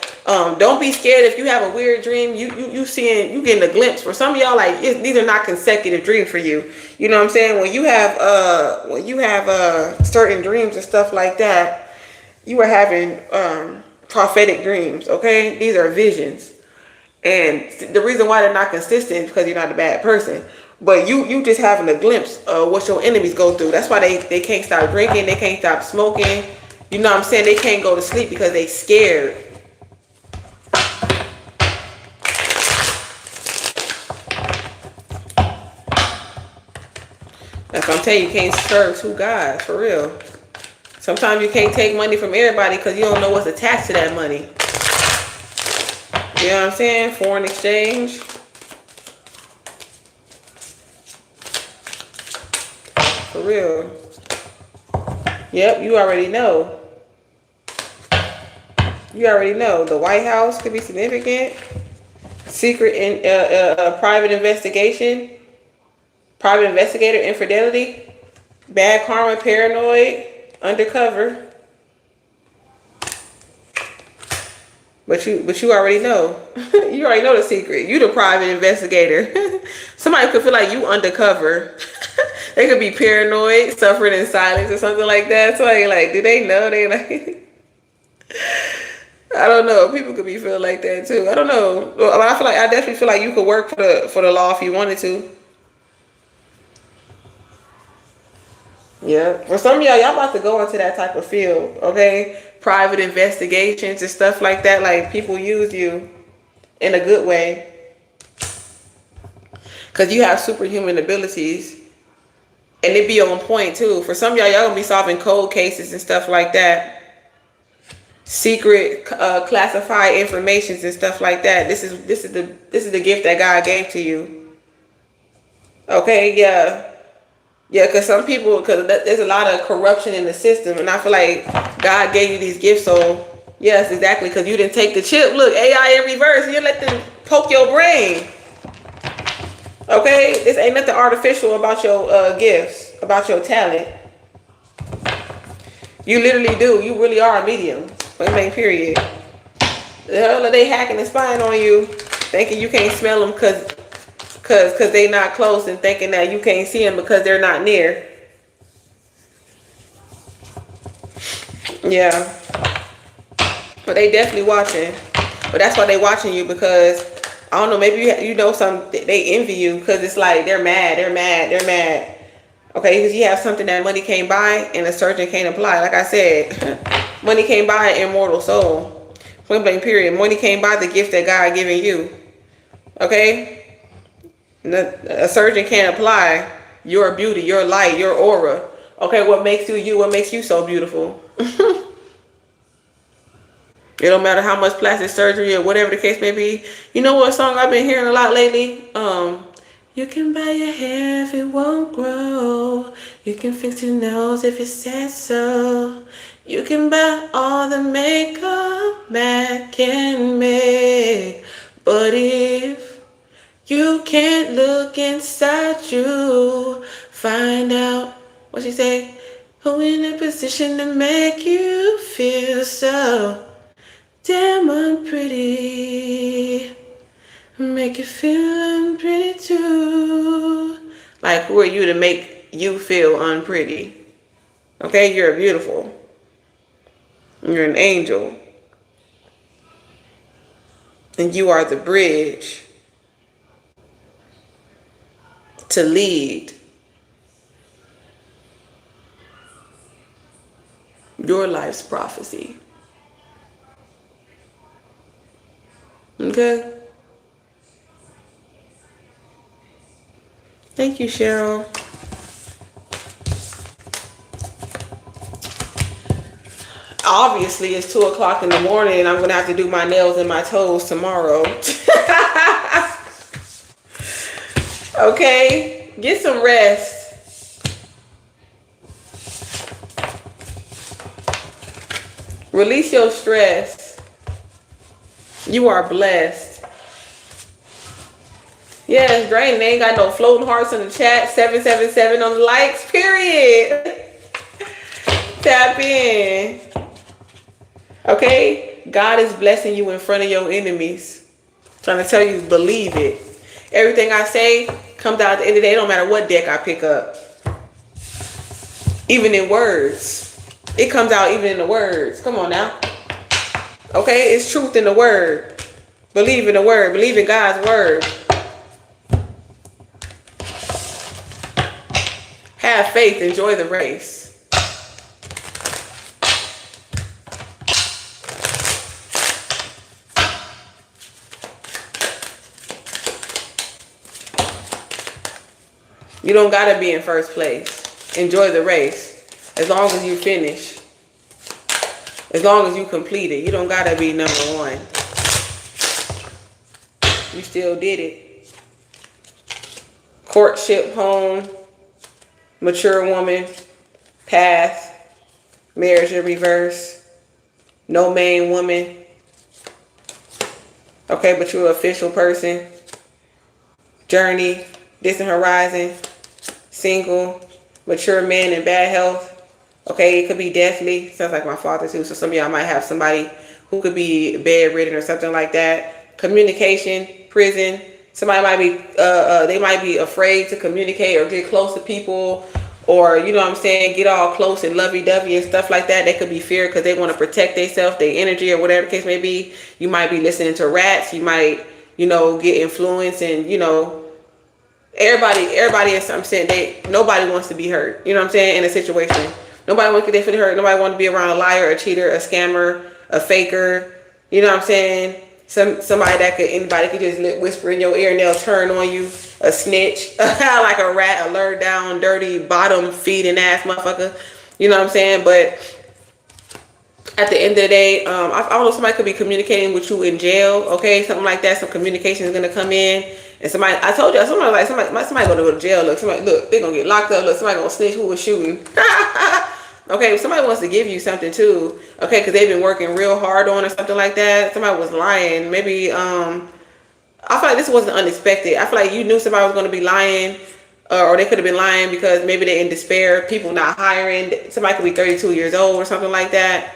don't be scared if you have a weird dream. You getting a glimpse. For some of y'all, like, these are not consecutive dreams for you. You know what I'm saying? When you have certain dreams and stuff like that, you are having prophetic dreams. Okay, these are visions. And the reason why they're not consistent is because you're not a bad person. But you just having a glimpse of what your enemies go through. That's why they can't stop drinking. They can't stop smoking. You know what I'm saying? They can't go to sleep because they scared. That's what I'm telling you. You can't serve two gods, for real. Sometimes you can't take money from everybody because you don't know what's attached to that money. You know what I'm saying? Foreign exchange. For real. Yep, you already know. You already know. The White House could be significant. Secret and private investigation. Private investigator infidelity. Bad karma, paranoid, undercover. But you already know. You already know the secret. You the private investigator. Somebody could feel like you undercover. They could be paranoid, suffering in silence or something like that. So like, do they know? They like I don't know. People could be feeling like that too. I don't know. But I definitely feel like you could work for the law if you wanted to. Yeah. For some of y'all about to go into that type of field, okay? Private investigations and stuff like that. Like people use you in a good way because you have superhuman abilities, and it be on point too. For some of y'all gonna be solving cold cases and stuff like that. Secret, classified informations and stuff like that. This is the gift that God gave to you. Okay, yeah. Yeah, because some people, there's a lot of corruption in the system, and I feel like God gave you these gifts. So yes, exactly, because you didn't take the chip. Look, AI in reverse. You let them poke your brain. Okay, this ain't nothing artificial about your gifts, about your talent. You literally do. You really are a medium. Point blank, period. The hell are they hacking and spying on you, thinking you can't smell them because they not close, and thinking that you can't see them because they're not near. Yeah. But they definitely watching. But that's why they watching you, because I don't know, maybe you know some, they envy you because it's like they're mad. Okay, because you have something that money can't buy and a surgeon can't apply. Like I said, money can't buy an immortal soul. Point blank, period. Money can't buy the gift that God given you. Okay? A surgeon can't apply your beauty, your light, your aura. Okay, what makes you you? What makes you so beautiful? It don't matter how much plastic surgery or whatever the case may be. You know what song I've been hearing a lot lately? You can buy your hair if it won't grow. You can fix your nose if it says so. You can buy all the makeup man can make. But if you can't look inside you, find out, what she say? Who in a position to make you feel so damn unpretty. Make you feel unpretty too. Like, who are you to make you feel unpretty? Okay, you're beautiful. You're an angel. And you are the bridge to lead your life's prophecy. Okay? Thank you, Cheryl. Obviously, it's 2 o'clock in the morning and I'm going to have to do my nails and my toes tomorrow. Okay? Get some rest. Release your stress. You are blessed. Yes, Drain, they ain't got no floating hearts in the chat. 777 on the likes, period. Tap in. Okay? God is blessing you in front of your enemies. Trying to tell you, believe it. Everything I say comes out at the end of the day. It don't matter what deck I pick up. Even in words. It comes out even in the words. Come on now. Okay? It's truth in the word. Believe in the word. Believe in God's word. Have faith. Enjoy the race. You don't gotta be in first place. Enjoy the race. As long as you finish. As long as you complete it. You don't gotta be number one. You still did it. Courtship, home, mature woman, path, marriage in reverse, no main woman. Okay, but you're an official person. Journey, distant horizon, single, mature man in bad health. Okay, it could be deathly. Sounds like my father too. So some of y'all might have somebody who could be bedridden or something like that. Communication, prison. Somebody might be, they might be afraid to communicate or get close to people, or you know what I'm saying, get all close and lovey-dovey and stuff like that. They could be feared because they want to protect themselves, their energy, or whatever the case may be. You might be listening to rats. You might, you know, get influenced, and you know, everybody is something saying nobody wants to be hurt. You know what I'm saying, in a situation. Nobody wants to get hurt. Nobody wants to be around a liar, a cheater, a scammer, a faker. You know what I'm saying? Somebody that anybody could just whisper in your ear and they'll turn on you. A snitch, like a rat, a lured down, dirty, bottom feeding ass motherfucker. You know what I'm saying? But at the end of the day, I don't know, somebody could be communicating with you in jail. Okay, something like that. Some communication is gonna come in, and somebody, I told you, somebody gonna go to jail. Look, they're gonna get locked up. Look, somebody gonna snitch who was shooting. Okay, somebody wants to give you something too. Okay, because they've been working real hard on or something like that. Somebody was lying. Maybe I feel like this wasn't unexpected. I feel like you knew somebody was going to be lying, or they could have been lying because maybe they're in despair. People not hiring. Somebody could be 32 years old or something like that.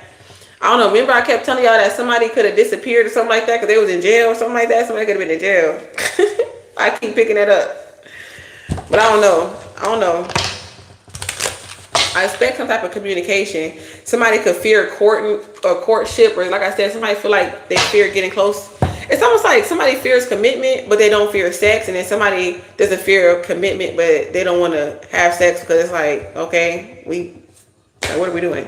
I don't know. Remember, I kept telling y'all that somebody could have disappeared or something like that because they was in jail or something like that. Somebody could have been in jail. I keep picking that up, but I don't know. I expect some type of communication. Somebody could fear courtship, or like I said, somebody feel like they fear getting close. It's almost like somebody fears commitment, but they don't fear sex, and then somebody doesn't fear commitment, but they don't want to have sex because it's like, okay, what are we doing?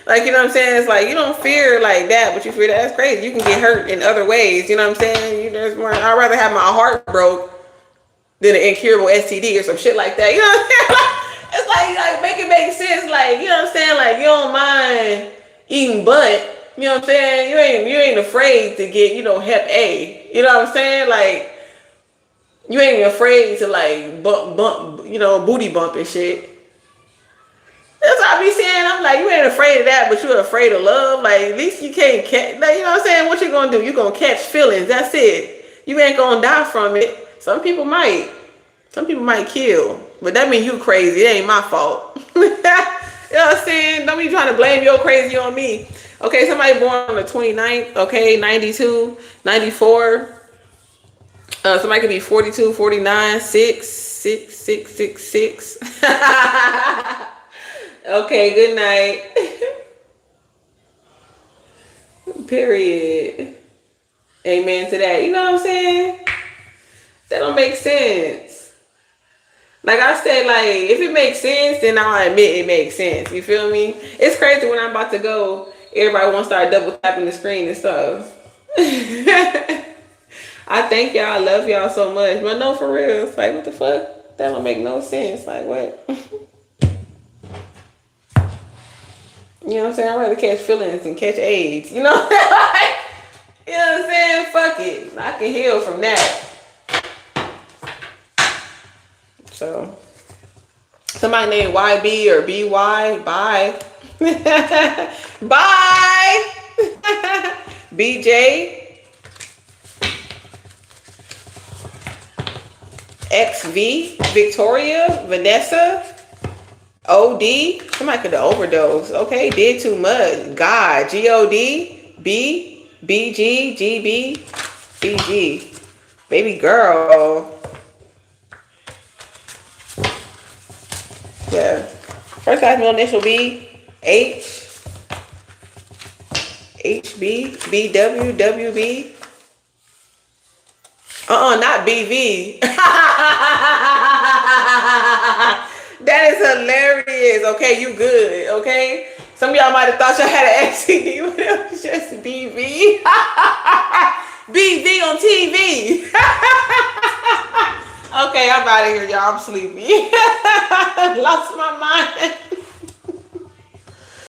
Like, you know what I'm saying? It's like you don't fear like that, but you fear that. That's crazy. You can get hurt in other ways. You know what I'm saying? There's more. I'd rather have my heart broke than an incurable STD or some shit like that. You know what I'm saying? It's like make it make sense. Like, you know what I'm saying? Like, you don't mind eating butt. You know what I'm saying? You ain't afraid to get, you know, Hep A. You know what I'm saying? Like, you ain't afraid to like bump, you know, booty bump and shit. That's what I be saying. I'm like, you ain't afraid of that, but you're afraid of love. Like, at least you can't catch. Like, you know what I'm saying? What you gonna do? You gonna catch feelings. That's it. You ain't gonna die from it. Some people might kill, but that means you crazy. It ain't my fault. You know what I'm saying? Don't be trying to blame your crazy on me. Okay, somebody born on the 29th, okay, 92, 94. Somebody could be 42, 49, 6, 6, 6, 6, 6. Okay, good night. Period. Amen to that. You know what I'm saying? That don't make sense. Like I said, like, if it makes sense, then I'll admit it makes sense. You feel me? It's crazy when I'm about to go, everybody wants to start double tapping the screen and stuff. I thank y'all. I love y'all so much. But no, for real. It's like, what the fuck? That don't make no sense. Like, what? You know what I'm saying? I'd rather catch feelings than catch AIDS. You know what I'm saying? You know what I'm saying? Fuck it. I can heal from that. So, somebody named YB or BY, bye. Bye. BJ. XV, Victoria, Vanessa, OD. Somebody could have overdosed. Okay, did too much. God, GOD, B, BG, GB, BG. Baby girl. Yeah. First last middle initial B, H, HB, BW, WB. Not BV. That is hilarious. Okay, you good. Okay. Some of y'all might have thought y'all had an STD, but it was just BV. BV on TV. Okay, I'm out of here, y'all. I'm sleepy. Lost my mind.